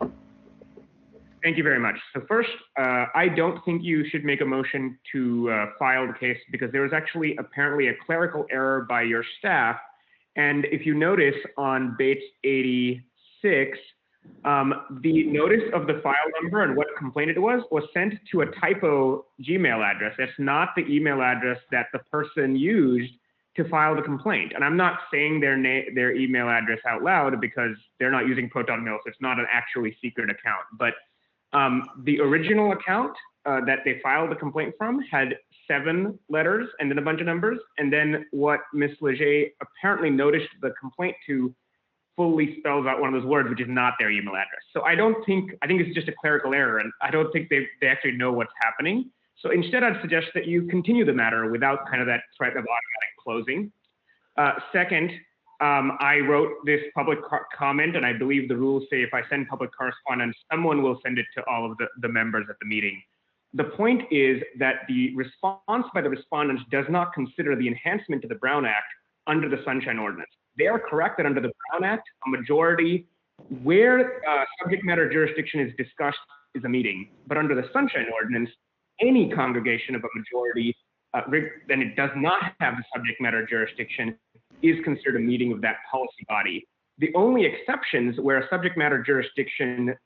Thank you very much. So first, I don't think you should make a motion to file the case because there was actually apparently a clerical error by your staff. And if you notice on Bates 86, the notice of the file number and what complaint it was sent to a typo Gmail address. That's not the email address that the person used to file the complaint. And I'm not saying their email address out loud because they're not using Proton Mail, so it's not an actually secret account. But the original account that they filed the complaint from had 7 letters and then a bunch of numbers. And then what Ms. Leger apparently noticed the complaint to fully spells out one of those words, which is not their email address. So I think it's just a clerical error, and I don't think they actually know what's happening. So instead, I'd suggest that you continue the matter without kind of that threat of automatic closing. Second, I wrote this public comment, and I believe the rules say if I send public correspondence, someone will send it to all of the members at the meeting. The point is that the response by the respondents does not consider the enhancement to the Brown Act under the Sunshine Ordinance. They are correct that under the Brown Act, a majority where subject matter jurisdiction is discussed is a meeting. But under the Sunshine Ordinance, any congregation of a majority, then it does not have the subject matter jurisdiction, is considered a meeting of that policy body. The only exceptions where a subject matter jurisdiction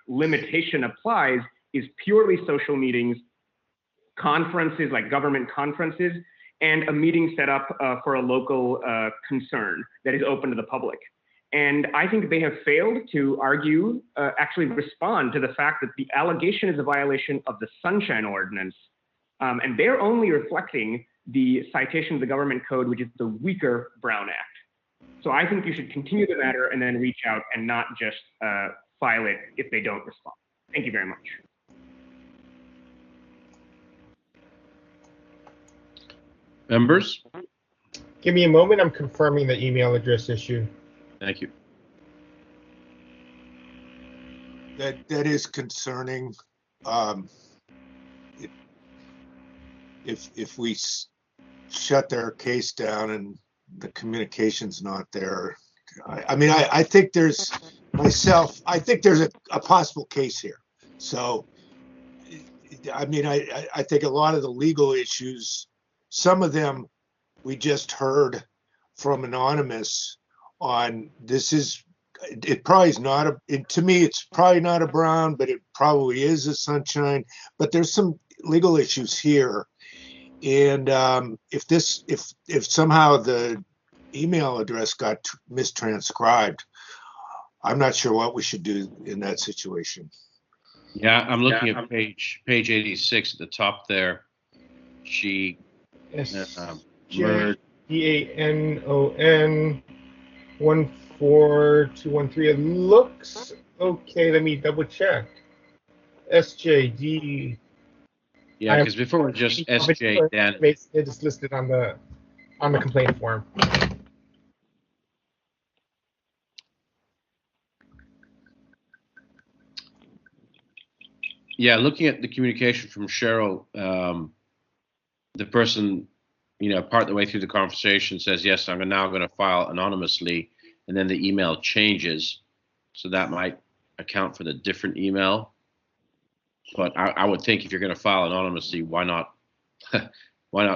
limitation applies is purely social meetings, conferences like government conferences, and a meeting set up for a local concern that is open to the public. And I think they have failed to argue, actually respond to the fact that the allegation is a violation of the Sunshine Ordinance. And they're only reflecting the citation of the government code, which is the weaker Brown Act. So I think you should continue the matter and then reach out and not just file it if they don't respond. Thank you very much. Members? Give me a moment. I'm confirming the email address issue. Thank you. That is concerning. If we shut their case down and the communication's not there, I think there's I think there's a possible case here. So, I think a lot of the legal issues, some of them we just heard from Anonymous on. It probably is not to me, it's probably not a Brown, but it probably is a Sunshine. But there's some legal issues here. And if somehow the email address got mistranscribed, I'm not sure what we should do in that situation. Yeah, I'm looking at page 86 at the top there. She merged. DANON 14213. It looks okay. Let me double check. SJD. Yeah, because before it was just SJ Dan. It is listed on the complaint form. Yeah, looking at the communication from Cheryl, the person, part of the way through the conversation says, yes, I'm now going to file anonymously, and then the email changes. So that might account for the different email. But I would think if you're going to file anonymously, why not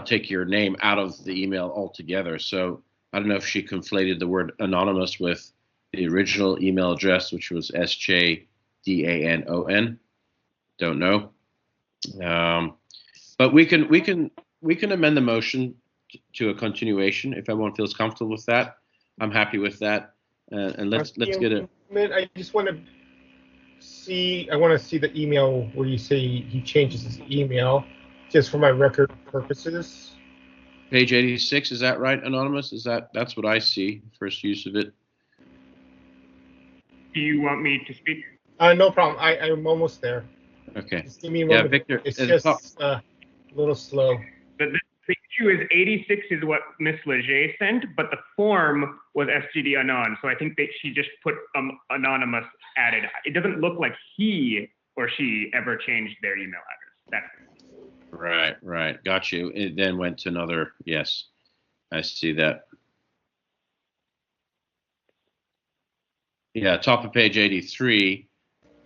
take your name out of the email altogether? So I don't know if she conflated the word anonymous with the original email address, which was SJDANON. Don't know. But we can amend the motion to a continuation if everyone feels comfortable with that. I'm happy with that. And let's get it. I just want to see. I want to see the email where you say he changes his email, just for my record purposes. Page 86, is that right, Anonymous? That's what I see. First use of it. Do you want me to speak? No problem. I'm almost there. Okay. Just give me a moment. Yeah, Victor. It's just a little slow. The thing issue is 86 is what Ms. Leger sent, but the form was SGD Anon. So I think that she just put anonymous added. It doesn't look like he or she ever changed their email address. Right. Got you. It then went to another. Yes, I see that. Yeah, top of page 83,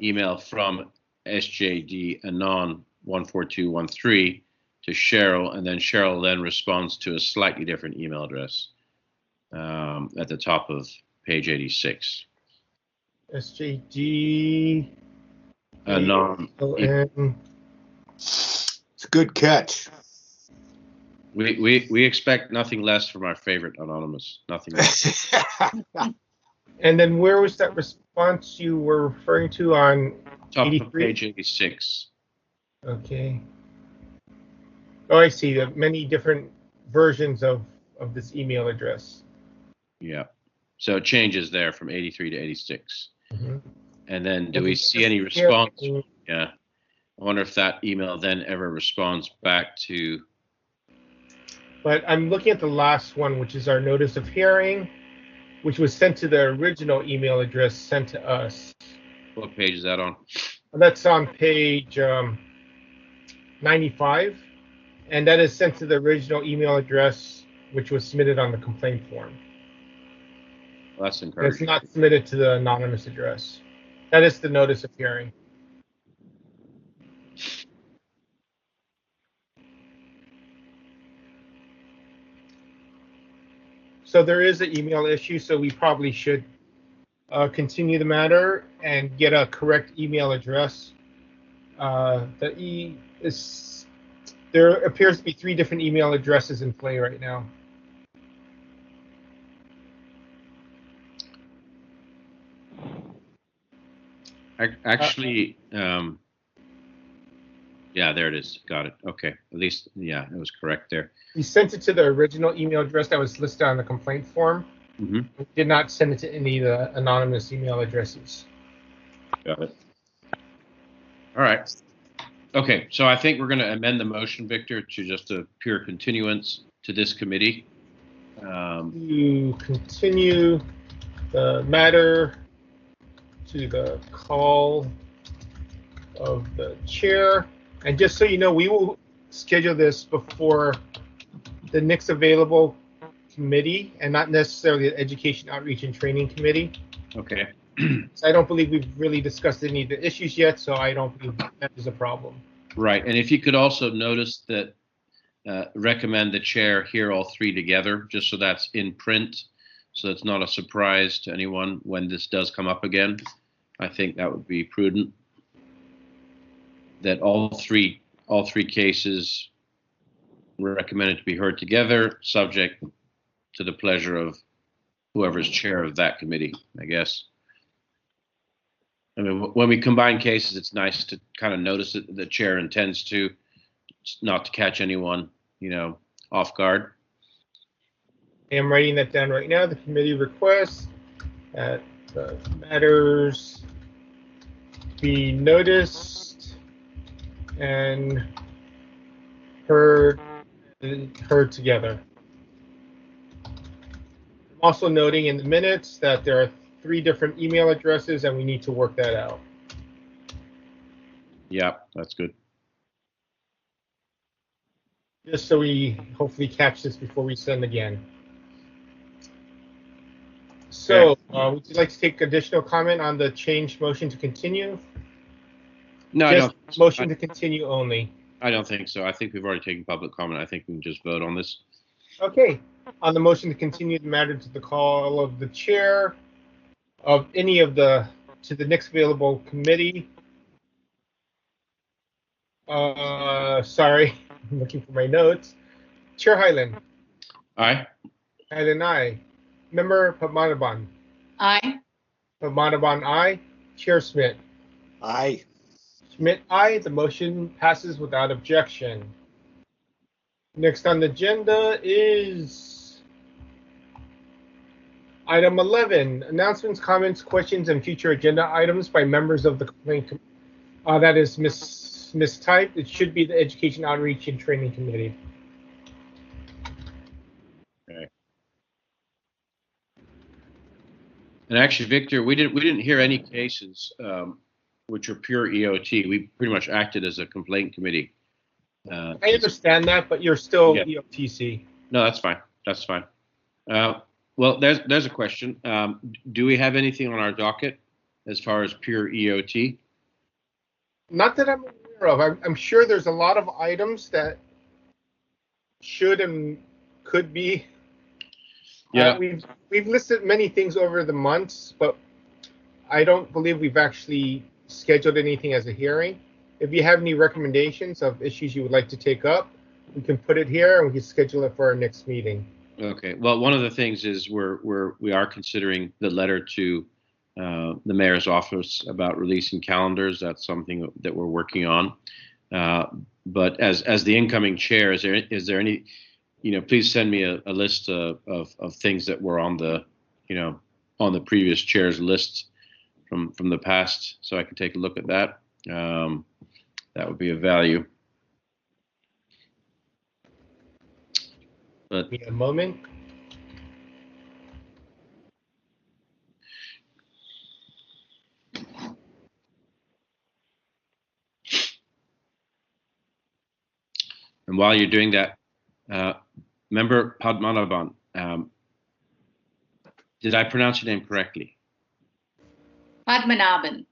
email from SJD Anon 14213 to Cheryl, and then Cheryl then responds to a slightly different email address at the top of page 86. SJD Anon. It's a good catch. We expect nothing less from our favorite anonymous. Nothing less. And then where was that response you were referring to on Top 83? of page 86. Okay. Oh, I see. The many different versions of this email address. Yeah. So it changes there from 83 to 86. Mm-hmm. And then do we see any response? Yeah. I wonder if that email then ever responds back to. But I'm looking at the last one, which is our notice of hearing, which was sent to the original email address sent to us. What page is that on? That's on page 95, and that is sent to the original email address, which was submitted on the complaint form. Well, that's encouraging. It's not submitted to the anonymous address. That is the notice of hearing. So there is an email issue, so we probably should continue the matter and get a correct email address. There appears to be 3 different email addresses in play right now. Actually, yeah, there it is. Got it. Okay. At least, yeah, it was correct there. We sent it to the original email address that was listed on the complaint form. Mm-hmm. We did not send it to any of the anonymous email addresses. Got it. All right. Okay, so I think we're going to amend the motion, Victor, to just a pure continuance to this committee. To continue the matter to the call of the chair. And just so you know, we will schedule this before the next available committee and not necessarily the Education Outreach and Training Committee. Okay. So I don't believe we've really discussed any of the issues yet, so I don't believe that is a problem. Right, and if you could also notice that recommend the chair hear all 3 together, just so that's in print, so it's not a surprise to anyone when this does come up again. I think that would be prudent. That all three cases were recommended to be heard together, subject to the pleasure of whoever's chair of that committee, I guess. I mean, when we combine cases, it's nice to kind of notice that the chair intends to, not to catch anyone, off guard. I am writing that down right now. The committee requests that the matters be noticed and heard together. I'm also noting in the minutes that there are 3 different email addresses and we need to work that out. Yeah, that's good. Just so we hopefully catch this before we send again. So, would you like to take additional comment on the change motion to continue? No, just I don't. Motion to continue only. I don't think so. I think we've already taken public comment. I think we can just vote on this. Okay. On the motion to continue the matter to the call of the chair of any of to the next available committee. Sorry, I'm looking for my notes. Chair Hyland. Aye. Hyland, aye. Member Padmanabhan. Aye. Padmanabhan, aye. Chair Schmidt. Aye. Schmidt, aye. The motion passes without objection. Next on the agenda is item 11, announcements, comments, questions, and future agenda items by members of the complaint. That is mistyped. It should be the Education Outreach and Training Committee. And actually, Victor, we didn't hear any cases which are pure EOT. We pretty much acted as a complaint committee. I understand that, but you're still Yeah. EOTC. No, that's fine. That's fine. Well, there's a question. Do we have anything on our docket as far as pure EOT? Not that I'm aware of. I'm sure there's a lot of items that should and could be. Yeah. We've listed many things over the months, but I don't believe we've actually scheduled anything as a hearing. If you have any recommendations of issues you would like to take up, we can put it here and we can schedule it for our next meeting. Okay. Well, one of the things is we are considering the letter to the mayor's office about releasing calendars. That's something that we're working on. But as the incoming chair, is there any, please send me a list of things that were on the, on the previous chair's list from the past, so I can take a look at that. That would be of value. But give me a moment. And while you're doing that, Member Padmanabhan, did I pronounce your name correctly? Padmanabhan.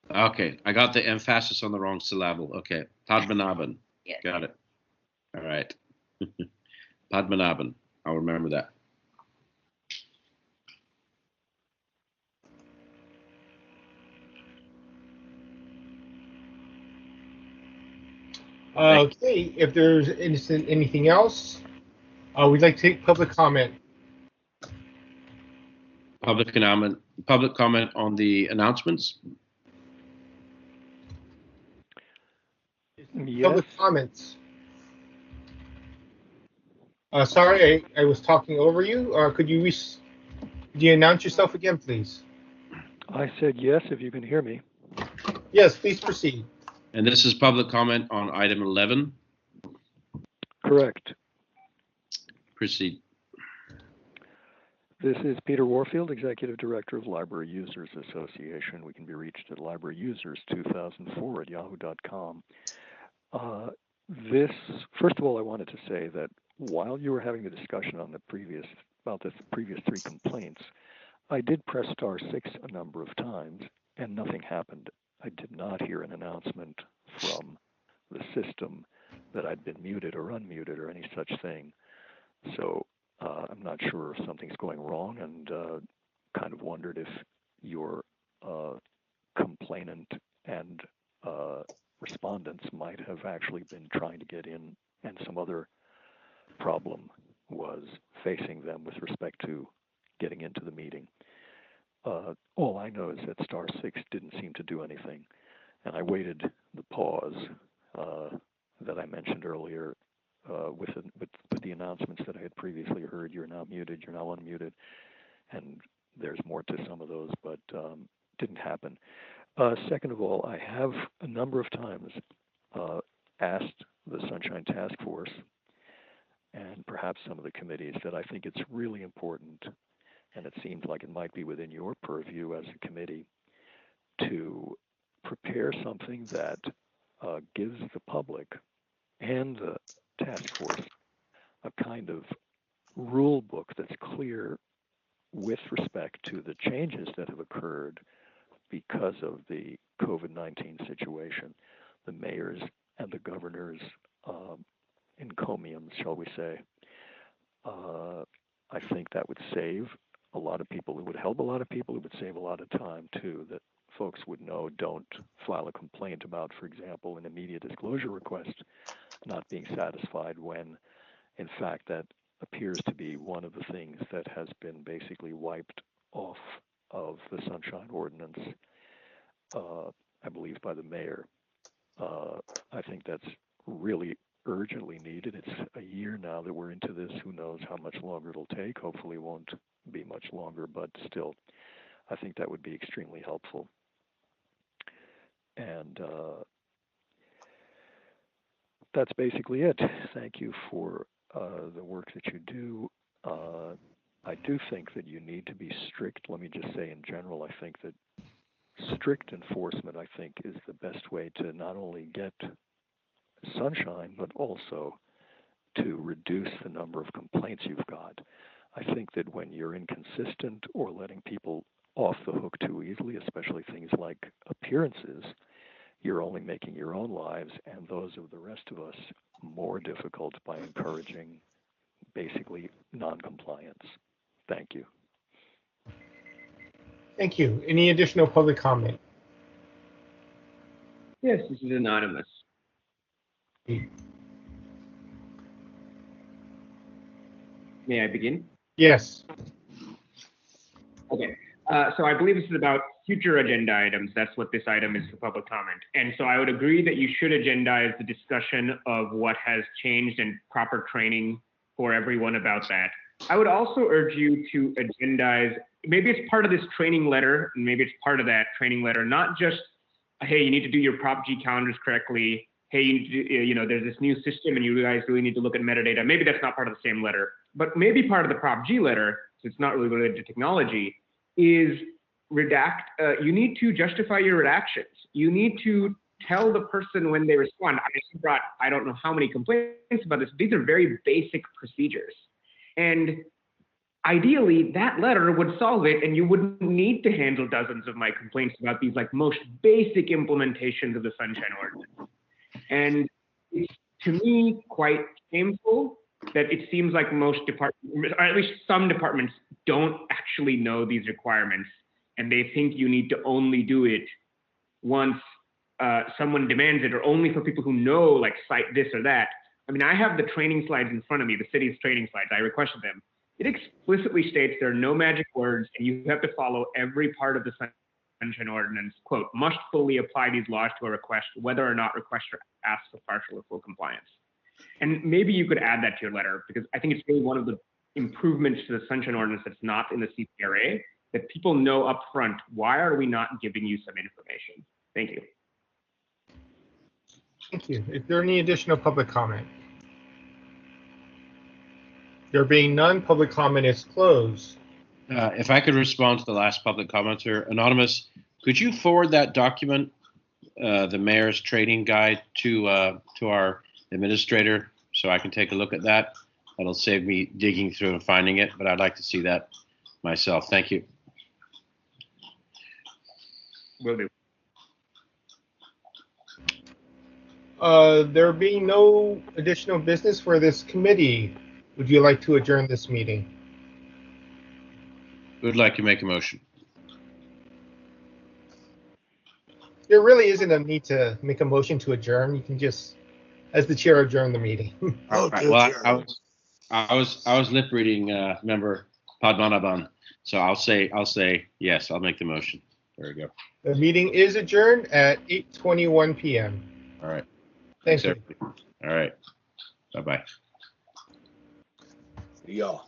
Okay, I got the emphasis on the wrong syllable. Okay, Padmanabhan. Yes. Got it. All right. Padmanabhan. I'll remember that. Okay, if there's anything else, we'd like to take public comment. Public comment on the announcements. Yes. Public comments. Sorry, I was talking over you. Could you announce yourself again, please? I said yes, if you can hear me. Yes, please proceed. And this is public comment on item 11. Correct. Proceed. This is Peter Warfield, Executive Director of Library Users Association. We can be reached at libraryusers2004@yahoo.com. First of all, I wanted to say that while you were having the discussion on the previous three complaints, I did press *6 a number of times and nothing happened. I did not hear an announcement from the system that I'd been muted or unmuted or any such thing. So I'm not sure if something's going wrong, and kind of wondered if your complainant and respondents might have actually been trying to get in and some other problem was facing them with respect to getting into the meeting. All I know is that *6 didn't seem to do anything, and I waited the pause that I mentioned earlier with the announcements that I had previously heard. You're now muted, you're now unmuted, and there's more to some of those, but didn't happen. Second of all, I have a number of times asked the Sunshine Task Force and perhaps some of the committees that I think it's really important, and it seems like it might be within your purview as a committee, to prepare something that gives the public and the task force a kind of rule book that's clear with respect to the changes that have occurred because of the COVID-19 situation, the mayor's and the governor's encomiums, shall we say. I think that would save a lot of people. It would help a lot of people. It would save a lot of time, too, that folks would know don't file a complaint about, for example, an immediate disclosure request not being satisfied when, in fact, that appears to be one of the things that has been basically wiped off of the Sunshine Ordinance, I believe, by the mayor. I think that's really urgently needed. It's a year now that we're into this. Who knows how much longer it'll take? Hopefully it won't be much longer, but still, I think that would be extremely helpful. And that's basically it. Thank you for the work that you do. I do think that you need to be strict. Let me just say in general, I think that strict enforcement, I think, is the best way to not only get sunshine, but also to reduce the number of complaints you've got. I think that when you're inconsistent or letting people off the hook too easily, especially things like appearances, you're only making your own lives and those of the rest of us more difficult by encouraging basically non-compliance. Thank you. Thank you. Any additional public comment? Yes, this is anonymous. May I begin? Yes. Okay. So I believe this is about future agenda items. That's what this item is for public comment. And so I would agree that you should agendize the discussion of what has changed and proper training for everyone about that. I would also urge you to agendize, maybe it's part of this training letter, and maybe it's part of that training letter, not just, hey, you need to do your Prop G calendars correctly. Hey, you know, there's this new system and you guys really need to look at metadata. Maybe that's not part of the same letter, but maybe part of the Prop G letter, so it's not really related to technology, is you need to justify your redactions. You need to tell the person when they respond. I brought, I don't know how many complaints about this. These are very basic procedures. And ideally, that letter would solve it and you wouldn't need to handle dozens of my complaints about these like most basic implementations of the Sunshine Ordinance. And it's, to me, quite shameful that it seems like most departments, or at least some departments, don't actually know these requirements, and they think you need to only do it once someone demands it, or only for people who know, like, cite this or that. I mean, I have the training slides in front of me, the city's training slides. I requested them. It explicitly states there are no magic words, and you have to follow every part of the Sunshine Ordinance. Quote, must fully apply these laws to a request, whether or not requester asks for partial or full compliance. And maybe you could add that to your letter, because I think it's really one of the improvements to the Sunshine Ordinance that's not in the CPRA, that people know up front, why are we not giving you some information? Thank you. Thank you. Is there any additional public comment? There being none, public comment is closed. If I could respond to the last public commenter, Anonymous, could you forward that document, the mayor's training guide, to our administrator so I can take a look at that? That'll save me digging through and finding it, but I'd like to see that myself. Thank you. Will do. There being no additional business for this committee, would you like to adjourn this meeting? Would like to make a motion. There really isn't a need to make a motion to adjourn. You can just, as the chair, adjourn the meeting. All right. Well, I was lip reading member Padmanabhan, so I'll say yes. I'll make the motion. There we go. The meeting is adjourned at 8:21 p.m. All right. Thanks, everybody. All right. Bye-bye. Yeah.